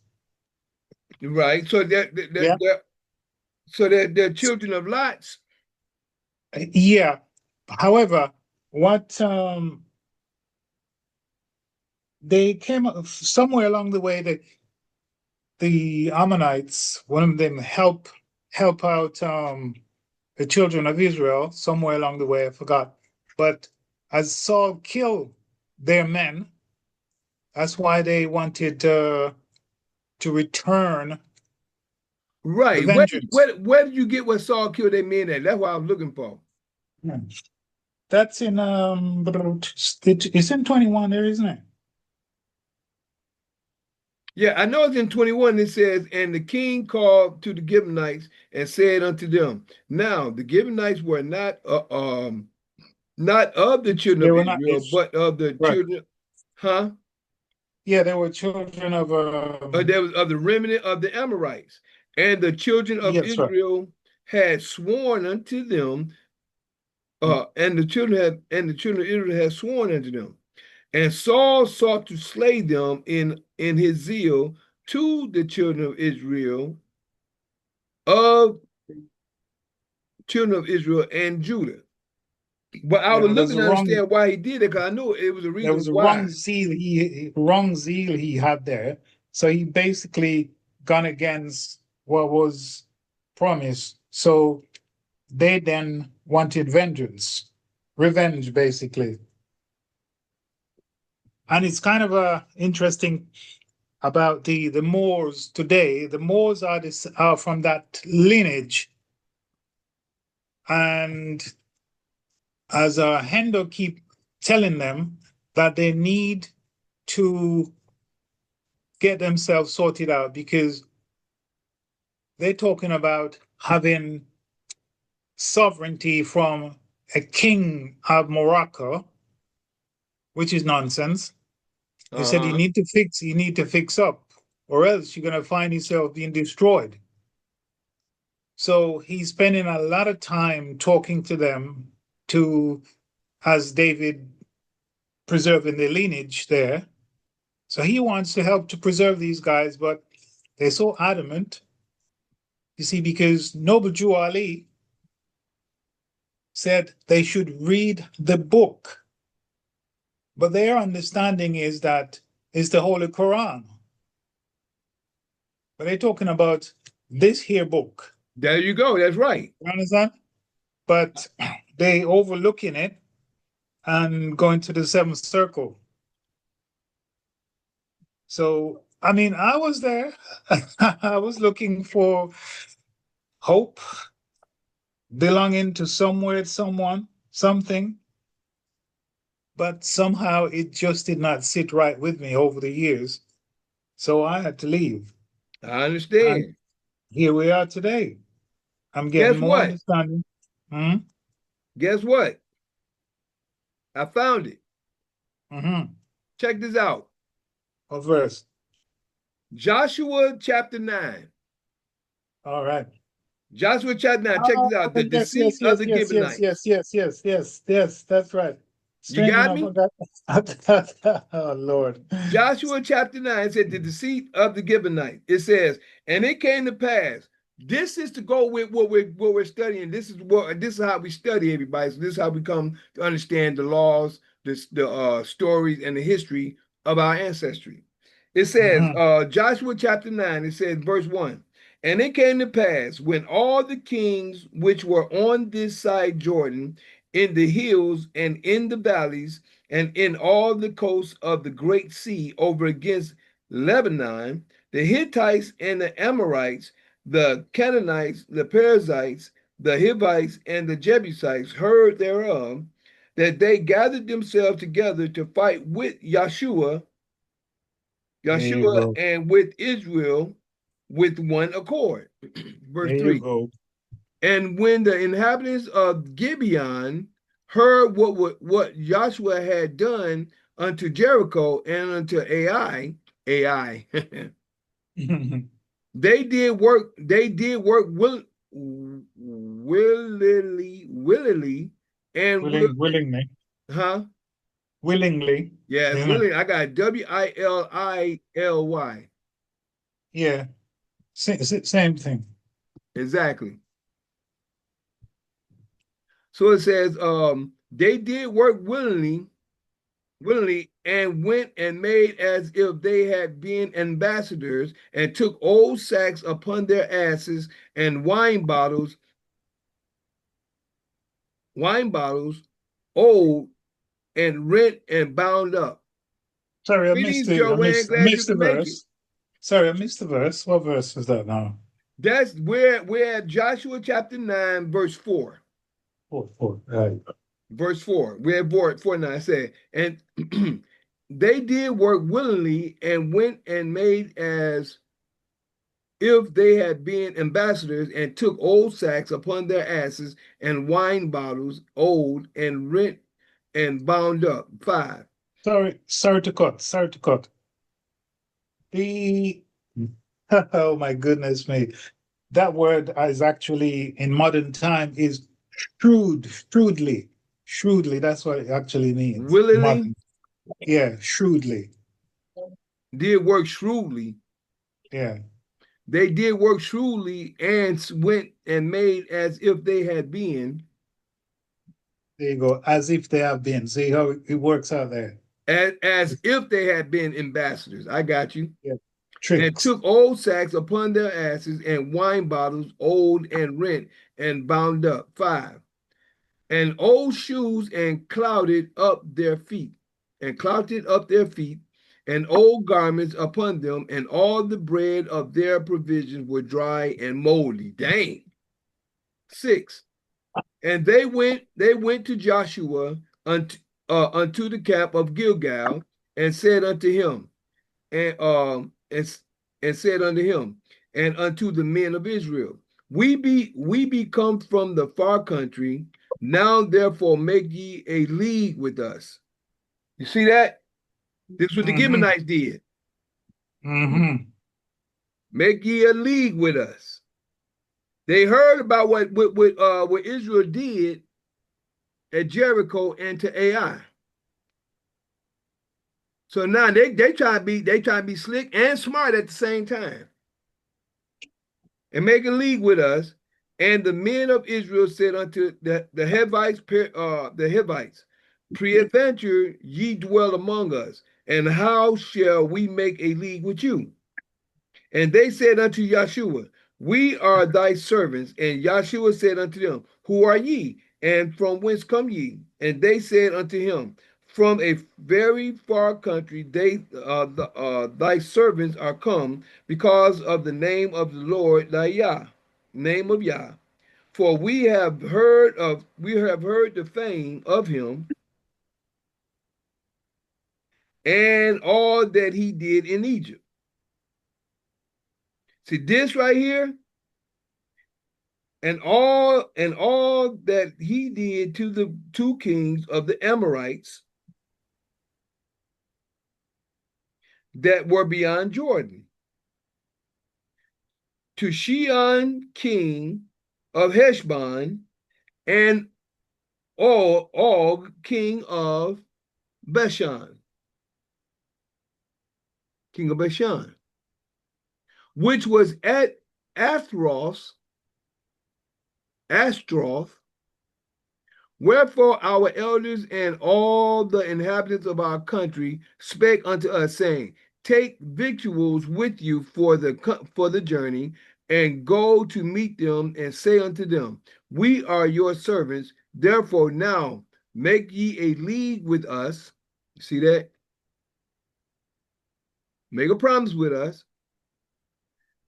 Right. So Yeah. they're children of Lot's. Yeah. However, what they came somewhere along the way that the Ammonites, one of them help out the children of Israel somewhere along the way, I forgot. But as Saul killed their men, that's why they wanted to return the Right. vengeance. Where did you get what Saul killed their men at? That's what I was looking for. Hmm. That's in it's in 21 there, isn't it? Yeah, I know it's in 21. It says, and the king called to the Gibeonites and said unto them, now the Gibeonites were not of the children They of were not Israel, but of the right. children, huh? Yeah, they were children of There was of the remnant of the Amorites. And the children of yes, right. Israel had sworn unto them, and the children of Israel had sworn unto them. And Saul sought to slay them in his zeal to the children of children of Israel and Judah. But I Yeah, was but there's looking a to wrong understand why he did it, because I knew it was a there reason was a why. wrong zeal he had there. So he basically gone against what was promised. So they then wanted vengeance, revenge, basically. And it's kind of interesting about the Moors today. The Moors are from that lineage, and as Hendo keep telling them that they need to get themselves sorted out because they're talking about having sovereignty from a king of Morocco, which is nonsense. They said Uh-huh. you need to fix up, or else you're gonna find yourself being destroyed. So he's spending a lot of time talking to them to, as David preserving their lineage there. So he wants to help to preserve these guys, but they're so adamant. You see, because Noble Jew Ali said they should read the book, but their understanding is that it's the Holy Quran. But they're talking about this here book. There you go. That's right. You understand? But they overlooking it and going to the seventh circle. So, I mean, I was there. I was looking for hope, belonging to somewhere, someone, something. But somehow it just did not sit right with me over the years. So I had to leave. I And understand. here we are today. I'm getting Guess more what? understanding. Hmm. Guess what? I found it. Hmm. Check this out. A verse. Joshua chapter 9. All right. Joshua chapter 9. Check Oh, this out. The yes, deceit yes, of yes, the yes, yes, yes, Gibeonites. yes, yes, yes, yes. That's right. You Strange got enough, me? I got. Oh Lord. Joshua chapter 9 said the deceit of the Gibeonites. It says, and it came to pass. This is to go with what we're studying. This is how we study, everybody. So this is how we come to understand the laws, the stories, and the history of our ancestry. It says, Hmm. Joshua chapter 9, it says, verse 1. And it came to pass when all the kings which were on this side Jordan, in the hills and in the valleys, and in all the coasts of the great sea over against Lebanon, the Hittites and the Amorites, the Canaanites, the Perizzites, the Hivites, and the Jebusites heard thereof, that they gathered themselves together to fight with Yahshua There you Yeshua go. and with Israel with one accord. Verse There you 3. go. And when the inhabitants of Gibeon heard what Joshua had done unto Jericho and unto Ai, they did work willingly, and Willingly. huh? Willingly. Yeah, Yeah. willing. I got Willy. Yeah. Same thing. Exactly. So it says, they did work willingly, and went and made as if they had been ambassadors, and took old sacks upon their asses, and wine bottles, old and rent and bound up. Sorry, Greetings, Joanne. I Glad you missed the can make it. verse. Sorry, I missed the verse. What verse is that now? That's where we're at Joshua chapter 9, verse 4. Four. Verse 4. We're at 4:9 said, and they did work willingly, and went and made as if they had been ambassadors, and took old sacks upon their asses, and wine bottles old and rent and bound up. 5. Sorry to cut. The oh my goodness me. That word is actually in modern time is shrewdly. Shrewdly, that's what it actually means. Willingly Yeah, shrewdly. did work shrewdly. Yeah, They did work shrewdly, and went and made as if they had been, there you go. As if they have been. See how it works out there. as if they had been ambassadors. I got you. Yeah. And Tricks. took old sacks upon their asses, and wine bottles old and rent and bound up. 5. And old shoes, and clouded up their feet, and old garments upon them, and all the bread of their provisions were dry and moldy. Dang. 6. And they went to Joshua unto the camp of Gilgal, and said unto him, and said unto him, and unto the men of Israel, we be come from the far country. Now therefore make ye a league with us. You see that? This is what the Mm-hmm. Gibeonites did. Mm-hmm. Make ye a league with us. They heard about what Israel did at Jericho and to Ai. So now they try to be slick and smart at the same time, and make a league with us. And the men of Israel said unto the Hivites, peradventure ye dwell among us, and how shall we make a league with you? And they said unto Joshua, we are thy servants. And Joshua said unto them, who are ye, and from whence come ye? And they said unto him, from a very far country thy servants are come, because of the name of the Lord thy Yah, name of Yah. For we have heard the fame of him, and all that he did in Egypt. See this right here, and all that he did to the two kings of the Amorites that were beyond Jordan, to Sihon king of Heshbon, and Og king of Bashan, which was at Ashtaroth. Wherefore our elders and all the inhabitants of our country spake unto us, saying, take victuals with you for the journey, and go to meet them, and say unto them, we are your servants. Therefore now make ye a league with us. See that? Make a promise with us.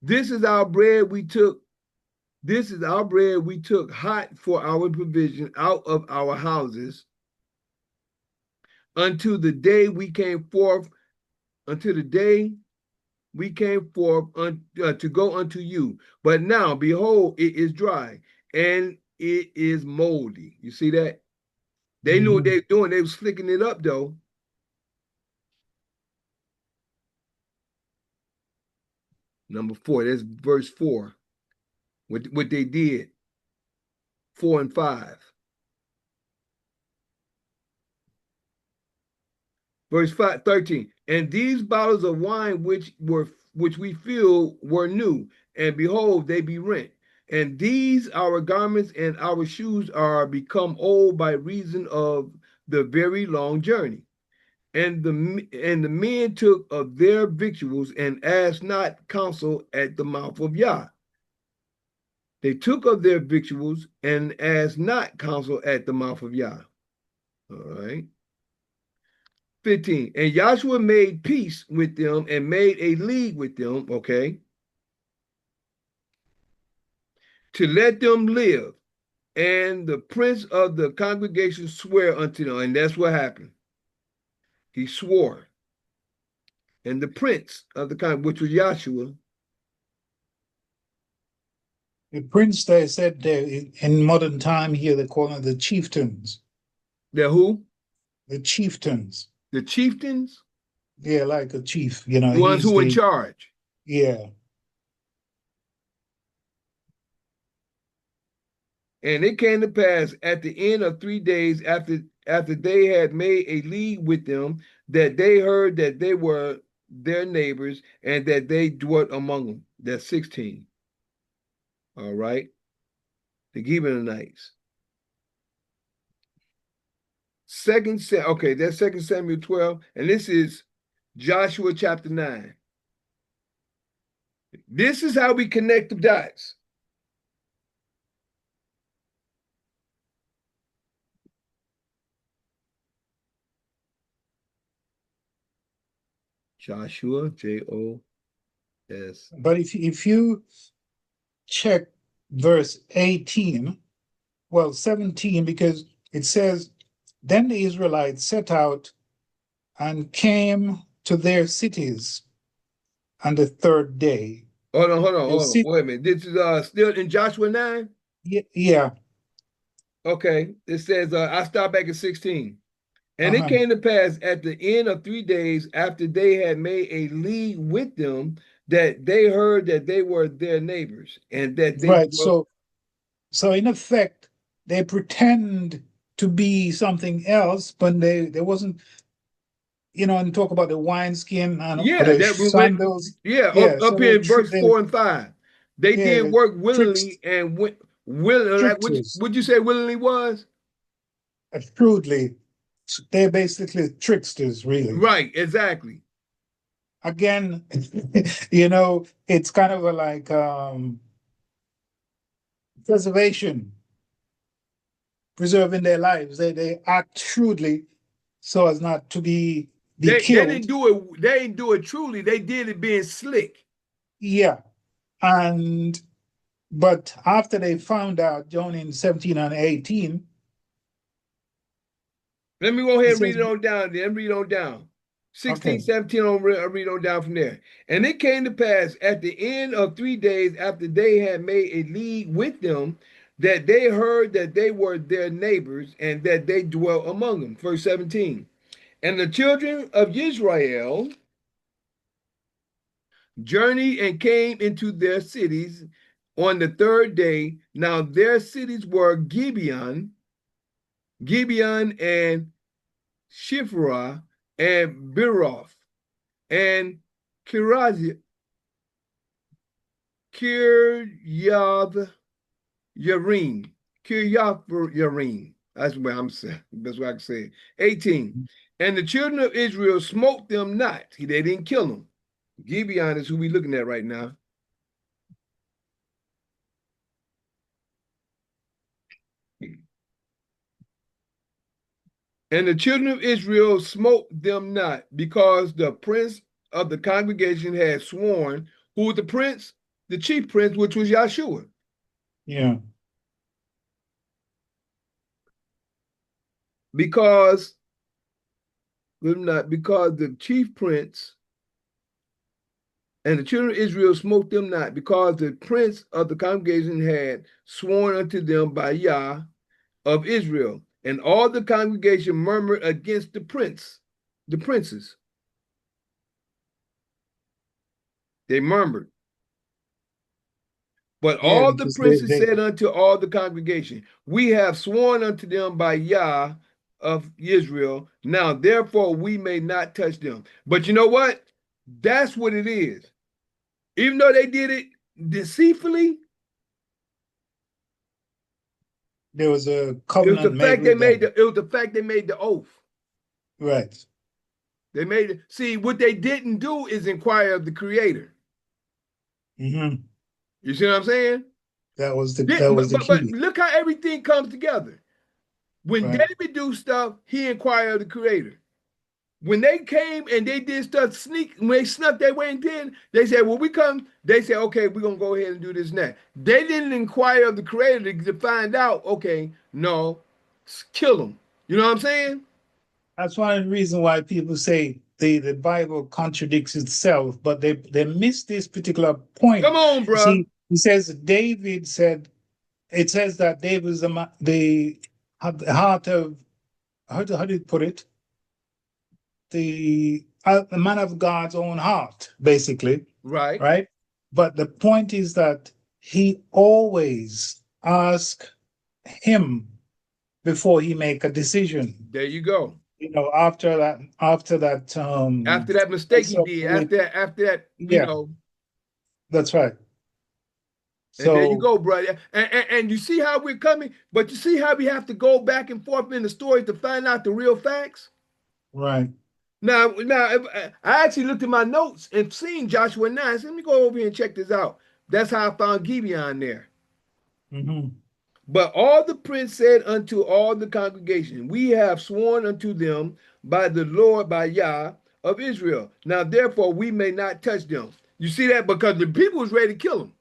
This is our bread we took hot for our provision out of our houses, until the day we came forth, until the day we came forth to go unto you. But now, behold, it is dry, and it is moldy. You see that? They knew what they were doing. They was flicking it up, though. Number 4, that's verse 4. What they did, 4 and 5. Verse 13. And these bottles of wine which we filled were new, and behold, they be rent. And these our garments and our shoes are become old by reason of the very long journey. And the men took of their victuals and asked not counsel at the mouth of Yah. They took of their victuals and asked not counsel at the mouth of Yah. All right. 15. And Joshua made peace with them and made a league with them, okay, to let them live. And the prince of the congregation swear unto them. And that's what happened. He swore. And the prince of the congregation, which was Joshua. The prince, they said, in modern time here, they call them the chieftains. The who? The chieftains. The chieftains? Yeah, like a chief, you know. The ones who in charge. Yeah. And it came to pass at the end of 3 days after they had made a league with them, that they heard that they were their neighbors and that they dwelt among them. That's 16. All right. The Gibeonites. Okay, that's 2 Samuel 12. And this is Joshua chapter 9. This is how we connect the dots. Joshua, J-O-S. But if you check verse 18, well, 17, because it says, then the Israelites set out and came to their cities on the 3rd day. Hold on. Wait a minute. This is still in Joshua 9? Yeah. Okay. It says, I start back at 16. And it came to pass at the end of 3 days after they had made a league with them, that they heard that they were their neighbors and that they right. So in effect, they pretend to be something else, but they wasn't, you know, and talk about the wineskin and the sandals. Up So here in verse 4 and 5. They did work willingly and went willingly. Like, would you say willingly was? Shrewdly. They're basically tricksters, really. Right, exactly. Again, you know, it's kind of like preserving their lives. They act shrewdly so as not to be killed. They didn't do it truly. They did it being slick. Yeah. But after they found out, John in 17 and 18. Let me go ahead and read it on down. Then read on down. 16, okay. 17, I'll read on down from there. And it came to pass at the end of 3 days after they had made a league with them, that they heard that they were their neighbors and that they dwelt among them. Verse 17. And the children of Israel journeyed and came into their cities on the 3rd day. Now their cities were Gibeon and Shiphrah and Beeroth and Kiriath Yarim. That's what I'm saying. That's what I can say. 18. And the children of Israel smote them not. They didn't kill them. Gibeon is who we looking at right now. And the children of Israel smote them not, because the prince of the congregation had sworn. Who was the prince? The chief prince, which was Yahshua. Yeah. Because the chief prince And the children of Israel smote them not, because the prince of the congregation had sworn unto them by Yah of Israel. And all the congregation murmured against the princes. They murmured. But Yeah, all the because princes said unto all the congregation, we have sworn unto them by Yah of Israel. Now, therefore, we may not touch them. But you know what? That's what it is. Even though they did it deceitfully, there was a it was the covenant made fact they with made them. it was the fact they made the oath. Right. They made it. See, what they didn't do is inquire of the Creator. Mm-hmm. You see what I'm saying? That was the But key. look how everything comes together. When Right. David do stuff, he inquired of the Creator. When they came and they did stuff when they snuck their way in, they said, well, we come, they said, okay, we're going to go ahead and do this and that. They didn't inquire of the Creator to find out, okay, no, kill them. You know what I'm saying? That's one of the reasons why people say the Bible contradicts itself, but they miss this particular point. Come on, You bro. see, he says David said, it says that David was the heart of, how do you put it? The man of God's own heart, basically, Right. right? But the point is that he always asks him before he make a decision. There you go. You know, after that After that mistake he did, after that, you yeah, know. that's right. And there you So go, brother. And you see how we're coming, but you see how we have to go back and forth in the story to find out the real facts? right. Now, I actually looked at my notes and seen Joshua 9. So let me go over here and check this out. That's how I found Gibeon there. Mm-hmm. But all the prince said unto all the congregation, we have sworn unto them by the Lord, by Yah of Israel. Now, therefore, we may not touch them. You see that? Because the people was ready to kill them.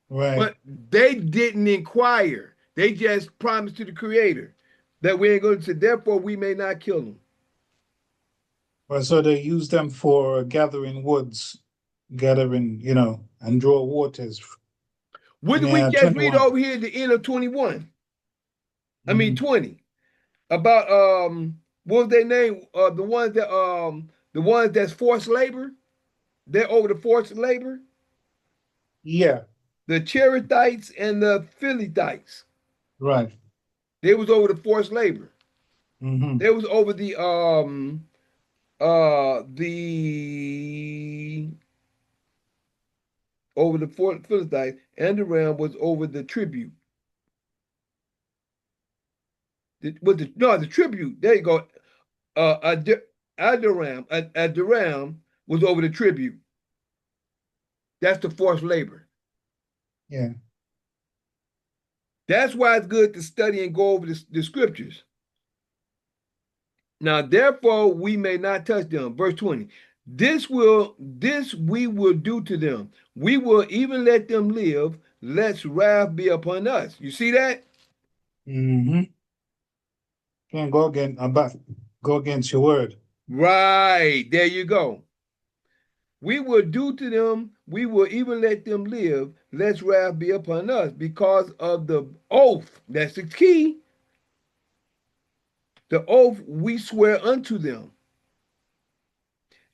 Right. But they didn't inquire. They just promised to the Creator that we ain't going to, therefore, we may not kill them. Well, so they use them for gathering woods, gathering, and draw waters. What did we Yeah, just read 21. over here at the end of 21? I mean Mm-hmm. 20. About what was their name? The ones that's forced labor. They're over the forced labor. Yeah, The Cherethites and the Philistines. right. They was over the forced labor. Mm-hmm. They was over the over the Philistines, and the ram was over the tribute. The tribute. There you go. Adoram was over the tribute. That's the forced labor. Yeah. That's why it's good to study and go over the scriptures. Now, therefore, we may not touch them. Verse 20. This we will do to them. We will even let them live, lest wrath be upon us. You see that? Mm-hmm. Can't go against your word. Right. There you go. We will do to them, we will even let them live, lest wrath be upon us, because of the oath. That's the key. The oath we swear unto them.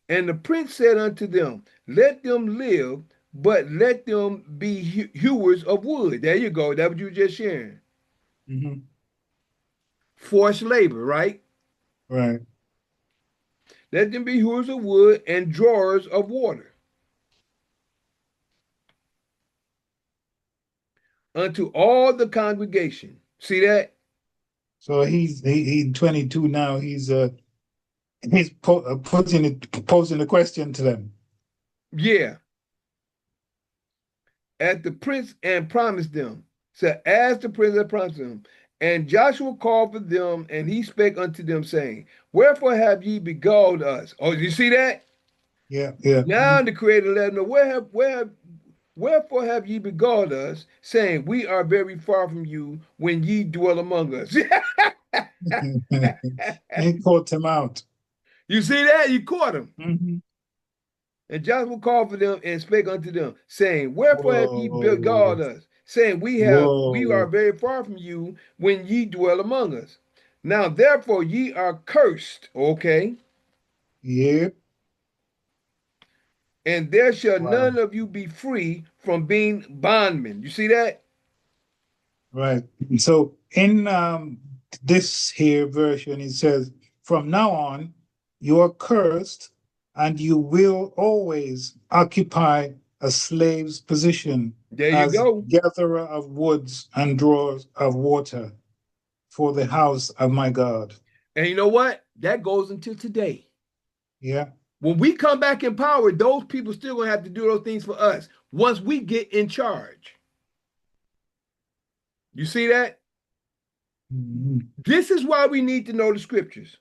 And the prince said unto them, let them live, but let them be hewers of wood. There you go. That's what you were just sharing. Mm-hmm. Forced labor, right? Right. Let them be hewers of wood and drawers of water unto all the congregation. See that? So he's 22 now. Posing the question to them. Yeah. At the prince and promised them. So as the prince had promised them. And Joshua called for them, and he spake unto them, saying, wherefore have ye beguiled us? Oh, you see that? Yeah, yeah. Now the Creator let them know, wherefore have ye beguiled us, saying, we are very far from you when ye dwell among us. He caught him out. You see that? You caught him. Mm-hmm. And Joshua called for them and spake unto them, saying, Wherefore have ye Whoa. beguiled us, saying, we are Whoa. very far from you when ye dwell among us. Now therefore ye are cursed, okay, Yeah. and there shall Wow. none of you be free from being bondmen. You see that? Right. So in this here version, it says, from now on, you are cursed and you will always occupy a slave's position There you as go. gatherer of woods and drawers of water for the house of my God. And you know what? That goes until today. Yeah. When we come back in power, those people still gonna have to do those things for us once we get in charge. You see that? Mhm. This is why we need to know the scriptures.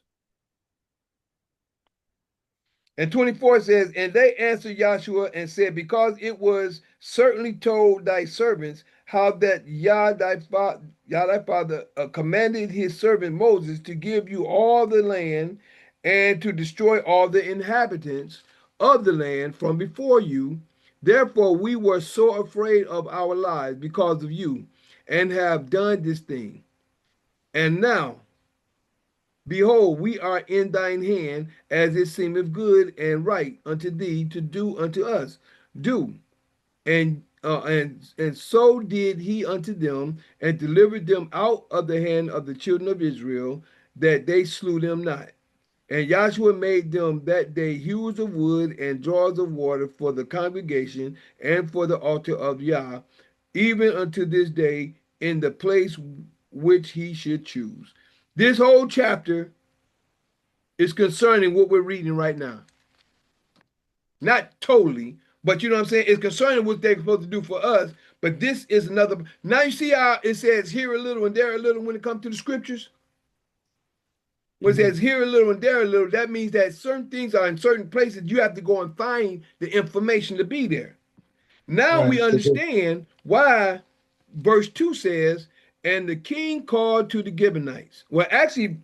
And 24 says, and they answered Joshua and said, because it was certainly told thy servants how that Yah thy father commanded his servant Moses to give you all the land and to destroy all the inhabitants of the land from before you. Therefore we were so afraid of our lives because of you and have done this thing. And now, behold, we are in thine hand, as it seemeth good and right unto thee to do unto us. Do and so did he unto them, and delivered them out of the hand of the children of Israel, that they slew them not. And Joshua made them that day hewers of wood and drawers of water for the congregation and for the altar of Yah, even unto this day, in the place which he should choose. This whole chapter is concerning what we're reading right now. Not totally, but you know what I'm saying? It's concerning what they're supposed to do for us. But this is another. Now you see how it says here a little and there a little when it comes to the scriptures? When it Mhm. says here a little and there a little, that means that certain things are in certain places. You have to go and find the information to be there. Now Right. we understand why verse 2 says, and the king called to the Gibeonites. Well, actually,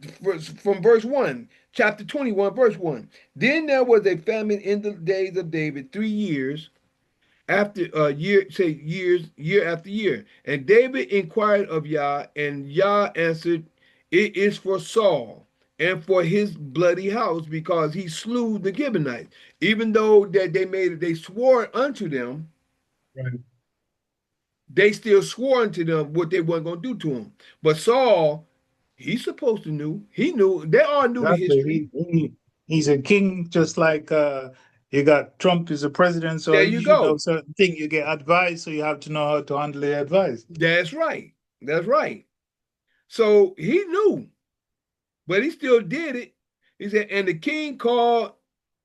from verse 1, chapter 21, verse 1. Then there was a famine in the days of David 3 years after year after year. And David inquired of Yah, and Yah answered, it is for Saul and for his bloody house, because he slew the Gibeonites. Even though that they swore unto them, Right. they still swore unto them what they weren't going to do to him. But Saul, he's supposed to knew. He knew. They all knew the Exactly. history. He's a king, just like you got Trump is a president, so There you you should know go. certain thing. You get advice, so you have to know how to handle the advice. That's right. That's right. So he knew, but he still did it. He said, and the king called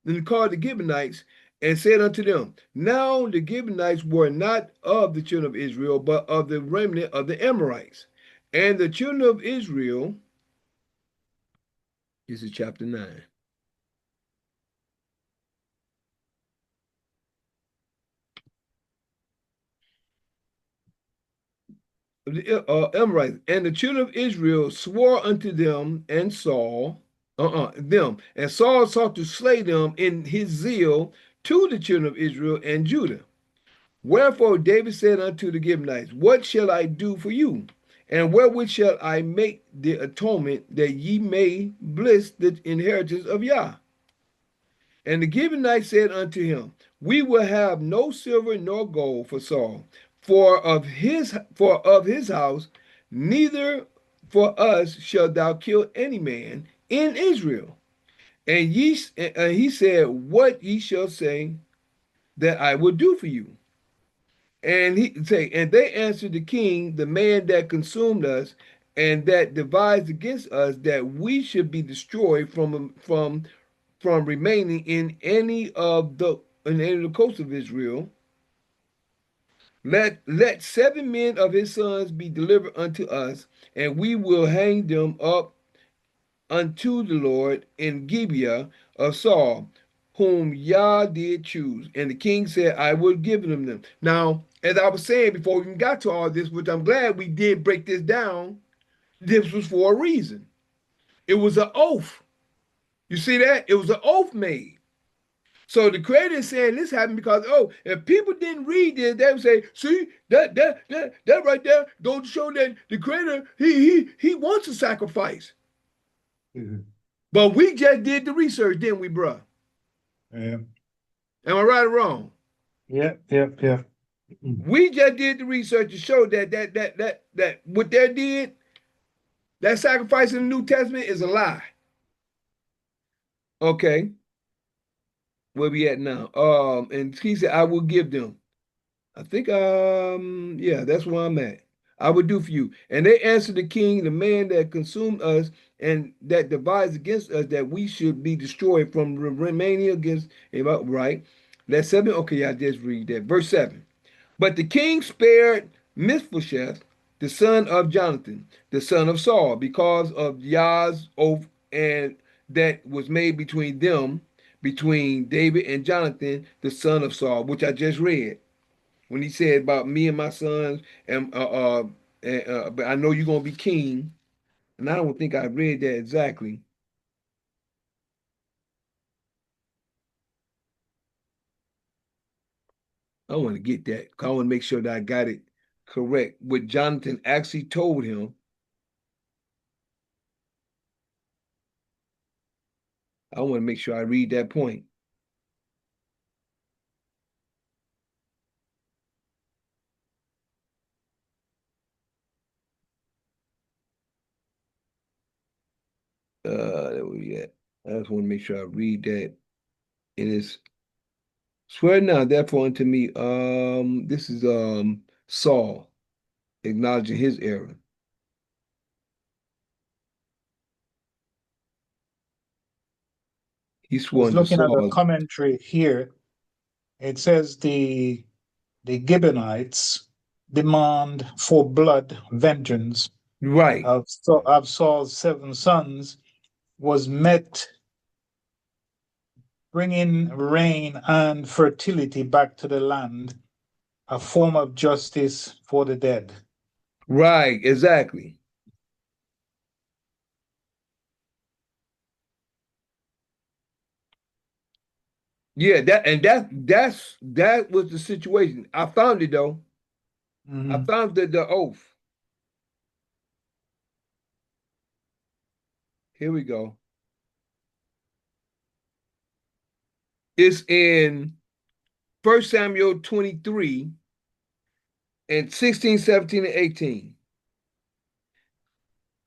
the Gibeonites and said unto them, now the Gibeonites were not of the children of Israel, but of the remnant of the Amorites. And the children of Israel, this is chapter 9. The Amorites, and the children of Israel swore unto them and Saul, and Saul sought to slay them in his zeal to the children of Israel and Judah. Wherefore David said unto the Gibeonites, what shall I do for you? And wherewith shall I make the atonement, that ye may bless the inheritance of Yah? And the Gibeonites said unto him, we will have no silver nor gold for Saul, for of his house, neither for us shalt thou kill any man in Israel. And he said, what ye shall say that I will do for you. And they answered the king, the man that consumed us and that devised against us, that we should be destroyed from remaining in any of the coasts of Israel. Let 7 men of his sons be delivered unto us, and we will hang them up unto the Lord in Gibeah of Saul, whom Yah did choose. And the king said, I will give them. Now, as I was saying before we even got to all this, which I'm glad we did break this down, this was for a reason. It was an oath. You see that? It was an oath made. So the creator is saying this happened because, oh, if people didn't read this, they would say, see, that right there don't show that the creator, he wants a sacrifice. Mhm. But we just did the research, didn't we, bruh? Yeah. Am I right or wrong? Yeah. Yeah. Yeah. Mm. We just did the research to show that what they did, that sacrifice in the New Testament is a lie. Okay, where we at now? And he said, I will give them. I think yeah, that's where I'm at. I would do for you. And they answered the king, the man that consumed us and that divides against us, that we should be destroyed from remaining against right. That's 7. Okay, I just read that. Verse 7. But the king spared Mephibosheth, the son of Jonathan, the son of Saul, because of Yah's oath and that was made between them, between David and Jonathan, the son of Saul, which I just read when he said about me and my sons, but I know you're gonna be king, and I don't think I read that exactly. I want to get that. I want to make sure that I got it correct. What Jonathan actually told him. I want to make sure I read that point. There we at. I just want to make sure I read that. It is swear now, therefore unto me. This is Saul acknowledging his error. He I was swore unto looking at a Saul. commentary here. It says the Gibeonites demand for blood vengeance Right. of Saul's 7 sons was met bringing rain and fertility back to the land, a form of justice for the dead. Right, exactly. Yeah, that was the situation. I found it though. I Mhm. found the oath. Here we go. It's in 1 Samuel 23 and 16, 17, and 18.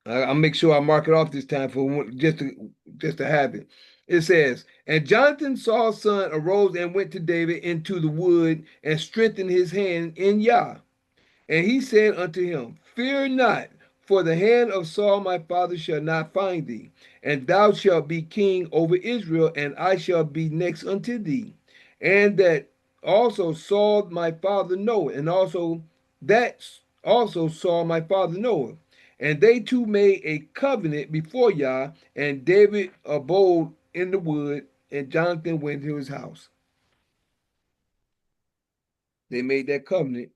I'll make sure I mark it off this time for just to have it. It says, and Jonathan Saul's son arose and went to David into the wood and strengthened his hand in Yah. And he said unto him, fear not, for the hand of Saul my father shall not find thee, and thou shalt be king over Israel, and I shall be next unto thee. And that also Saul my father knoweth, and also that also Saul my father knoweth. And they two made a covenant before Yah, and David abode in the wood, and Jonathan went to his house. They made that covenant.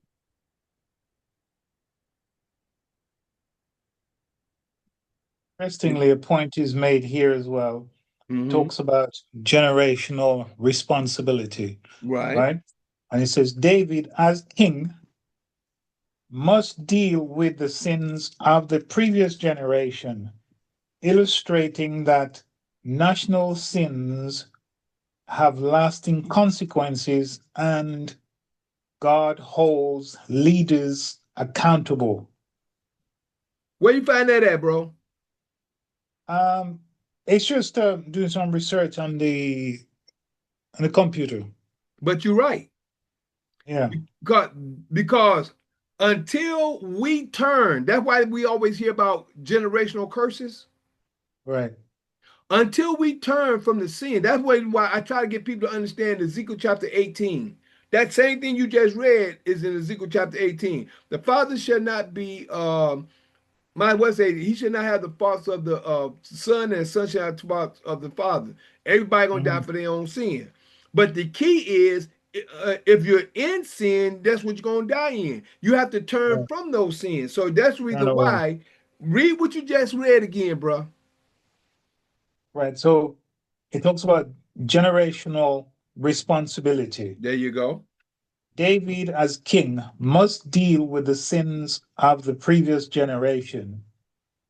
Interestingly, a point is made here as well. Mm-hmm. Talks about generational responsibility, Right. right? And it says David, as king, must deal with the sins of the previous generation, illustrating that national sins have lasting consequences and God holds leaders accountable. Where you find that at, bro? Um, it's just doing some research on the computer. But you're right. Yeah, Because, because until we turn, that's why we always hear about generational curses. right. Until we turn from the sin, that's why I try to get people to understand Ezekiel chapter 18. That same thing you just read is in Ezekiel chapter 18. The father shall not be might well say he should not have the faults of the son, and son shall have the faults of the father. Everybody gonna die Mhm. for their own sin. But the key is if you're in sin, that's what you're gonna die in. You have to turn Right. from those sins. So that's the Turn reason away. why. Read what you just read again, bro. Right. So it talks about generational responsibility. There you go. David, as king, must deal with the sins of the previous generation,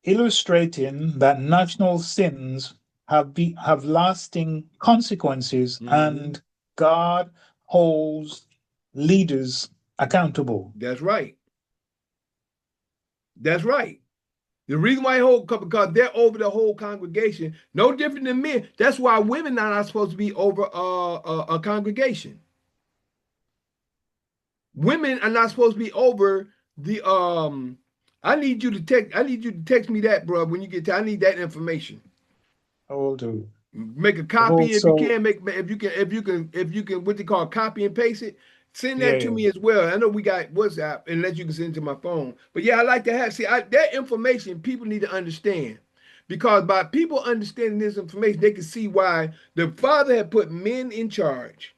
illustrating that national sins have lasting consequences and God holds leaders accountable. That's right. That's right. The reason why he hold because they're over the whole congregation, no different than men. That's why women are not supposed to be over a congregation. Women are not supposed to be over the I need you to text me that, bro, when you get to I need that information. I will do. Make a I've copy if you also, can, if you can what they call copy and paste it. Send that yeah, to yeah. me as well. I know we got WhatsApp, unless you can send it to my phone. But yeah, I like to have that information people need to understand. Because by people understanding this information, they can see why the Father had put men in charge.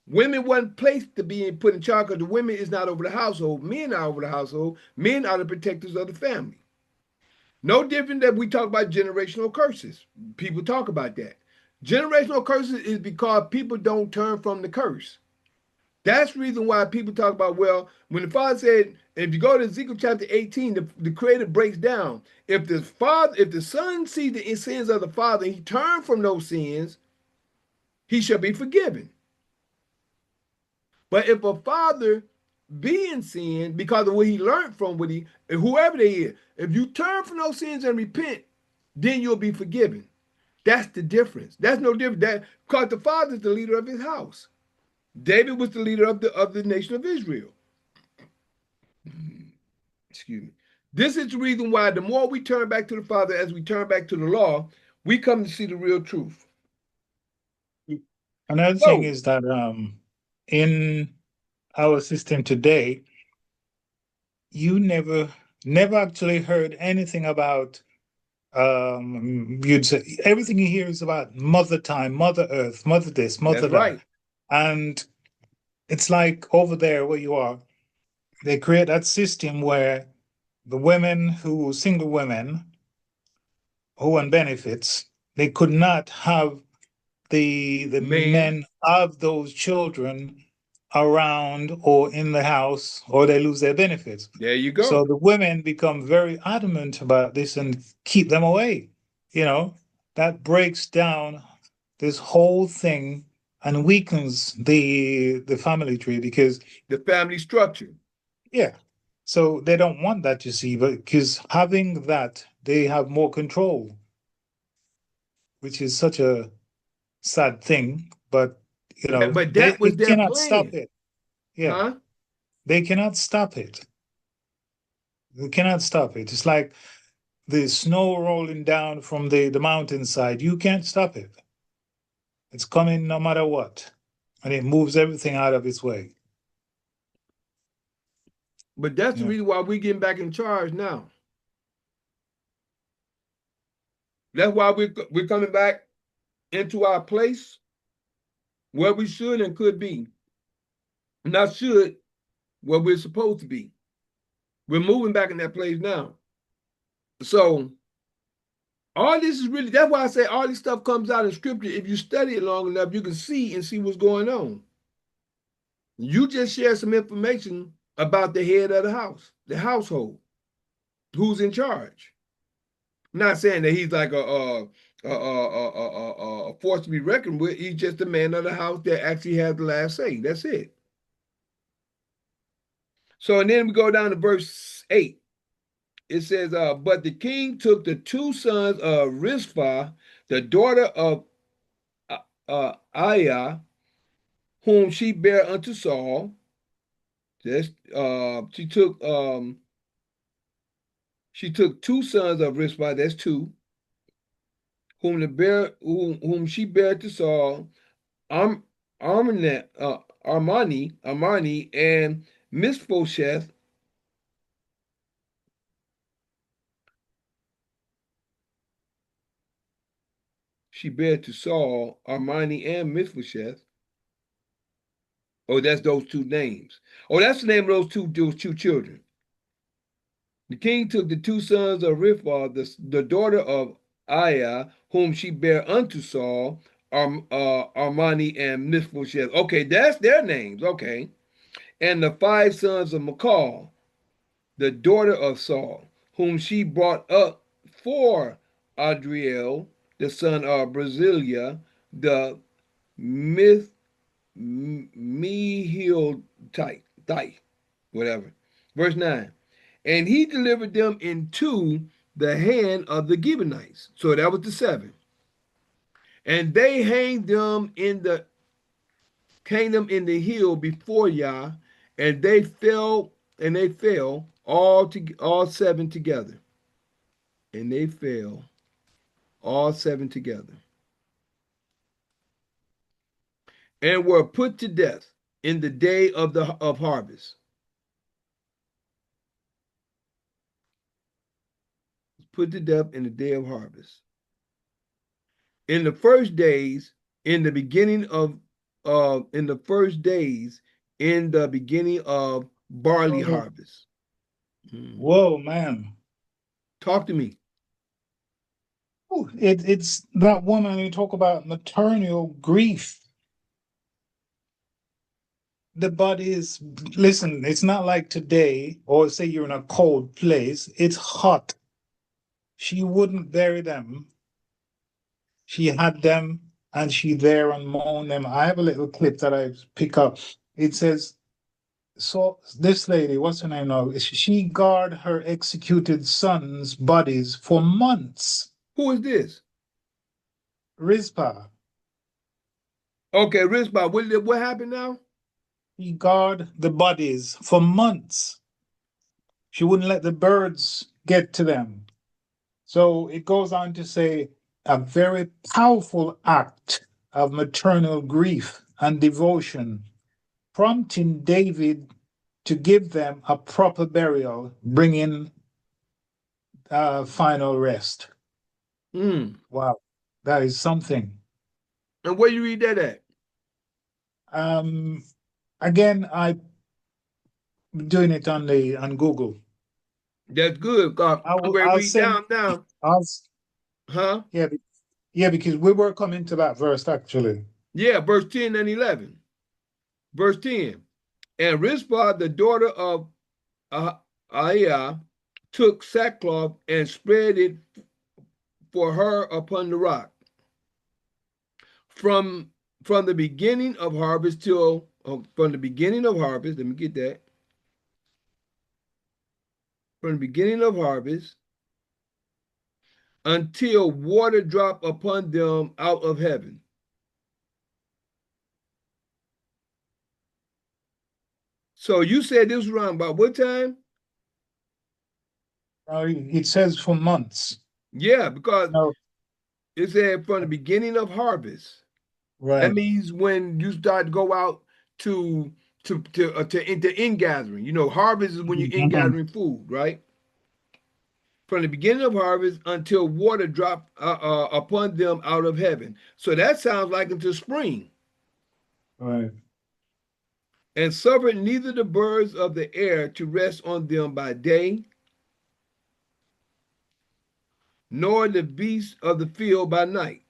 Women wasn't placed to be put in charge because the women is not over the household. Men are over the household. Men are the protectors of the family. No different that we talk about generational curses. People talk about that. Generational curses is because people don't turn from the curse. That's the reason why people talk about, well, when the father said, if you go to Ezekiel chapter 18, the creator breaks down. If the son sees the sins of the father and he turns from those sins, he shall be forgiven. But if a father be in sin because of what he learned from whoever they is, if you turn from those sins and repent, then you'll be forgiven. That's the difference. That's no different. Because the father is the leader of his house. David was the leader of the nation of Israel. Excuse me. This is the reason why the more we turn back to the Father as we turn back to the law, we come to see the real truth. Another thing So, is that in our system today, you never actually heard anything about you'd say everything you hear is about mother time, mother earth, mother this, that's mother that. right. And it's like over there where you are, they create that system where the single women who on benefits, they could not have the Man, men of those children around or in the house, or they lose their benefits. there you So go. the women become very adamant about this and keep them away. You know, that breaks down this whole thing and weakens the family tree because The family structure. yeah. So they don't want that, you see, but because having that, they have more control, which is such a sad thing. But But they that was their cannot stop plan. it. Yeah, Huh? they cannot stop it. They cannot stop it. It's like the snow rolling down from the mountainside. You can't stop it. It's coming no matter what, and it moves everything out of its way. But that's the Yeah. reason why we're getting back in charge now. That's why we're coming back into our place where we should and could be. Not should, where we're supposed to be. We're moving back in that place now. So all this is really, that's why I say all this stuff comes out in scripture. If you study it long enough, you can see what's going on. You just share some information about the head of the house, the household, who's in charge. I'm not saying that he's like a force to be reckoned with. He's just the man of the house that actually has the last say. That's it. So, and then we go down to verse 8. It says, but the king took the two sons of Rizpah, the daughter of Aiah, whom she bare unto Saul. That's, she took two sons of Rizpah, that's two, whom she bare to Saul, Arm, Armani, and Mishbosheth. She bare to Saul, Armani, and Mishbosheth. Oh, that's those two names. Oh, that's the name of those two children. The king took the two sons of Riphath, the daughter of Aiah, whom she bare unto Saul, Armani, and Mishbosheth. Okay, that's their names. Okay. And the 5 sons of Michal, the daughter of Saul, whom she brought up for Adriel, the son of Brasilia, the Myth Mehiltite, whatever. Verse 9. And he delivered them into the hand of the Gibeonites. So that was the 7. And they hanged them in the hill before Yah, and they fell all 7 together. And they fell all 7 together. And were put to death in the day of harvest. Put to death in the day of harvest. In the first days, in the beginning of in the first days, in the beginning of barley Oh, harvest. whoa, man. Talk to me. Ooh, it's that woman you talk about maternal grief. The body is, listen, it's not like today, or say you're in a cold place, it's hot. She wouldn't bury them. She had them and she there and moaned them. I have a little clip that I pick up. It says, so this lady, what's her name now? She guard her executed sons' bodies for months. Who is this? Rizpah. Okay, Rizpah. What happened now? She guard the bodies for months. She wouldn't let the birds get to them. So it goes on to say a very powerful act of maternal grief and devotion, prompting David to give them a proper burial, bringing final rest. Mm. Wow, that is something. And where you read that at? Um, Again, I'm doing it on Google. That's good. God, I'm ready to I'll read send. down now. I'll Huh? yeah yeah because we were coming to that verse actually. Yeah, verse 10 and 11. Verse 10. And Rizpah, the daughter of Aiah, took sackcloth and spread it for her upon the rock. From from the beginning of harvest till from the beginning of harvest, let me get that. From the beginning of harvest until water drop upon them out of heaven. So you said this was around about what time? It says for months. Yeah, because No, it said from the beginning of harvest. That right. means when you start to go out to into in gathering. You know, harvest is when you're in Mhm. gathering food, right? From the beginning of harvest until water drop upon them out of heaven. So that sounds like until spring. Right. And suffered neither the birds of the air to rest on them by day, nor the beasts of the field by night.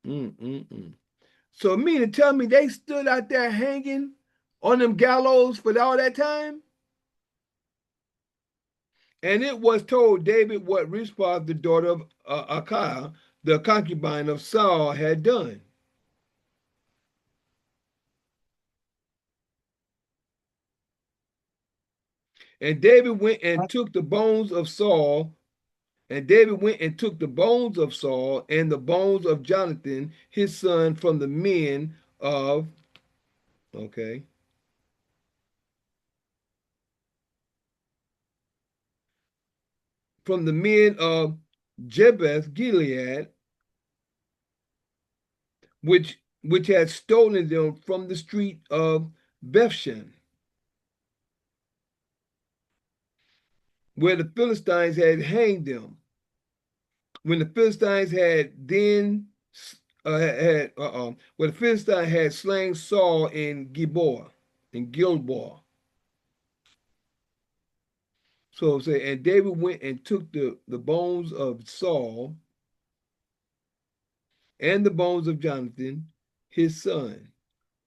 Mm-mm-mm. So mean to tell me they stood out there hanging on them gallows for all that time? And it was told David what Rizpah, the daughter of Achiah, the concubine of Saul, had done. And David went and took the bones of Saul, and David went and took the bones of Saul and the bones of Jonathan, his son, from the men of, okay, from the men of Jebeth Gilead, which had stolen them from the street of Bethshan, where the Philistines had hanged them. When the Philistines had then when the Philistines had slain Saul in Gilboa. So say, and David went and took the bones of Saul and the bones of Jonathan, his son,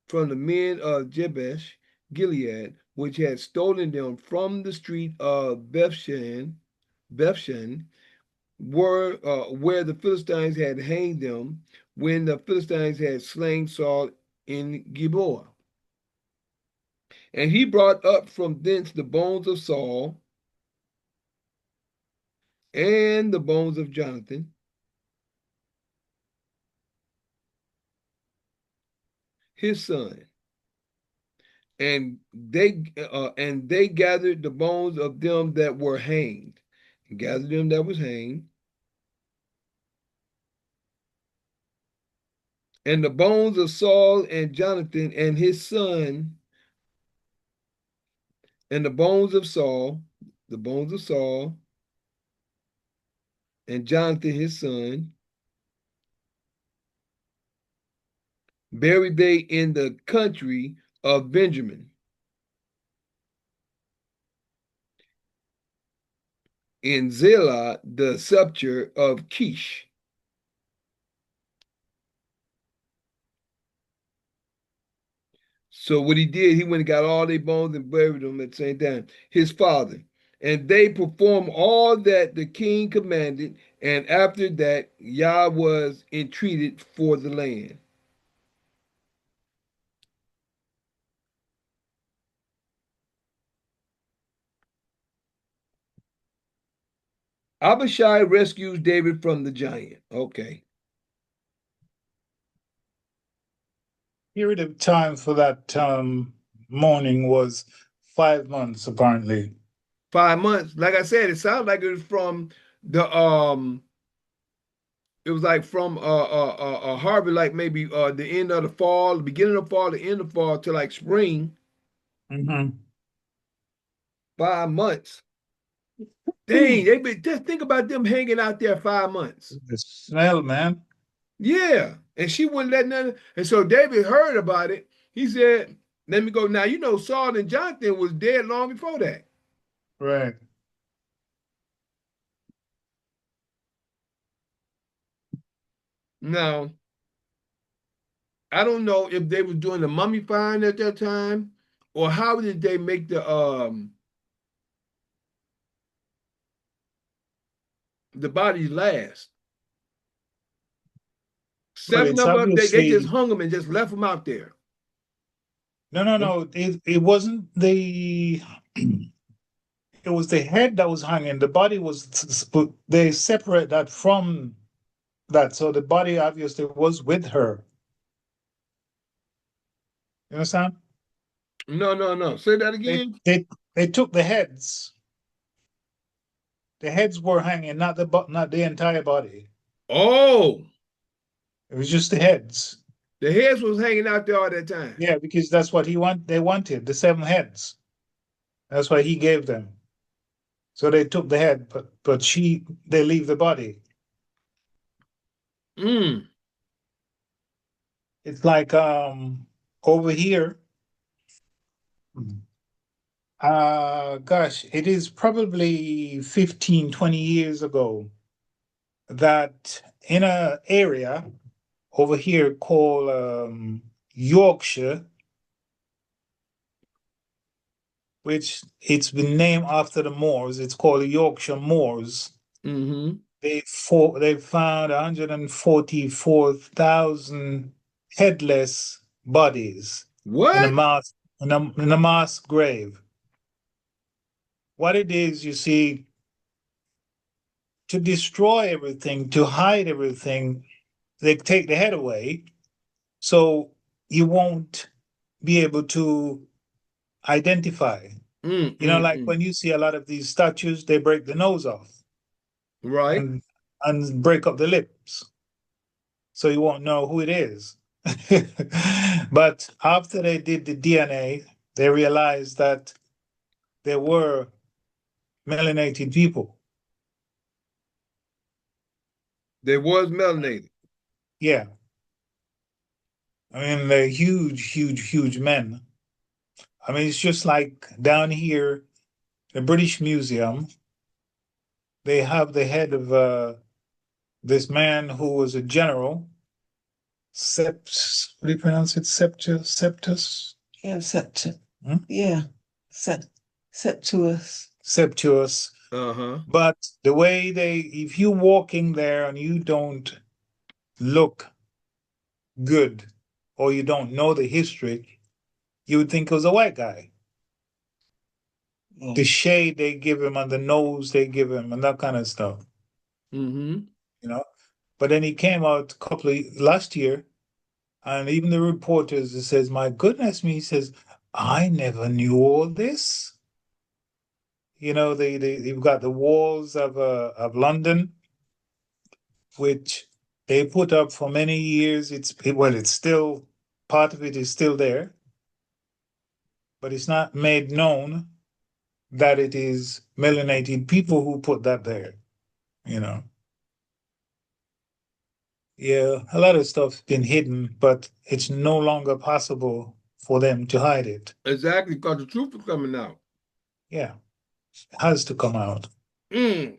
from the men of Jabesh Gilead, which had stolen them from the street of Bethshan, where the Philistines had hanged them, when the Philistines had slain Saul in Gilboa. And he brought up from thence the bones of Saul and the bones of Jonathan, his son, and they gathered the bones of them that were hanged, and gathered them that was hanged, and the bones of Saul and Jonathan and his son, and the bones of Saul, and Jonathan his son, buried they in the country of Benjamin, in Zelah, the sepulchre of Kish. So what he did, he went and got all their bones and buried them at the same time, his father. And they performed all that the king commanded, and after that Yah was entreated for the land. Abishai rescues David from the giant. Okay. Period of time for that mourning was 5 months, apparently. 5 months. Like I said, it sounds like it was from the it was like from harvest, like maybe the end of the fall, the beginning of fall, the end of fall to like spring. Mm-hmm. 5 months. Dang, they been just think about them hanging out there 5 months. The smell, man. Yeah. And she wouldn't let nothing. And so David heard about it. He said, let me go. Now, Saul and Jonathan was dead long before that. Right. Now, I don't know if they were doing the mummifying at that time, or how did they make the bodies last. Well, 7 it's of them, they just obviously hung them and just left them out there. no. It wasn't the it was the head that was hanging. The body was they separate that from that, so the body obviously was with her. You understand? No. Say that They again. they they took the heads. The heads were hanging, not the entire body. Oh, It was just the heads. the heads was hanging out there all that time. Yeah, because that's what they wanted, the 7 heads. That's why he gave them. So they took the head, but they leave the body. Mm. It's like over here, gosh, it is probably 15, 20 years ago that in a area over here called Yorkshire, which it's been named after the Moors. It's called the Yorkshire Moors. Mm-hmm. They found 144,000 headless bodies in a What? mass grave. What it is, you see, to destroy everything, to hide everything, they take the head away, so you won't be able to identify. Like Mm. when you see a lot of these statues, they break the nose off Right. and break up the lips, so you won't know who it is. But after they did the DNA, they realized that there were melanated people. They was melanated. Yeah. I mean, they're huge, huge, huge men. I mean, it's just like down here, the British Museum, they have the head of this man who was a general What do you pronounce it? Septus? Yeah, Septu. Hmm? Yeah, Septuous. Septuous. Uh-huh. But the way if you're walking there and you don't look good or you don't know the history, you would think it was a white guy. Yeah. The shade they give him and the nose they give him and that kind of stuff, Mm-hmm. you know. But then he came out last year, and even the reporters, it says, "My goodness me," he says, "I never knew all this." You know, they've got the walls of London, which they put up for many years. It's still part of it is still there, but it's not made known that it is melanated people who put that there. You know, yeah, a lot of stuff's been hidden, but it's no longer possible for them to hide it. Exactly, because the truth is coming out. Yeah, it has to come out. Mm.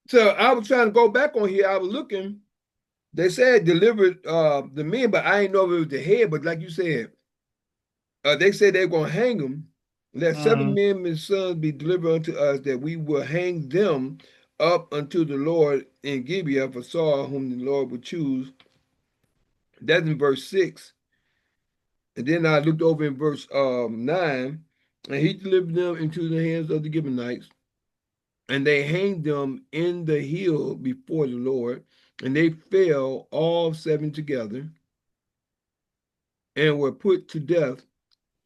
So I was trying to go back on here. I was looking. They said delivered the men, but I didn't know if it was the head. But like you said, they said they're gonna hang him. Let 7 men and his sons be delivered unto us, that we will hang them up unto the Lord in Gibeah for Saul, whom the Lord would choose. That's in verse 6. And then I looked over in verse 9, and he delivered them into the hands of the Gibeonites, and they hanged them in the hill before the Lord, and they fell all 7 together, and were put to death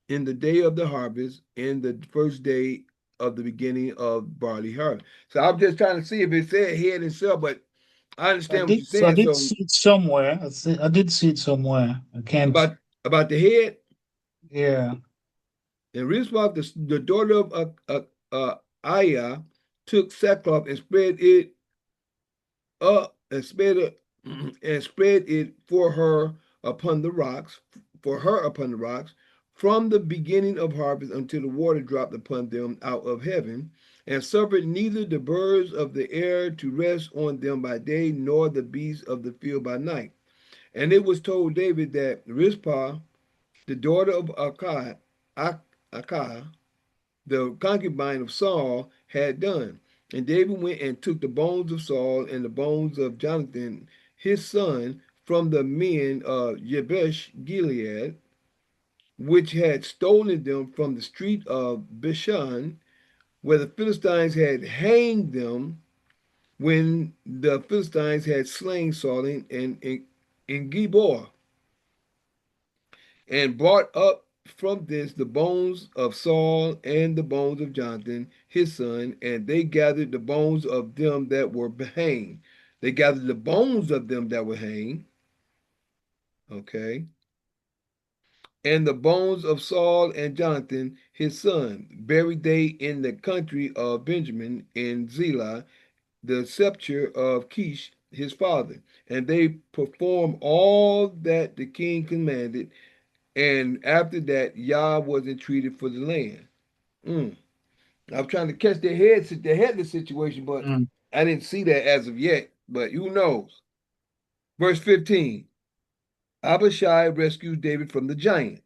in the day of the harvest, in the first day of the beginning of barley harvest. So I'm just trying to see if it said head and shell, but I understand what you're I saying. did So see it somewhere. I did see it somewhere. I can't. about the head, Yeah. and Rizpah, the daughter of Aiah, took sackcloth and spread it up and spread it and spread it upon the rocks, for her upon the rocks, from the beginning of harvest until the water dropped upon them out of heaven, and suffered neither the birds of the air to rest on them by day, nor the beasts of the field by night. And it was told David that Rizpah, the daughter of Akah, the concubine of Saul, had done. And David went and took the bones of Saul and the bones of Jonathan, his son, from the men of Jabesh Gilead, which had stolen them from the street of Bishan, where the Philistines had hanged them when the Philistines had slain Saul in Gibor, and brought up from this the bones of Saul and the bones of Jonathan, his son, and they gathered the bones of them that were hanged. They gathered the bones of them that were hanged, okay, and the bones of Saul and Jonathan, his son, buried they in the country of Benjamin in Zelah, the sepulchre of Kish, his father. And they performed all that the king commanded. And after that, Yah was entreated for the land. Mm. I'm trying to catch the headless situation, but Mm. I didn't see that as of yet. But who knows? Verse 15. Abishai rescues David from the giant.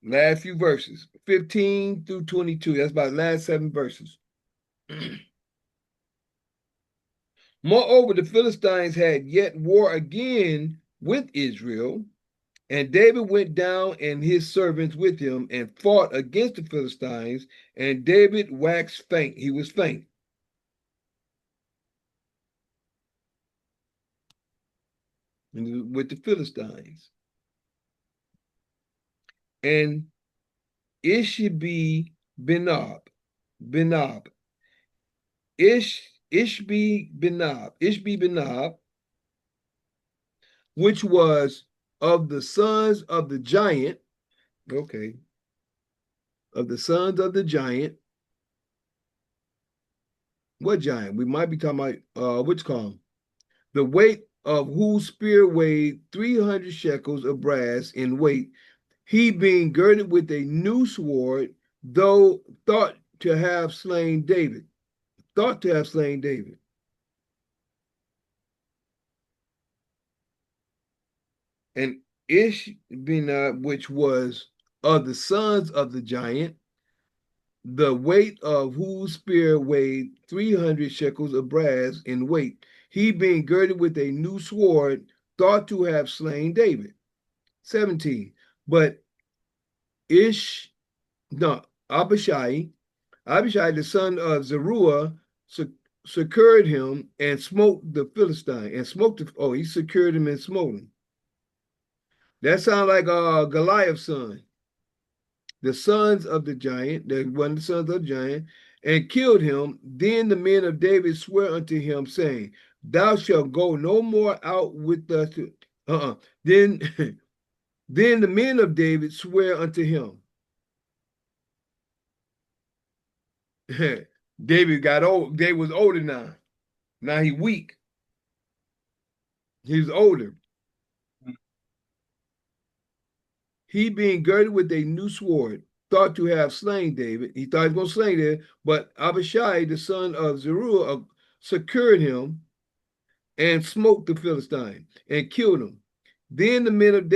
Last few verses, 15 through 22. That's about the last 7 verses. Moreover, the Philistines had yet war again with Israel, and David went down and his servants with him and fought against the Philistines, and David waxed faint. He was faint with the Philistines. And Ishbi Benob, Ishbi Benob, which was of the sons of the giant, okay, of the sons of the giant. What giant? We might be talking about which column? The weight of whose spear weighed 300 shekels of brass in weight, he being girded with a new sword, though thought to have slain David. Thought to have slain David. and Ishbina, which was of the sons of the giant, the weight of whose spear weighed 300 shekels of brass in weight, he being girded with a new sword, thought to have slain David. 17. But Abishai, the son of Zeruiah, secured him and smote the Philistine. He secured him and smote him. That sounds like Goliath's son. The sons of the giant, one of the sons of the giant, and killed him. Then the men of David swear unto him, saying, Thou shalt go no more out with us. Then, then the men of David swear unto him. David got old. David was older now. Now he weak. He's older. He being girded with a new sword, thought to have slain David. He thought he was going to slay David, but Abishai, the son of Zeruiah, secured him and smote the Philistine and killed him. Then the men of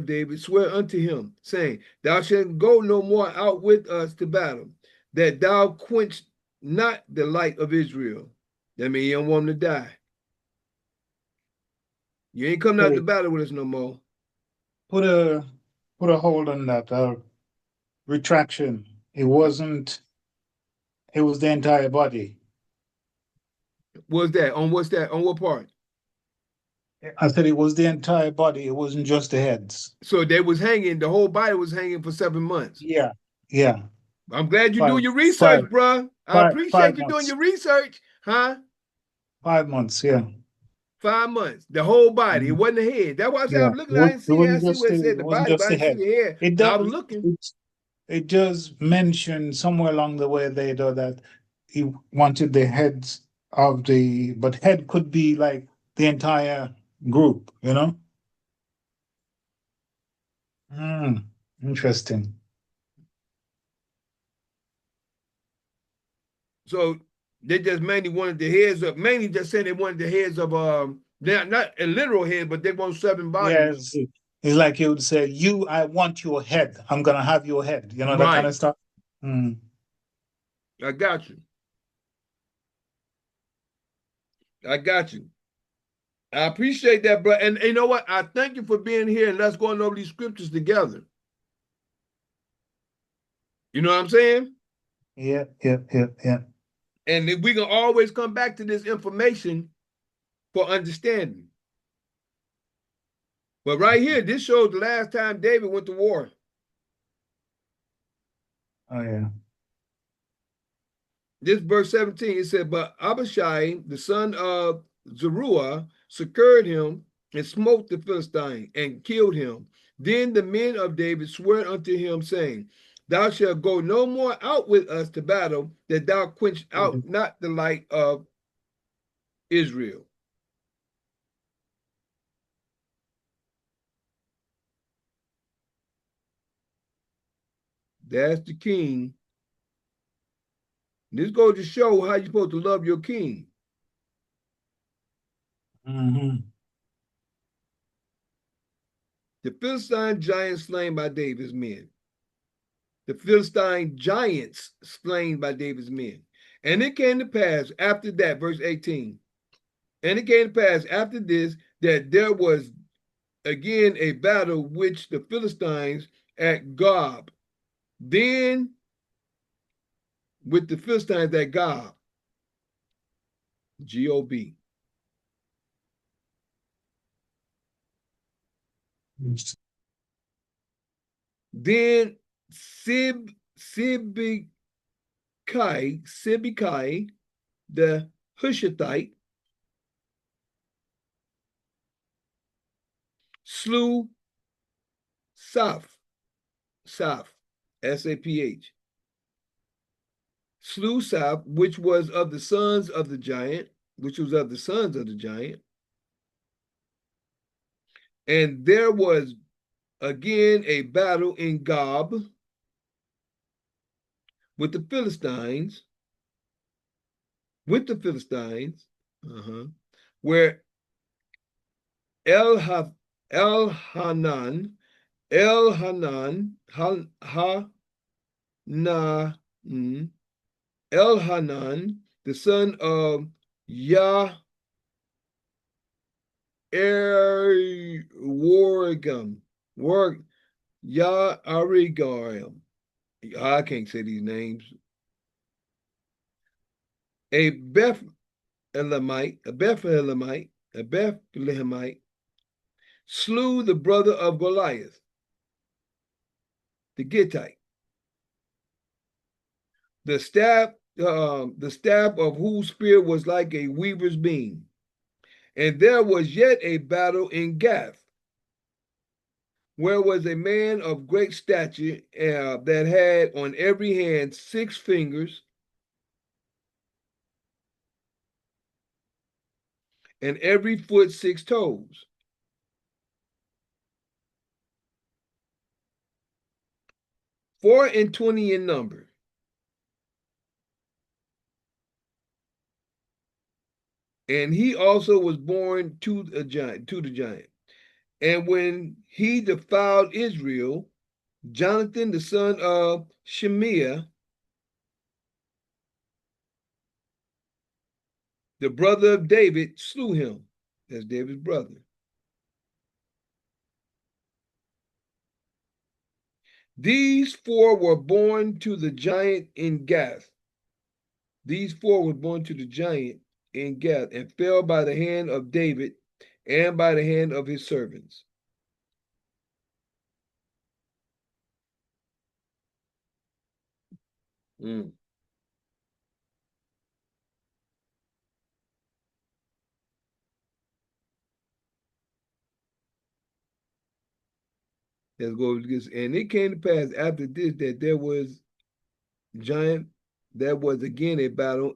David swear unto him, saying, Thou shalt go no more out with us to battle, that thou quench not the light of Israel. That means you don't want him to die. You ain't coming out to battle with us no more. Put a hold on that. Retraction. It wasn't. It was the entire body. What's that? On what's that? On what part? I said it was the entire body. It wasn't just the heads. So they was hanging. The whole body was hanging for 7 months. Yeah. Yeah. I'm glad you do your research, bro. I appreciate you doing months. your research, huh? 5 months. Yeah. 5 months. The whole body. It wasn't the head. That's why I said I'm looking. I didn't see. I see where it said the body, but I didn't see the head. I was looking. It does mention somewhere along the way they do that he wanted the heads of but head could be like the entire group, you know? Interesting. So they just mainly wanted the heads of, mainly just saying they wanted the heads of they're not a literal head, but they want 7 bodies. Yes. It's like you would say, I want your head. I'm gonna have your head, you know, that kind of stuff. I got you. I appreciate that, bro. And you know what? I thank you for being here and let's go over these scriptures together. You know what I'm saying? Yeah. And we can always come back to this information for understanding. But right here, this shows the last time David went to war. Oh, yeah. This verse 17, it said, But Abishai, the son of Zeruiah, secured him and smote the Philistine and killed him. Then the men of David swore unto him, saying, Thou shalt go no more out with us to battle, that thou quench out not the light of Israel. That's the king. This goes to show how you're supposed to love your king. The Philistine giants slain by David's men. The Philistine giants slain by David's men. And it came to pass after that, verse 18. And it came to pass after this that there was again a battle which the Philistines at Gob. Then with the Philistines at Gob. G-O-B. Then Sibbecai, the Hushathite, slew Saph, S-A-P-H, slew Saph, which was of the sons of the giant, And there was again a battle in Gob with the Philistines, where Elhanan, Elhanan, Elhanan, the son of Wargam, Ya'arigaim. I can't say these names. A Bethlehemite, slew the brother of Goliath, the Gittite. The staff of whose spear was like a weaver's beam. And there was yet a battle in Gath, where was a man of great stature that had on every hand 6 fingers, and every foot 6 toes. Four and 20 in number. And he also was born to the giant. And when he defiled Israel, Jonathan, the son of Shemiah, the brother of David, slew him. That's David's brother. These 4 were born to the giant in Gath. These 4 were born to the giant in Gath and fell by the hand of David and by the hand of his servants. Let's go over this. And it came to pass after this that there was again a battle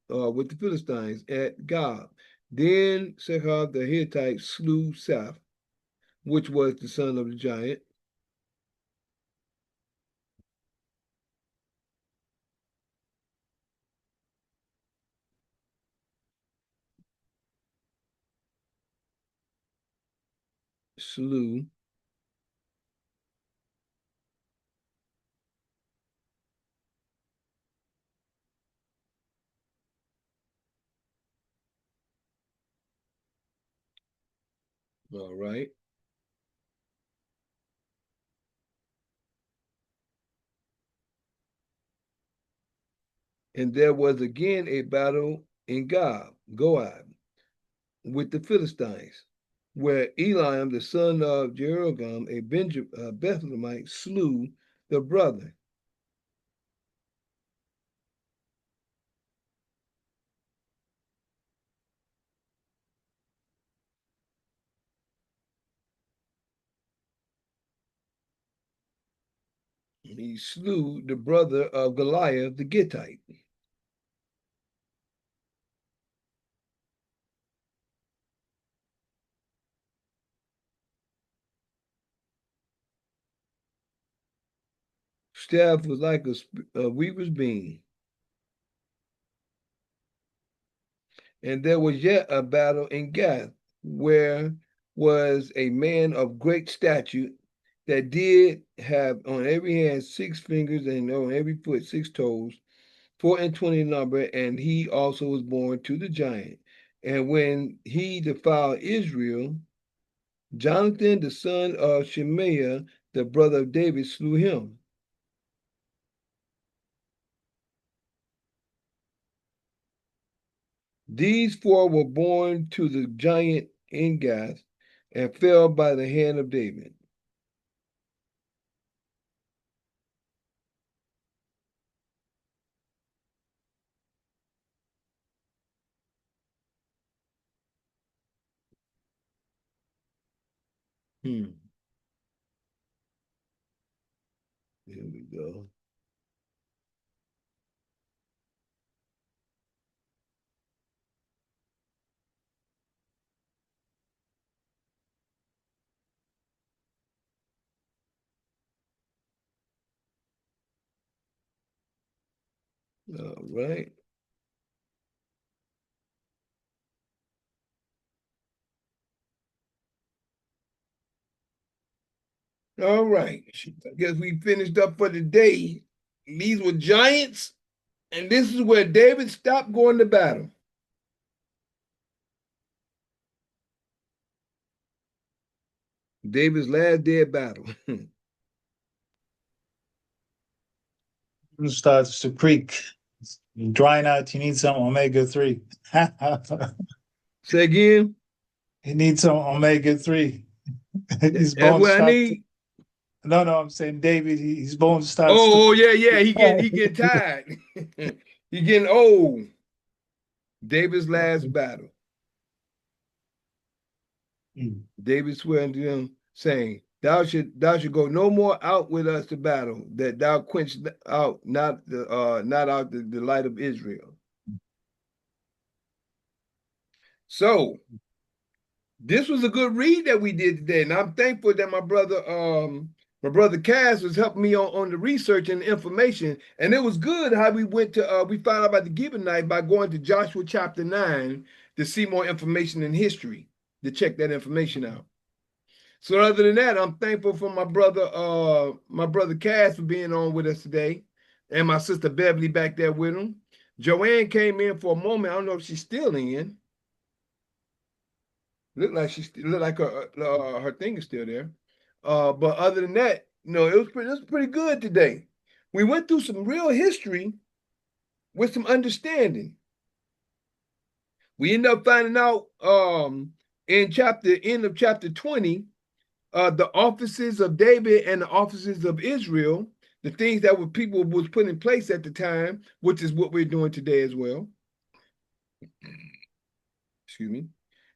with the Philistines at Gob. Then Sechar the Hittite slew Saph, which was the son of the giant. Slew all right. And there was again a battle in Gob, with the Philistines, where Eliam, the son of Jeroboam, a Bethlehemite, slew the brother. He slew the brother of Goliath, the Gittite. Staff was like a weaver's beam. And there was yet a battle in Gath, where was a man of great stature that did have on every hand 6 fingers and on every foot 6 toes, 4 and 20 number, and he also was born to the giant. And when he defiled Israel, Jonathan, the son of Shemaiah, the brother of David, slew him. These 4 were born to the giant in Gath and fell by the hand of David. Here we go. All right. All right. I guess we finished up for the day. These were giants, and this is where David stopped going to battle. David's last day of battle. Starts to creak. Drying out, you need some omega-3. Say again. He needs some omega-3. His That's bones what I start to, need. no, I'm saying David, his bones starts to Oh, yeah. He get tired. He getting old. David's last battle. David swear unto them, saying, thou should go no more out with us to battle, that thou quench out not the light of Israel. So this was a good read that we did today, and I'm thankful that my brother Cass was helping me on the research and the information. And it was good how we went to we found out about the Gibeonites by going to Joshua chapter 9 to see more information in history, to check that information out. So other than that, I'm thankful for my brother Cass for being on with us today, and my sister Beverly back there with him. Joanne came in for a moment. I don't know if she's still in. Look like her thing is still there. But other than that, it was pretty good today. We went through some real history with some understanding. We ended up finding out end of chapter 20, the offices of David and the offices of Israel, the things that people was put in place at the time, which is what we're doing today as well. Excuse me.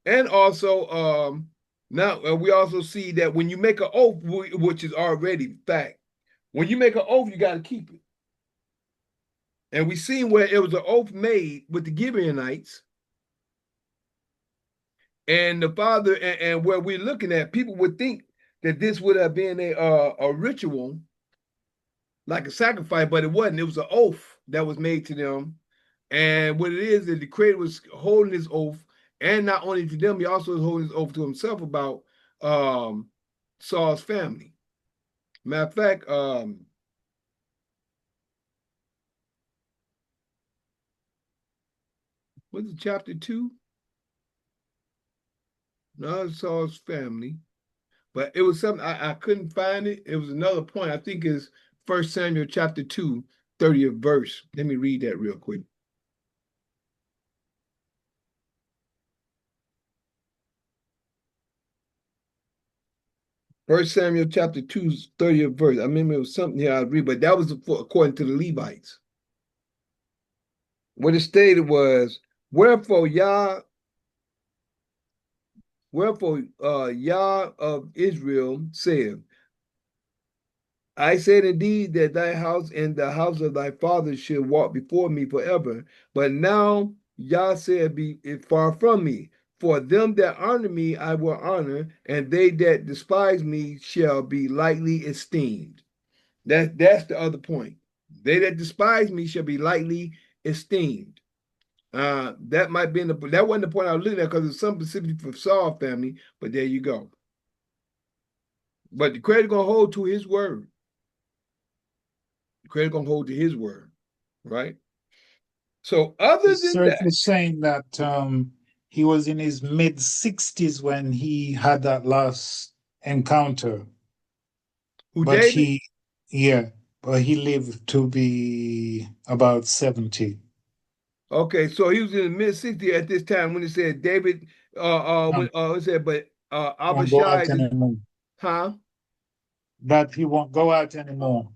And also, now we also see that when you make an oath, which is already fact, when you make an oath, you got to keep it. And we seen where it was an oath made with the Gibeonites, and the father, and where we're looking at, people would think that this would have been a ritual, like a sacrifice, but it wasn't. It was an oath that was made to them. And what it is that the creator was holding his oath, and not only to them, he also was holding his oath to himself about Saul's family. Matter of fact, was it chapter 2? No, it's Saul's family. But it was something I couldn't find it. It was another point. I think it's 1 Samuel chapter 2, 30th verse. Let me read that real quick. First Samuel chapter 2, 30th verse. I remember it was something here I read, but that was according to the Levites. What it stated was, wherefore Yah of Israel said, I said indeed that thy house and the house of thy fathers should walk before me forever. But now Yah said, be it far from me. For them that honor me I will honor, and they that despise me shall be lightly esteemed. That's the other point. They that despise me shall be lightly esteemed. That might be that wasn't the point I was looking at because it's something specific for Saul family, but there you go. But the credit gonna hold to his word. The credit gonna hold to his word, right? So other than Research that, is saying that he was in his mid-60s when he had that last encounter. who But David? but he lived to be about 70. Okay, so he was in the mid-60s at this time when it said David, when it said, but Won't go Abishai, out anymore. huh? That he won't go out anymore.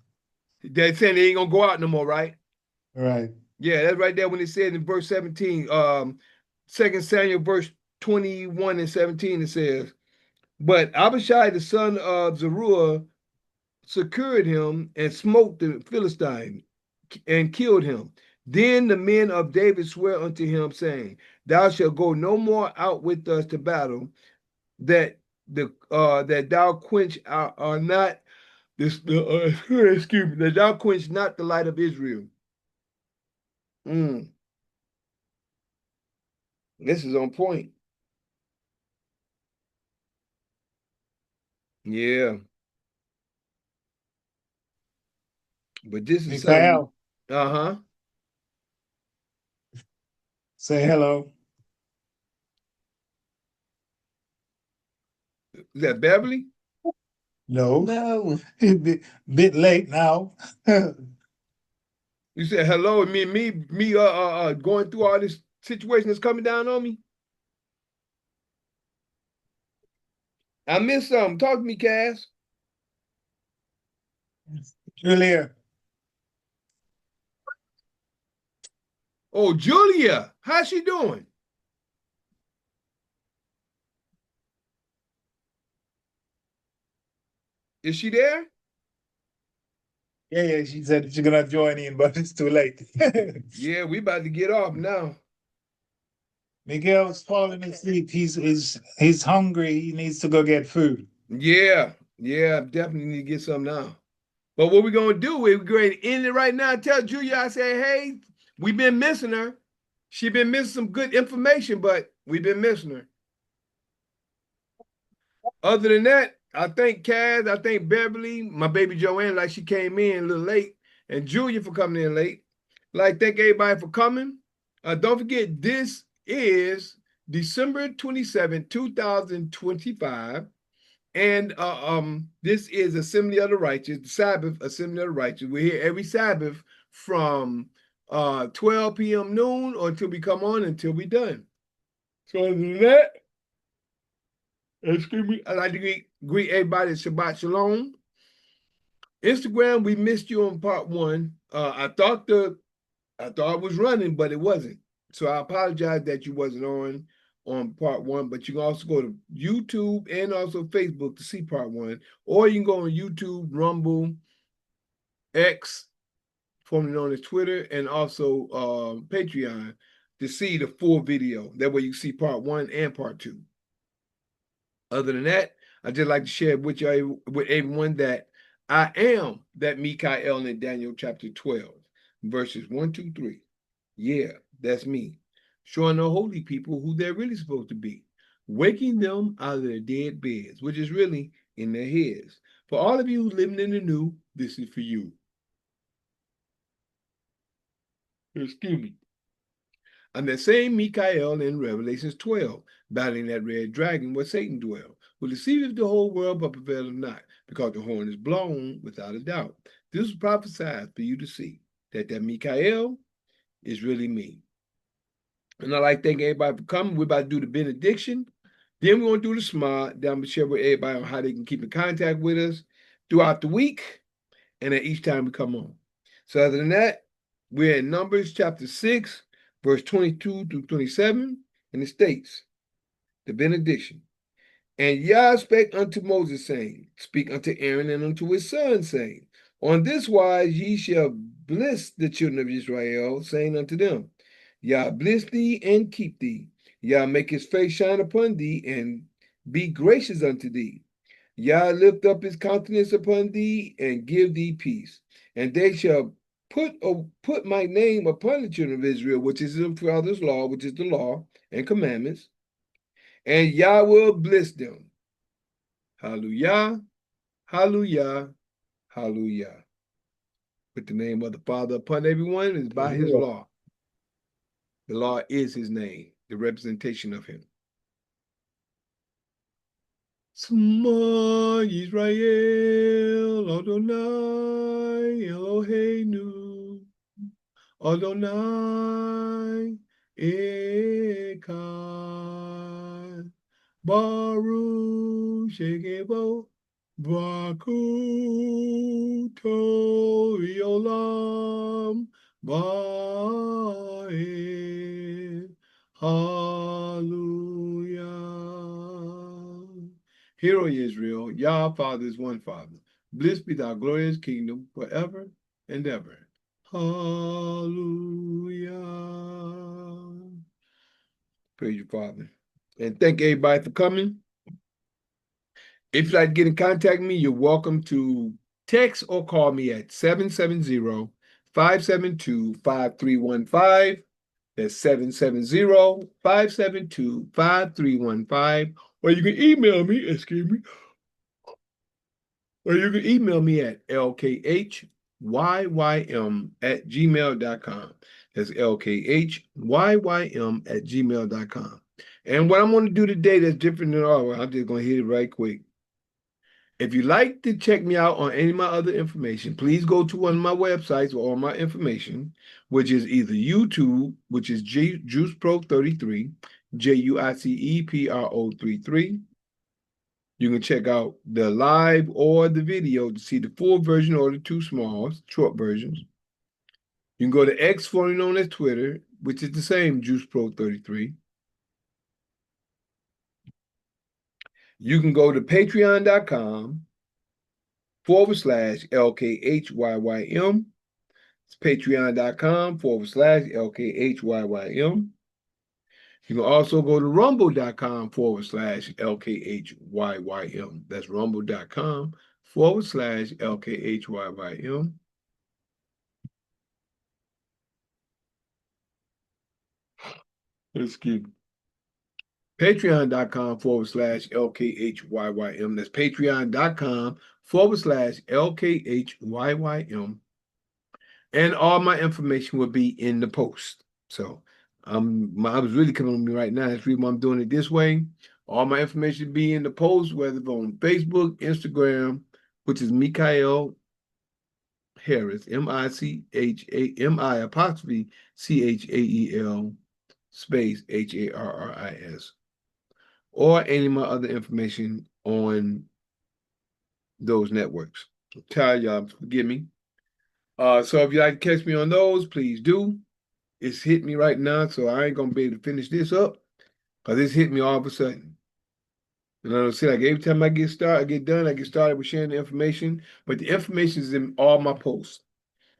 They saying they ain't gonna go out no more, right? Right. Yeah, that's right there when it said in verse 17, 2 Samuel verse 21 and 17, it says, but Abishai, the son of Zeruiah, secured him and smote the Philistine and killed him. Then the men of David swear unto him, saying, thou shalt go no more out with us to battle, that that thou quench are not this excuse me, that thou quench not the light of Israel. Mm, this is on point. Yeah. But this is something. Mikhail, Uh-huh. say hello. Is that Beverly? No. No. Bit late now. You said hello, and me going through all this situation that's coming down on me. I missed something. Talk to me, Cass. Julia, Oh, Julia, how's she doing? Is she there? yeah, she said she's gonna join in, but it's too late. Yeah, we about to get off now. Miguel's falling asleep. He's hungry. He needs to go get food. Yeah, definitely need to get some now. But what we're gonna do, we're going to end it right now. Tell Julia, I say, hey, we've been missing her. She been missing some good information, but we've been missing her. Other than that, I thank Kaz, I thank Beverly, my baby Joanne, like she came in a little late, and Julia for coming in late. Like, thank everybody for coming. Don't forget, this is December 27, 2025. And this is Assembly of the Righteous, the Sabbath Assembly of the Righteous. We're here every Sabbath from 12 p.m. noon or until we come on until we're done. So other than that, excuse me, I'd like to greet everybody at Shabbat Shalom. Instagram, we missed you on part one. I thought it was running, but it wasn't. So I apologize that you wasn't on part one, but you can also go to YouTube and also Facebook to see part one, or you can go on YouTube, Rumble, X, formerly known as Twitter, and also Patreon to see the full video. That way you see part one and part two. Other than that, I'd just like to share with you, with everyone, that I am that Mikael in Daniel chapter 12, verses 1, 2, 3. Yeah, that's me. Showing the holy people who they're really supposed to be. Waking them out of their dead beds, which is really in their heads. For all of you living in the new, this is for you. Excuse me. I'm that same Mikael in Revelations 12, battling that red dragon where Satan dwells, who deceiveth the whole world but prevaileth not, because the horn is blown without a doubt. This was prophesied for you to see, that Mikael is really me. And I'd like to thank everybody for coming. We're about to do the benediction. Then we're going to do the smart. Then I'm going to share with everybody on how they can keep in contact with us throughout the week and at each time we come on. So other than that, we're in Numbers chapter 6, verse 22 through 27, and it states, the benediction. And Yah spake unto Moses, saying, speak unto Aaron and unto his son, saying, on this wise ye shall bless the children of Israel, saying unto them, Yah bless thee and keep thee. Yah make his face shine upon thee and be gracious unto thee. Yah lift up his countenance upon thee and give thee peace. And they shall put my name upon the children of Israel, which is the Father's law, which is the law and commandments, and Yah will bless them. Hallelujah, hallelujah, hallelujah. Put the name of the Father upon everyone is by his law. The law is his name, the representation of him. Shema Yisrael, Adonai Eloheinu, Adonai Echad, Baruch Shekebo, Bakuto Yolam, Bae, Hallelujah. Hear, O Israel, Yah Father is one Father. Blessed be thy glorious kingdom forever and ever. Hallelujah. Praise you, Father. And thank everybody for coming. If you'd like to get in contact with me, you're welcome to text or call me at 770-572-5315. That's 770-572-5315. Or you can email me, or you can email me at lkh lkhyym@gmail.com. That's lkhyym@gmail.com. And what I'm going to do today that's different than all, I'm just going to hit it right quick. If you'd like to check me out on any of my other information, please go to one of my websites or all my information, which is either YouTube, which is JuicePro33, JuicePro33. You can check out the live or the video to see the full version or the two smalls, short versions. You can go to X, formerly known as Twitter, which is the same, JuicePro33. You can go to patreon.com/LKHYYM. It's patreon.com/LKHYYM. You can also go to rumble.com/LKHYYM. That's rumble.com/LKHYYM. Excuse me. Patreon.com/LKHYYM. That's patreon.com/LKHYYM. And all my information will be in the post. So I was really coming on me right now. That's the reason why I'm doing it this way. All my information will be in the post, whether it's on Facebook, Instagram, which is Mikael Harris, MICHAMI_CHAEL space HARRIS, or any of my other information on those networks. Tell y'all, forgive me. So if you'd like to catch me on those, please do. It's hit me right now, so I ain't gonna be able to finish this up because it's hit me all of a sudden. And I don't see, like, every time I get started with sharing the information, but the information is in all my posts.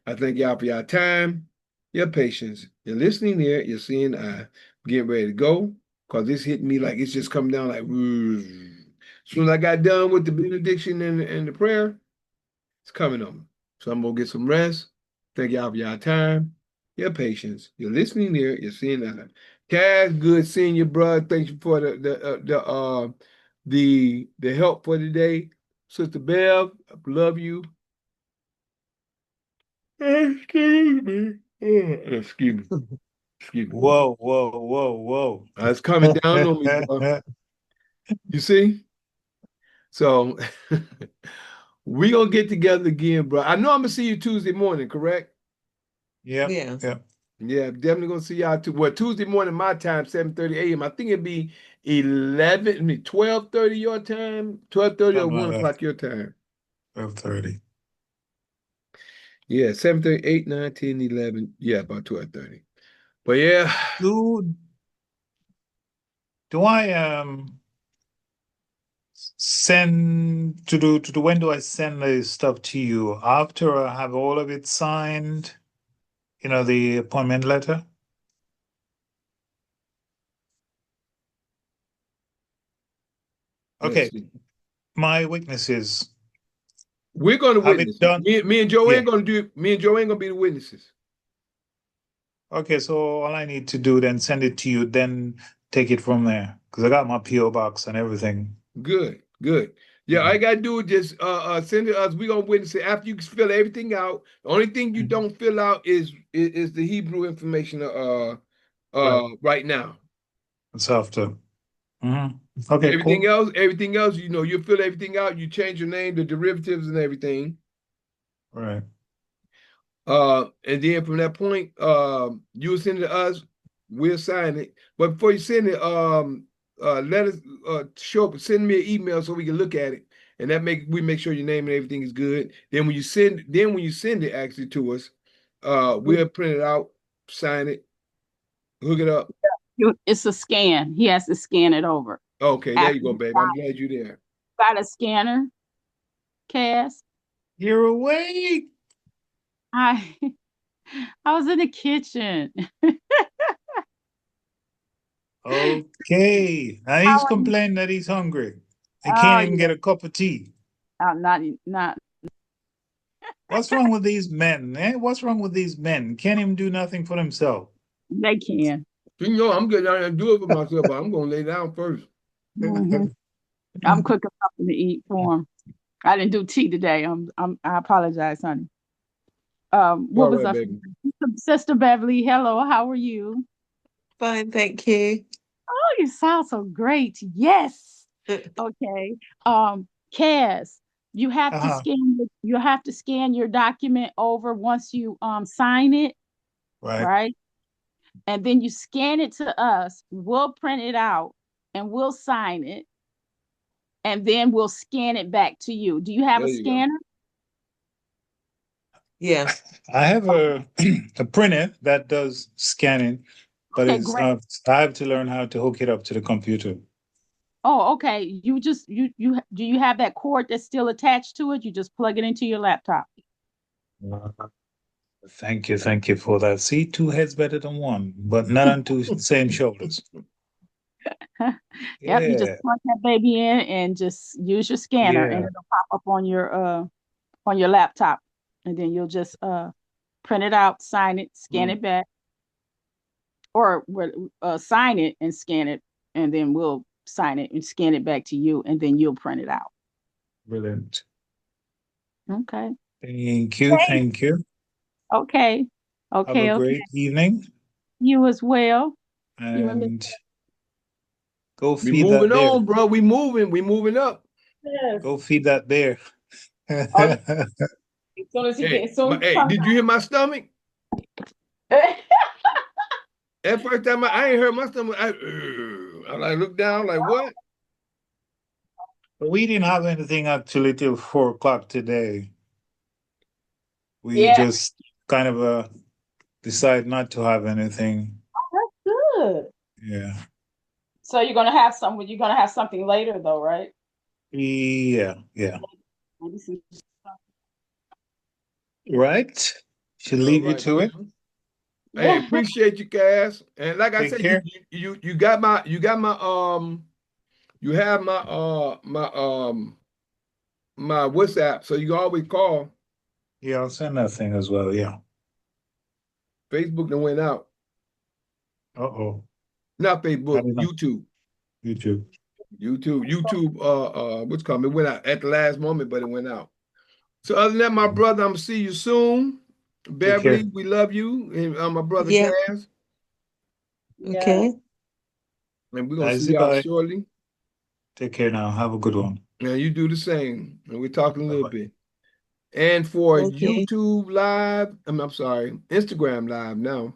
I thank y'all for your time, your patience, your listening ear, your seeing eye. Getting ready to go because this hit me like it's just coming down like. As soon as I got done with the benediction and the prayer, it's coming on me. So I'm gonna get some rest. Thank y'all for your time, your patience, your listening ear, your seeing eye. Taz, good seeing you, bro. Thank you for the help for today. Sister Bev, I love you. Excuse me. Excuse me. Excuse me. Whoa, whoa, whoa, whoa. It's coming down on me, bro. You see? So we gonna get together again, bro. I know I'm gonna see you Tuesday morning, correct? Yeah. Yeah, definitely gonna see y'all too. Well, Tuesday morning, my time, 7:30 a.m. I think it'd be 12:30 your time, 12:30 or 1 o'clock your time. 12:30. Yeah, 7:30, 8, 9, 10, 11. Yeah, about 12:30. But yeah. Do I send when do I send the stuff to you? After I have all of it signed, the appointment letter? Okay. My witnesses. We're gonna witness. Me and Joe ain't gonna do. Me and Joe ain't gonna be the witnesses. Okay, so all I need to do then send it to you, then take it from there. Because I got my PO box and everything. Good. Yeah, all I gotta do is just send it to us. We're gonna witness it after you fill everything out. The only thing you don't fill out is the Hebrew information right now. It's after. Okay, everything else, you fill everything out, you change your name, the derivatives and everything. Right. And then from that point, you'll send it to us, we'll sign it. But before you send it, let us send me an email so we can look at it. And we make sure your name and everything is good. Then when you send it actually to us, we'll print it out, sign it, hook it up. It's a scan. He has to scan it over. Okay, there you go, baby. I'm glad you're there. Got a scanner, Cass? You're awake. I was in the kitchen. Okay. Now he's complaining that he's hungry. He can't even get a cup of tea. Not. What's wrong with these men? What's wrong with these men? Can't even do nothing for themselves. They can. I'm getting out and do it for myself, but I'm gonna lay down first. I'm cooking something to eat for him. I didn't do tea today. I apologize, honey. What All was right, I baby. saying? Sister Beverly, hello, how are you? Fine, thank you. Oh, you sound so great. Yes. Okay. Cass, Uh-huh. you have to scan your document over once you sign it, Right. right? And then you scan it to us. We'll print it out and we'll sign it, and then we'll scan it back to you. Do you have There a you go. scanner? Yeah. I have a a printer that does scanning, but Okay, it's great. I have to learn how to hook it up to the computer. Oh, okay. You just you do you have that cord that's still attached to it? You just plug it into your laptop. Uh, thank you for that. See, two heads better than one, but not on two same shoulders. Yep, you just Yeah, plug that baby in and just use your scanner and yeah. it'll pop up on your laptop. And then you'll just print it out, sign it, scan Mm. it back, or sign it and scan it, and then we'll sign it and scan it back to you, and then you'll print it out. Brilliant. Okay. Thank you, thank you. Okay. Have a Okay. Okay. great evening You as well. You and and go We feed that moving bear. on, bro. We moving up. Yes. Go feed that bear. Oh, yeah. As soon as he Hey, gets, as soon as he hey, comes did you hear my stomach? out. That first time I ain't heard my stomach. I like look down, like what? We didn't have anything actually till 4 o'clock today. We Yeah, just kind of decide not to have anything. that's good. Yeah. So you're gonna have something later though, right? Yeah. Yeah. Maybe some. Right. Should All leave you right, to it. man. Hey, appreciate you, Cass. And like I Take said, care. you got my you have my WhatsApp, so you can always call. Yeah, I'll send that thing as well. Yeah. Facebook that went out. Uh-oh. Not I Facebook, don't know. YouTube. YouTube. What's coming? It went out at the last moment, but it went out. So other than that, my brother, I'm gonna see you soon. Take Beverly, care. we love you. And my brother Yeah. Cass. Okay. And we're gonna see Bye. y'all Bye. shortly. Take care now. Have a good one. And you do the same. And we're talking a little Bye-bye. bit. And for Okay. YouTube Live, I'm sorry, Instagram Live now.